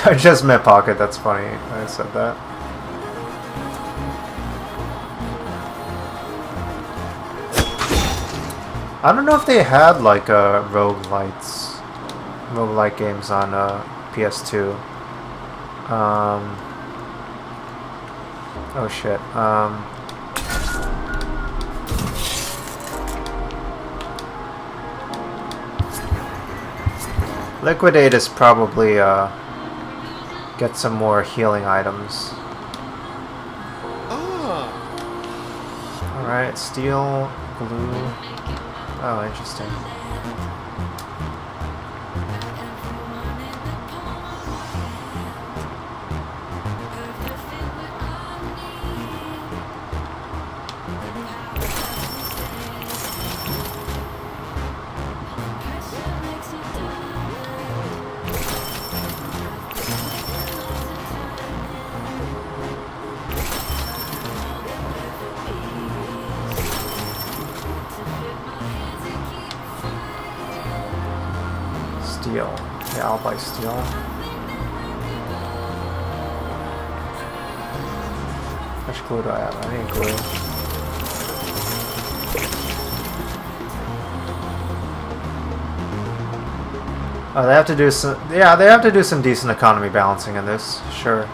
I just met Pocket, that's funny I said that. I don't know if they had like roguelike games on PS2. Oh shit. Liquidate is probably get some more healing items. Alright, steel, glue. Oh, interesting. Steel. Yeah, I'll buy steel. How much glue do I have? I need glue. Oh, they have to do some. Yeah, they have to do some decent economy balancing in this. Sure.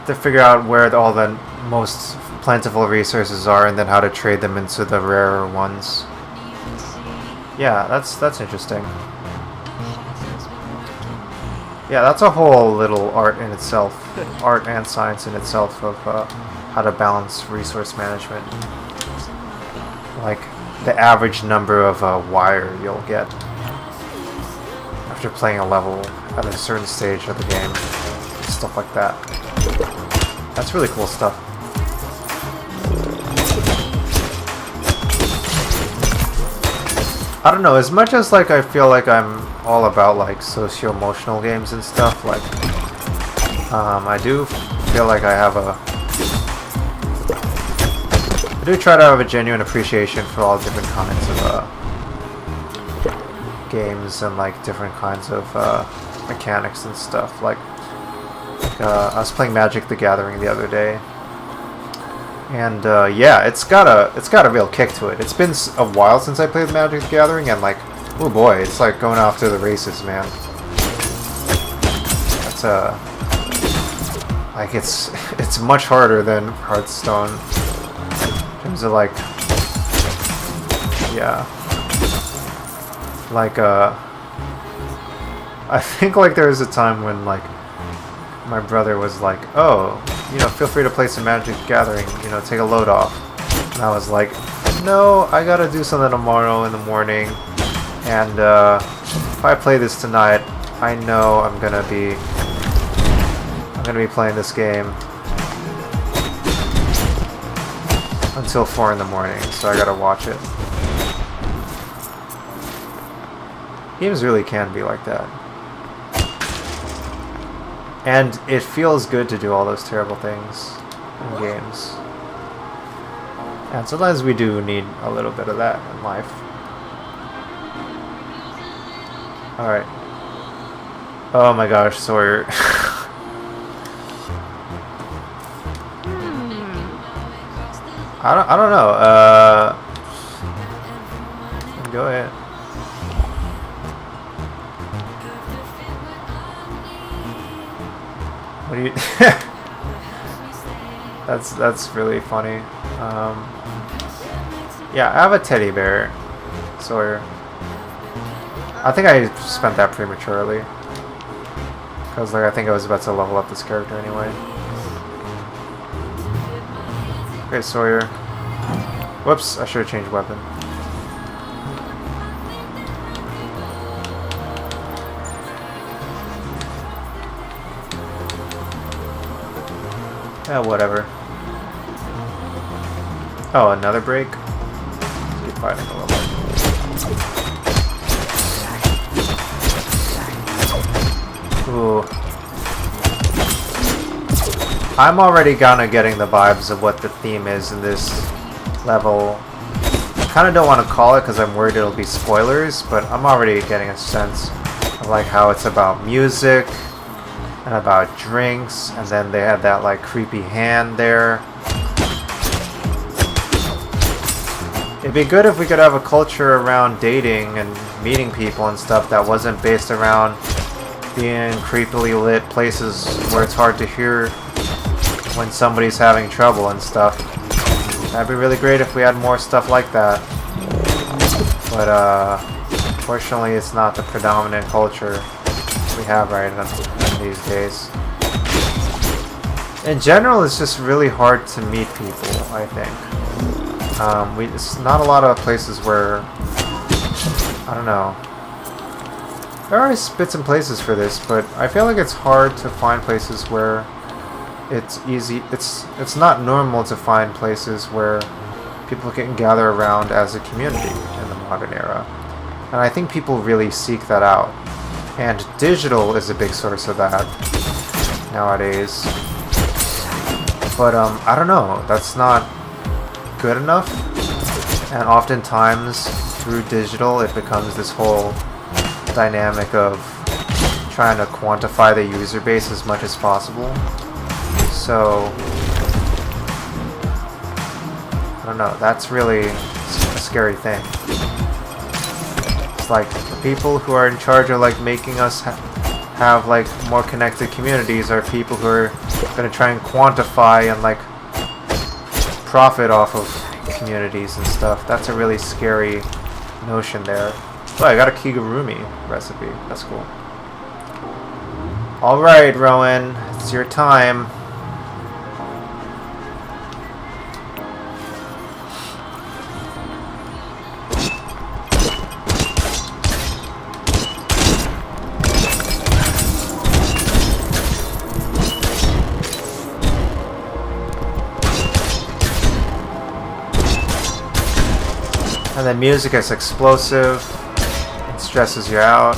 To figure out where all the most plentiful resources are, and then how to trade them into the rarer ones. Yeah, that's interesting. Yeah, that's a whole little art in itself, art and science in itself of how to balance resource management. Like the average number of wire you'll get after playing a level at a certain stage of the game, stuff like that. That's really cool stuff. I don't know, as much as like I feel like I'm all about like socio-emotional games and stuff, like I do feel like I do try to have a genuine appreciation for all different kinds of games and like different kinds of mechanics and stuff. Like I was playing Magic the Gathering the other day. And yeah, it's got a real kick to it. It's been a while since I played Magic the Gathering, and like, oh boy, it's like going off to the races, man. That's like it's much harder than Hearthstone in terms of like, yeah, like I think like there was a time when like my brother was like, oh, you know, feel free to play some Magic the Gathering, you know, take a load off. And I was like, no, I gotta do something tomorrow in the morning, and if I play this tonight, I know I'm gonna be I'm gonna be playing this game until 4 in the morning, so I gotta watch it. Games really can be like that. And it feels good to do all those terrible things in games. And sometimes we do need a little bit of that in life. Alright. Oh my gosh, Sawyer. I don't know. Go ahead. What do you? That's really funny. Yeah, I have a teddy bear, Sawyer. I think I spent that prematurely, because like I think I was about to level up this character anyway. Okay, Sawyer. Whoops, I should have changed weapon. Yeah, whatever. Oh, another break? Keep fighting a little bit. Ooh. I'm already kinda getting the vibes of what the theme is in this level. I kinda don't want to call it because I'm worried it'll be spoilers, but I'm already getting a sense of like how it's about music and about drinks, and then they had that like creepy hand there. It'd be good if we could have a culture around dating and meeting people and stuff that wasn't based around being in creepily lit places where it's hard to hear when somebody's having trouble and stuff. That'd be really great if we had more stuff like that. But unfortunately it's not the predominant culture we have right in these days. In general, it's just really hard to meet people, I think. It's not a lot of places where, I don't know. There are bits and places for this, but I feel like it's hard to find places where it's easy. It's not normal to find places where people can gather around as a community in the modern era. And I think people really seek that out. And digital is a big source of that nowadays. But I don't know, that's not good enough. And oftentimes through digital it becomes this whole dynamic of trying to quantify the user base as much as possible. So I don't know, that's really a scary thing. It's like the people who are in charge of like making us have like more connected communities are people who are going to try and quantify and like profit off of communities and stuff. That's a really scary notion there. Oh, I got a kigurumi recipe. That's cool. Alright, Rowan. It's your time. And the music is explosive. It stresses you out.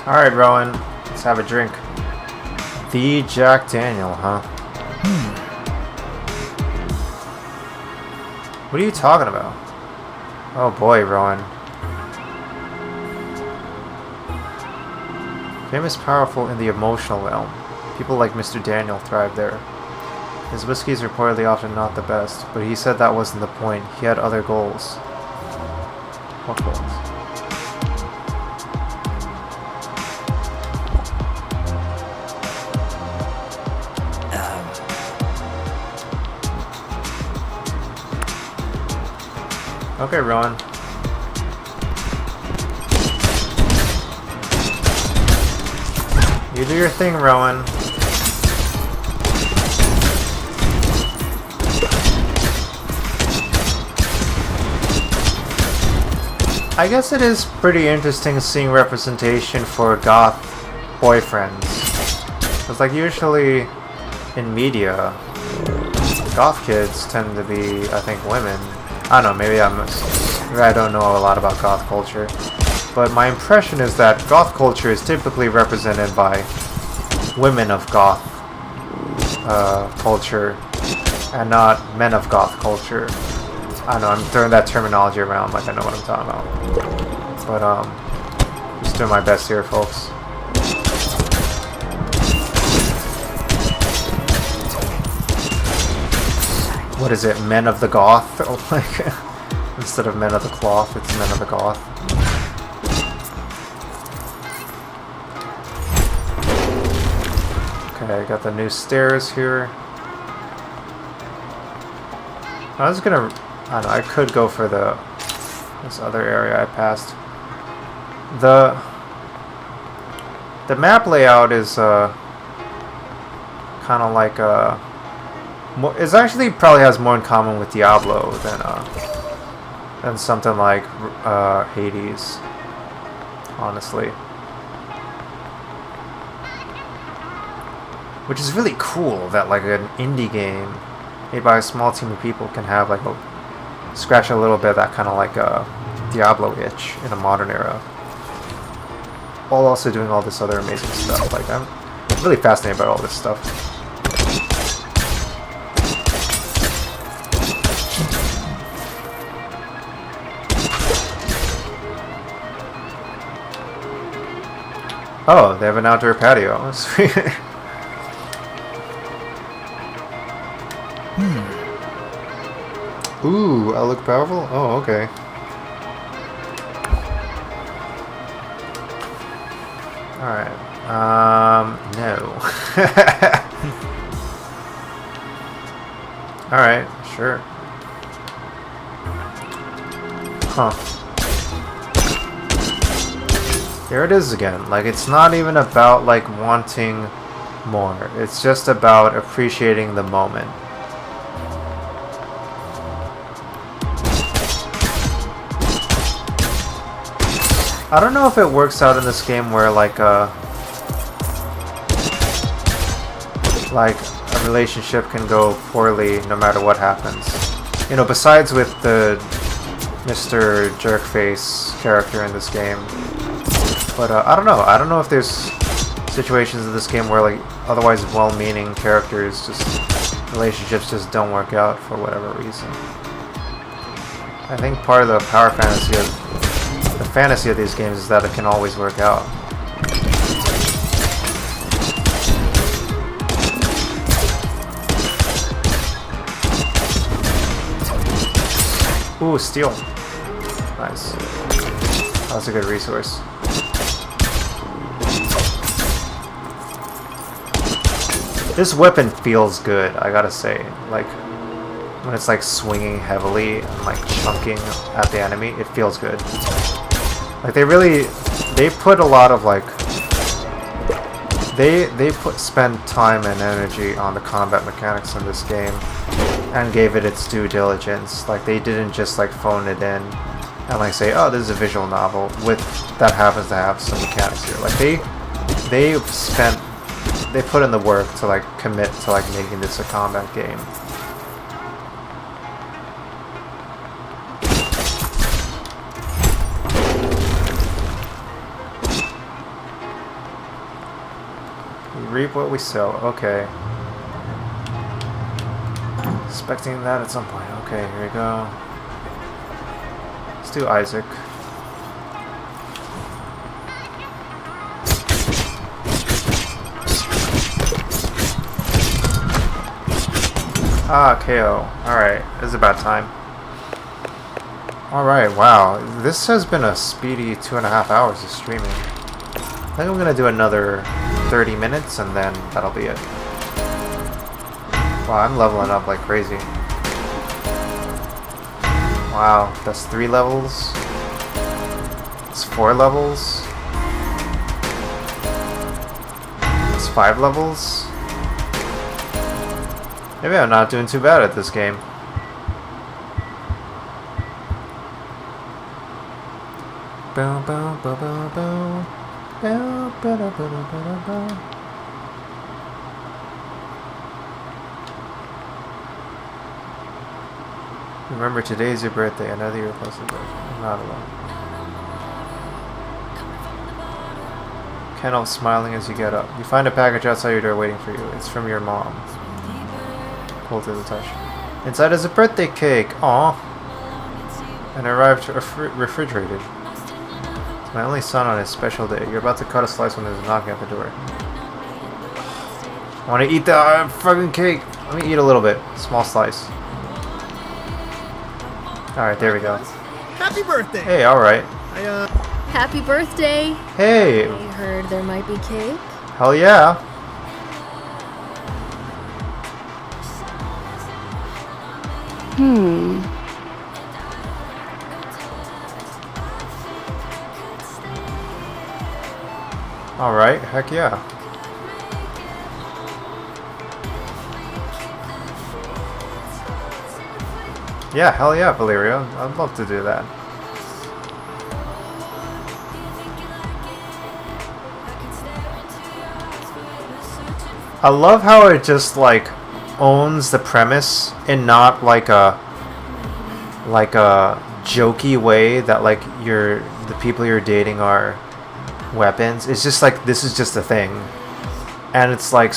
Alright, Rowan. Let's have a drink. The Jack Daniel, huh? What are you talking about? Oh boy, Rowan. Fame is powerful in the emotional realm. People like Mr. Daniel thrive there. His whiskey is reportedly often not the best, but he said that wasn't the point. He had other goals. What goals? Okay, Rowan. You do your thing, Rowan. I guess it is pretty interesting seeing representation for goth boyfriends. Because like usually in media, goth kids tend to be, I think, women. I don't know, maybe I don't know a lot about goth culture. But my impression is that goth culture is typically represented by women of goth culture and not men of goth culture. I don't know, I'm throwing that terminology around like I know what I'm talking about. But, just doing my best here, folks. What is it, men of the goth? Like, instead of men of the cloth, it's men of the goth. Okay, I got the new stairs here. I was gonna... I don't know, I could go for this other area I passed. The map layout is kind of like it actually probably has more in common with Diablo than something like Hades, honestly. Which is really cool that like an indie game made by a small team of people can have like scratch a little bit of that kind of like a Diablo itch in a modern era, while also doing all this other amazing stuff. Like I'm really fascinated by all this stuff. Oh, they have an outdoor patio. Sweet. Ooh, I look powerful? Oh, okay. Alright. No. Alright, sure. Huh. Here it is again. Like, it's not even about, like, wanting more. It's just about appreciating the moment. I don't know if it works out in this game where like a relationship can go poorly no matter what happens. You know, besides with the Mr. Jerkface character in this game. But I don't know. I don't know if there's situations in this game where like otherwise well-meaning characters relationships just don't work out for whatever reason. I think part of the fantasy of these games is that it can always work out. Ooh, steel. Nice. That's a good resource. This weapon feels good, I gotta say. Like, when it's like swinging heavily and like chunking at the enemy, it feels good. Like they put a lot of like spend time and energy on the combat mechanics in this game and gave it its due diligence. Like they didn't just like phone it in and like say, oh, this is a visual novel with that happens to have some mechanics here. Like they put in the work to like commit to like making this a combat game. reap what we sow. Okay. Expecting that at some point. Okay, here we go. Let's do Isaac. Ah, KO. Alright, it's about time. Alright, wow. This has been a speedy 2.5 hours of streaming. I think I'm gonna do another 30 minutes and then that'll be it. Wow, I'm leveling up like crazy. Wow, that's 3 levels. It's 4 levels. It's 5 levels. Maybe I'm not doing too bad at this game. Bow, bow, bow, bow, bow. Bow, ba, da, ba, da, ba, da, bow. Remember, today's your birthday. Another year closer to birthday. I'm not alone. Can't help smiling as you get up. You find a package outside your door waiting for you. It's from your mom. Cold to the touch. Inside is a birthday cake. Aww. And arrived refrigerated. It's my only son on his special day. You're about to cut a slice when there's a knocking at the door. I want to eat the fucking cake. Let me eat a little bit. Small slice. Alright, there we go. Happy birthday! Hey, alright. Happy birthday! Hey! I heard there might be cake. Hell yeah! Alright, heck yeah. Yeah, hell yeah, Valeria. I'd love to do that. I love how it just like owns the premise and not like a jokey way that like the people you're dating are weapons. It's just like this is just a thing, and it's like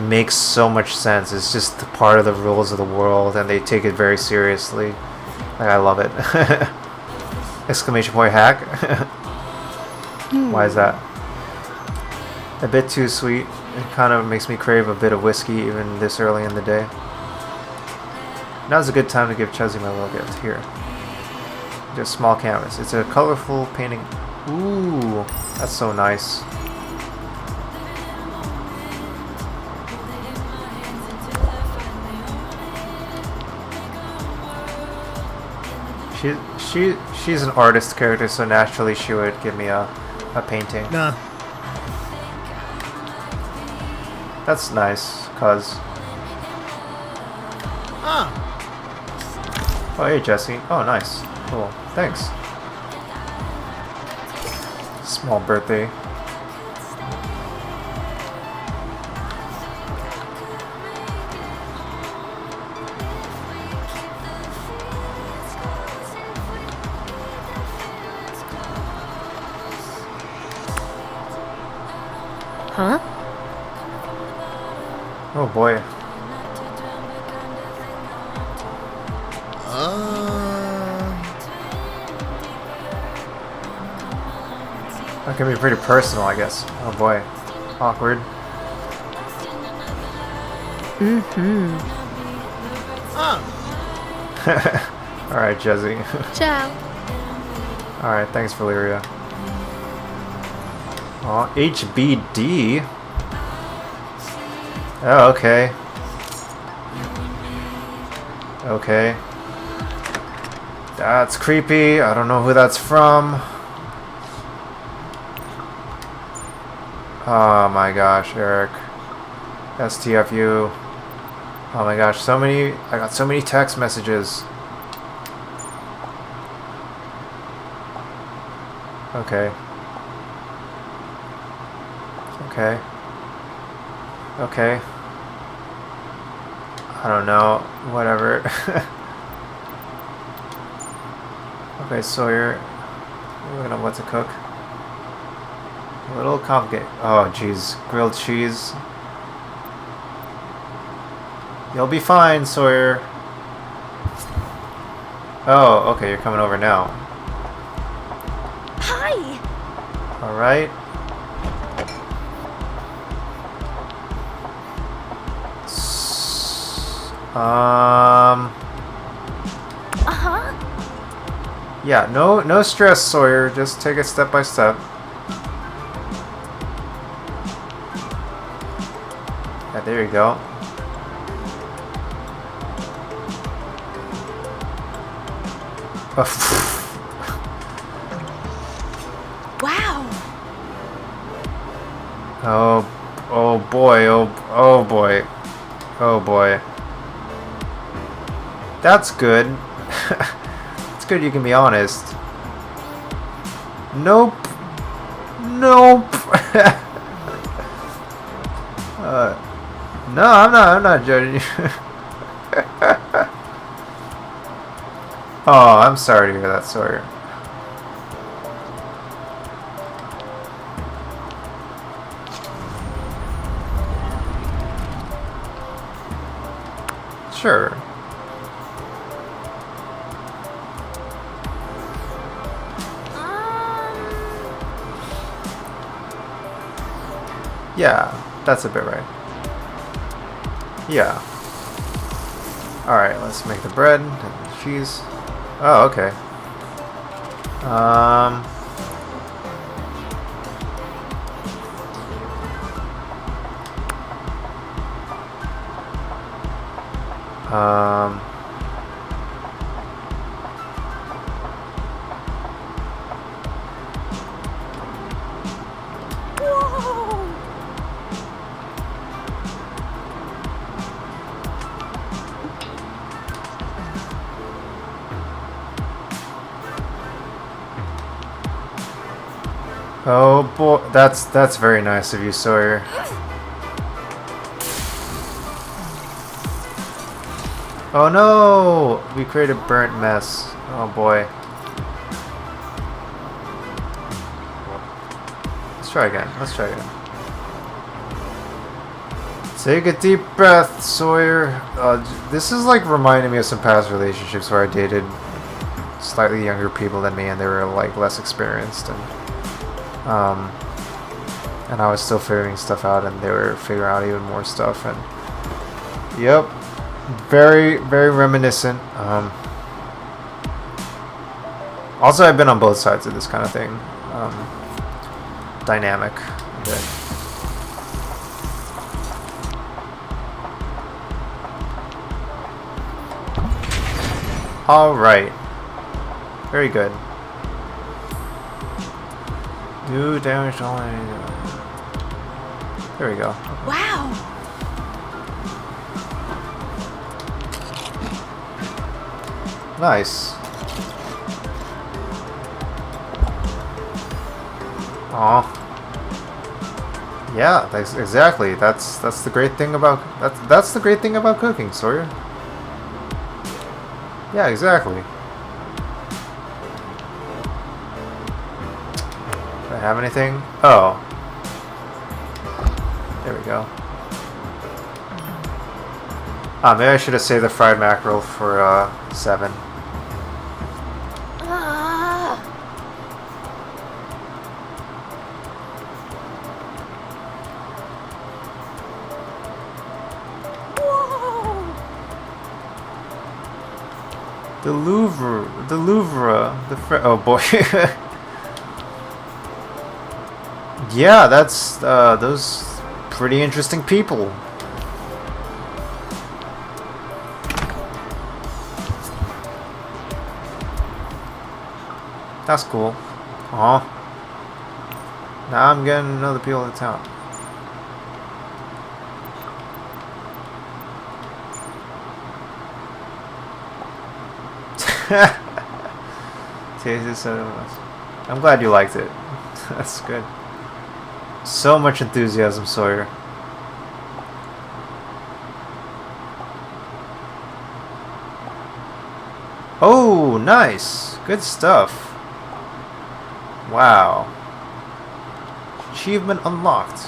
makes so much sense. It's just part of the rules of the world, and they take it very seriously. Like I love it. Exclamation point hack. Why is that? A bit too sweet. It kind of makes me crave a bit of whiskey even this early in the day. Now's a good time to give Chelsea my little gift. Here. Just a small canvas. It's a colorful painting. Ooh, that's so nice. She's an artist character, so naturally she would give me a painting. Nah. That's nice, cuz. Ah. Oh, hey, Jesse. Oh, nice. Cool. Thanks. Small birthday. Huh? Oh boy. That can be pretty personal, I guess. Oh boy. Awkward. Ah. Alright, Jesse. Ciao. Alright, thanks, Valeria. Oh, HBD? Oh, okay. Okay. That's creepy. I don't know who that's from. Oh my gosh, Eric. STFU. Oh my gosh, I got so many text messages. Okay. Okay. Okay. I don't know. Whatever. Okay, Sawyer. We're gonna what to cook. A little complicated. Oh jeez. Grilled cheese. You'll be fine, Sawyer. Oh, okay, you're coming over now. Hi! Alright. Uh-huh. Yeah, no stress, Sawyer. Just take it step by step. Yeah, there you go. Wow. Oh boy, oh boy. Oh boy. That's good. It's good you can be honest. Nope. Nope. No, I'm not judging you. Oh, I'm sorry to hear that, Sawyer. Sure. Yeah, that's a bit right. Yeah. Alright, let's make the bread and the cheese. Oh, okay. Oh boy, that's very nice of you, Sawyer. Oh no! We created a burnt mess. Oh boy. Let's try again. Let's try again. Take a deep breath, Sawyer. This is like reminding me of some past relationships where I dated slightly younger people than me and they were like less experienced and I was still figuring stuff out and they were figuring out even more stuff and yep, very reminiscent. Also I've been on both sides of this kind of thing, dynamic a bit. All right, very good. Do damage only. There we go. Wow. Nice. Aw. Yeah, that's exactly. That's the great thing about that's the great thing about cooking, Sawyer. Yeah, exactly. Do I have anything? Oh. There we go. Ah, maybe I should have saved the fried mackerel for 7. The Louvre, oh boy. Yeah, that's, those pretty interesting people. That's cool. Aw. Now I'm getting another people in town. Tasted so much. I'm glad you liked it. That's good. So much enthusiasm, Sawyer. Oh, nice. Good stuff. Wow. Achievement unlocked.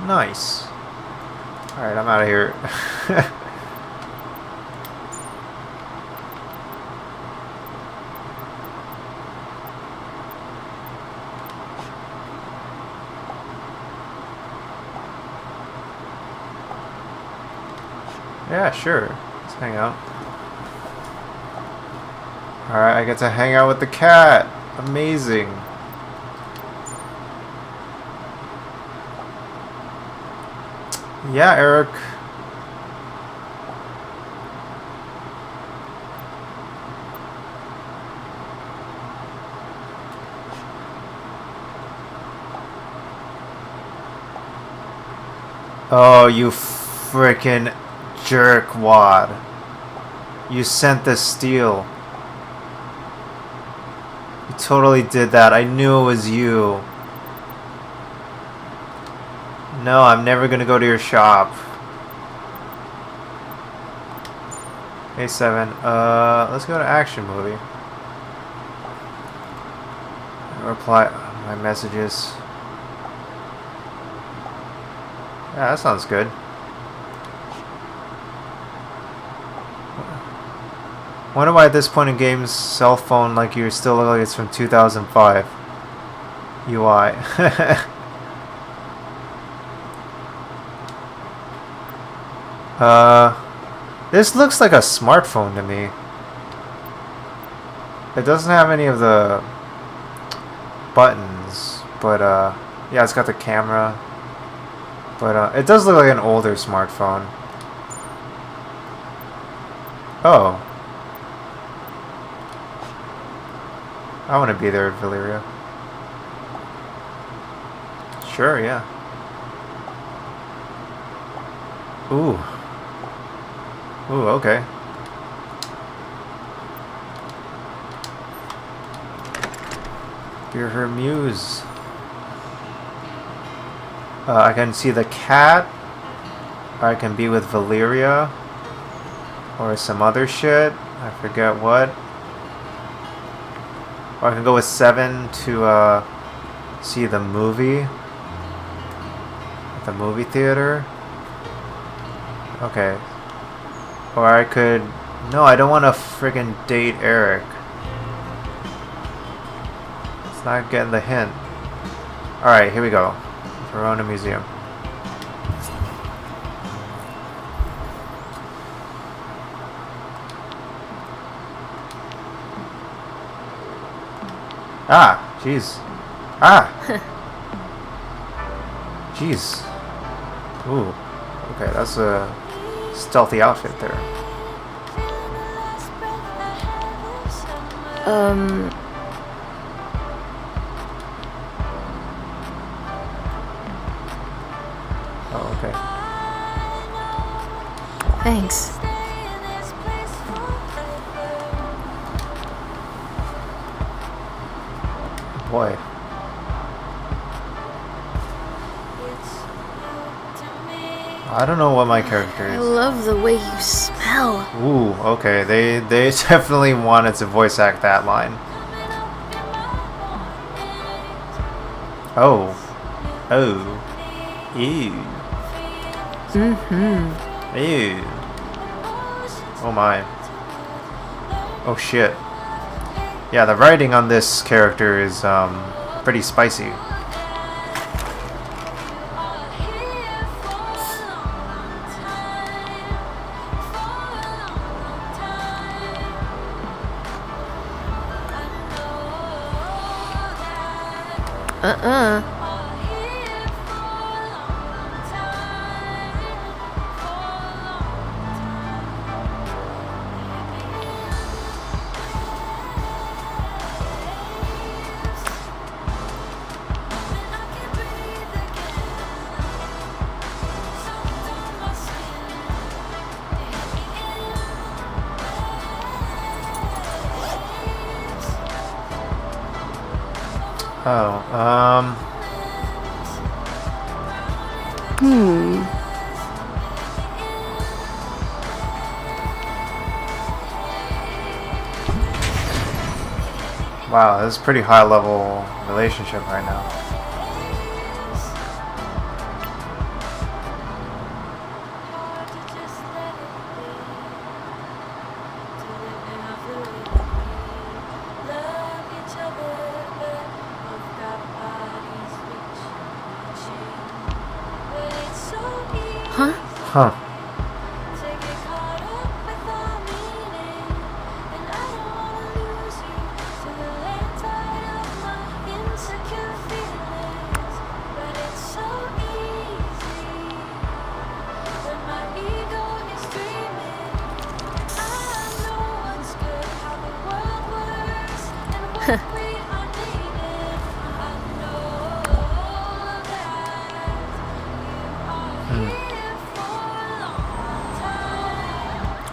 Nice. Alright, I'm out of here. Yeah, sure. Let's hang out. Alright, I get to hang out with the cat. Amazing. Yeah, Eric. Oh, you frickin' jerkwad. You sent the steel. You totally did that. I knew it was you. No, I'm never gonna go to your shop. Hey, 7. Let's go to action movie. Reply my messages. Yeah, that sounds good. Wonder why at this point in game's cell phone, like you still look like it's from 2005 UI. This looks like a smartphone to me. It doesn't have any of the buttons, but yeah, it's got the camera. But it does look like an older smartphone. Oh. I want to be there, Valeria. Sure, yeah. Ooh. Ooh, okay. You're her muse. I can see the cat. Or I can be with Valeria. Or some other shit. I forget what. Or I can go with 7 to see the movie. At the movie theater. Okay. Or I could... No, I don't want to friggin' date Eric. It's not getting the hint. Alright, here we go. Verona Museum. Ah, jeez. Ah! Jeez. Ooh. Okay, that's a stealthy outfit there. Oh, okay. Thanks. Boy. I don't know what my character I is. love the way you smell. Ooh, okay. They definitely wanted to voice act that line. Oh. Oh. Ew. Mm-hmm. Ew. Oh my. Oh shit. Yeah, the writing on this character is pretty spicy. Oh, Wow, this is a pretty high level relationship right now. Huh.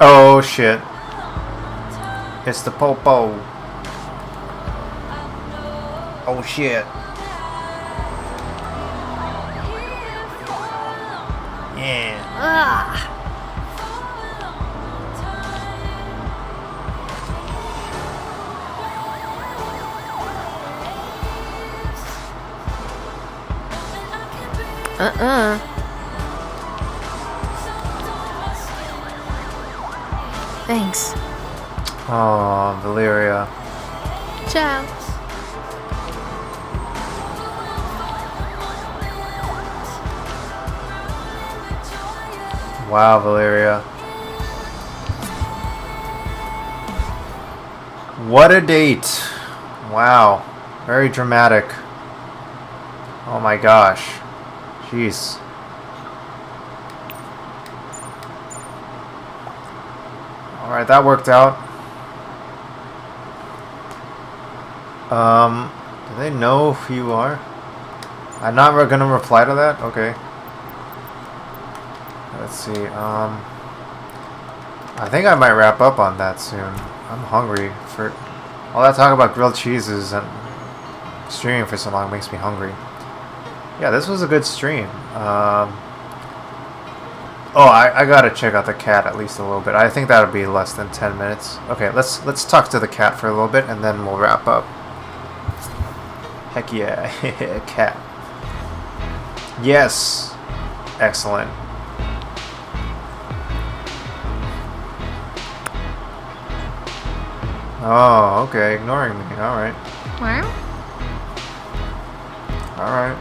Oh shit. It's the popo. Oh shit. Yeah. Thanks. Oh, Valeria. Ciao. Wow, Valeria. What a date. Wow. Very dramatic. Oh my gosh. Jeez. Alright, that worked out. Do they know who you are? I'm not gonna reply to that? Okay. Let's see, I think I might wrap up on that soon. I'm hungry for... All that talk about grilled cheeses and streaming for so long makes me hungry. Yeah, this was a good stream. Oh, I gotta check out the cat at least a little bit. I think that'll be less than 10 minutes. Okay, let's talk to the cat for a little bit and then we'll wrap up. Heck yeah, cat. Yes. Excellent. Oh, okay, ignoring me. Alright. Alright.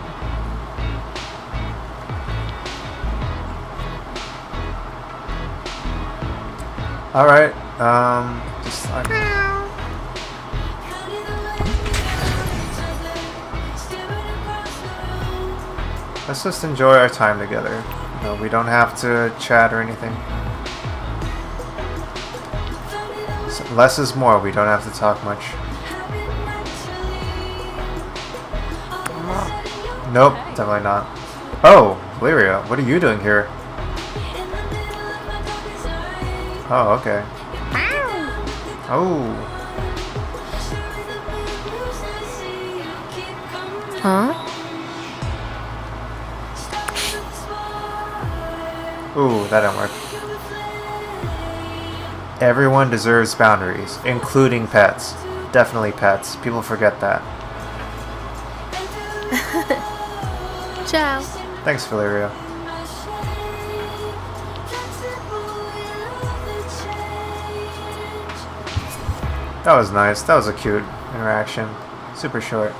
Alright, just like... Let's just enjoy our time together. You know, we don't have to chat or anything. So less is more, we don't have to talk much. Nope, definitely not. Oh, Valeria, what are you doing here? Oh, okay. Oh. Huh? Ooh, that didn't work. Everyone deserves boundaries, including pets. Definitely pets. People forget that. Ciao. Thanks, Valeria. That was nice. That was a cute interaction. Super short.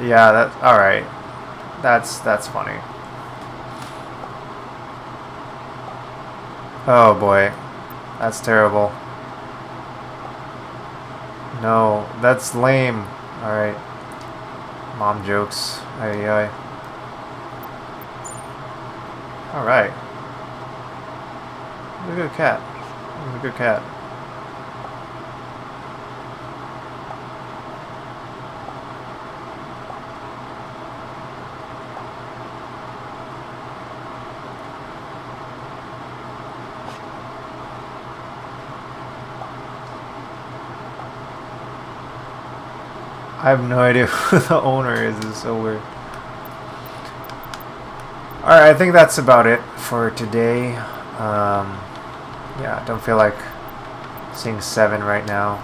Yeah, that, alright. That's funny. Oh boy. That's terrible. No, that's lame. Alright. Mom jokes. Ay ay. Alright. He's a good cat. He's a good cat. I have no idea who the owner is. It's so weird. Alright, I think that's about it for today. Yeah, I don't feel like seeing 7 right now.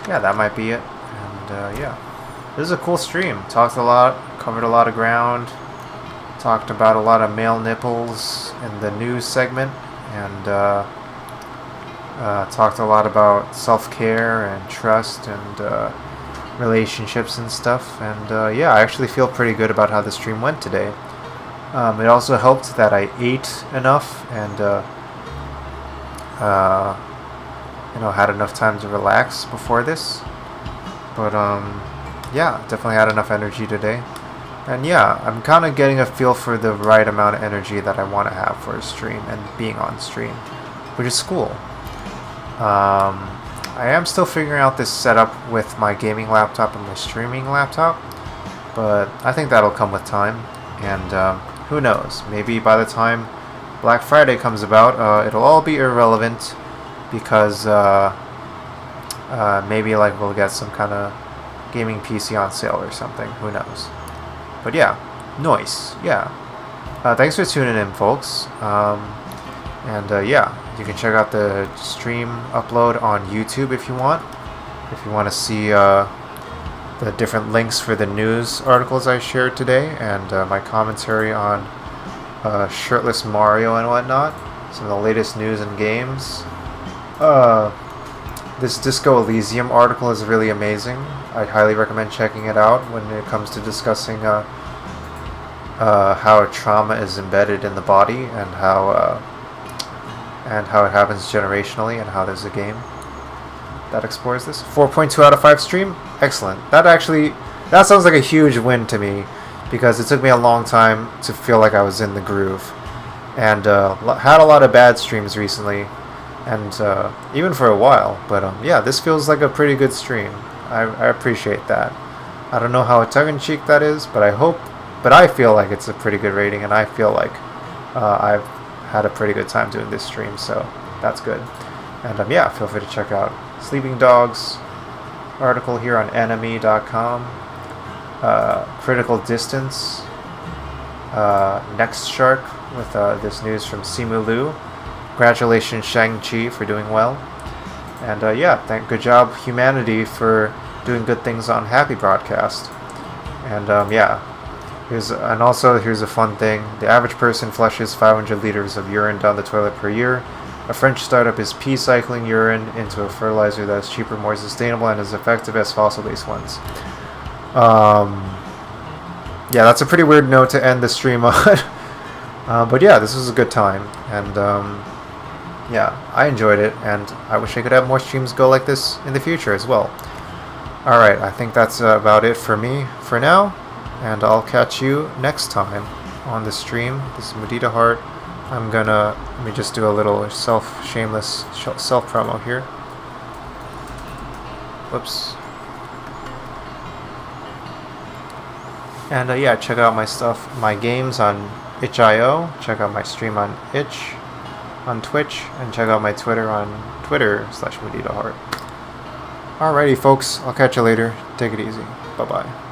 Yeah, that might be it. And yeah, this is a cool stream. Talked a lot, covered a lot of ground. Talked about a lot of male nipples in the news segment. And talked a lot about self-care and trust and relationships and stuff. And yeah, I actually feel pretty good about how the stream went today. It also helped that I ate enough and had enough time to relax before this. But yeah, definitely had enough energy today. And yeah, I'm kind of getting a feel for the right amount of energy that I want to have for a stream and being on stream, which is cool. I am still figuring out this setup with my gaming laptop and my streaming laptop, but I think that'll come with time. And who knows, maybe by the time Black Friday comes about, it'll all be irrelevant, because maybe like we'll get some kind of gaming PC on sale or something. Who knows? But yeah, nice. Yeah. Thanks for tuning in, folks. Yeah, you can check out the stream upload on YouTube if you want. If you want to see the different links for the news articles I shared today, and my commentary on shirtless Mario and whatnot, some of the latest news and games. This Disco Elysium article is really amazing. I highly recommend checking it out when it comes to discussing how trauma is embedded in the body, and how it happens generationally, and how there's a game that explores this. 4.2 out of 5 stream? Excellent. That sounds like a huge win to me, because it took me a long time to feel like I was in the groove. And had a lot of bad streams recently, and even for a while. But yeah, this feels like a pretty good stream. I appreciate that. I don't know how tongue-in-cheek that is, but I feel like it's a pretty good rating, and I feel like I've had a pretty good time doing this stream, so that's good. And yeah, feel free to check out Sleeping Dogs article here on enemy.com, Critical Distance, Next Shark with this news from Simu Liu. Congratulations, Shang-Chi, for doing well. And yeah, good job, humanity, for doing good things on Happy Broadcast. And yeah, here's a fun thing. The average person flushes 500 liters of urine down the toilet per year. A French startup is pea-cycling urine into a fertilizer that is cheaper, more sustainable, and as effective as fossil-based ones. Yeah, that's a pretty weird note to end the stream on. But yeah, this was a good time. And yeah, I enjoyed it, and I wish I could have more streams go like this in the future as well. Alright, I think that's about it for me for now, and I'll catch you next time on the stream. This is Muditaheart. Let me just do a little shameless self-promo here. Whoops. And yeah, check out my stuff, my games on itch.io, check out my stream on itch, on Twitch, and check out my Twitter on Twitter/Muditaheart. Alrighty, folks, I'll catch you later. Take it easy. Bye-bye.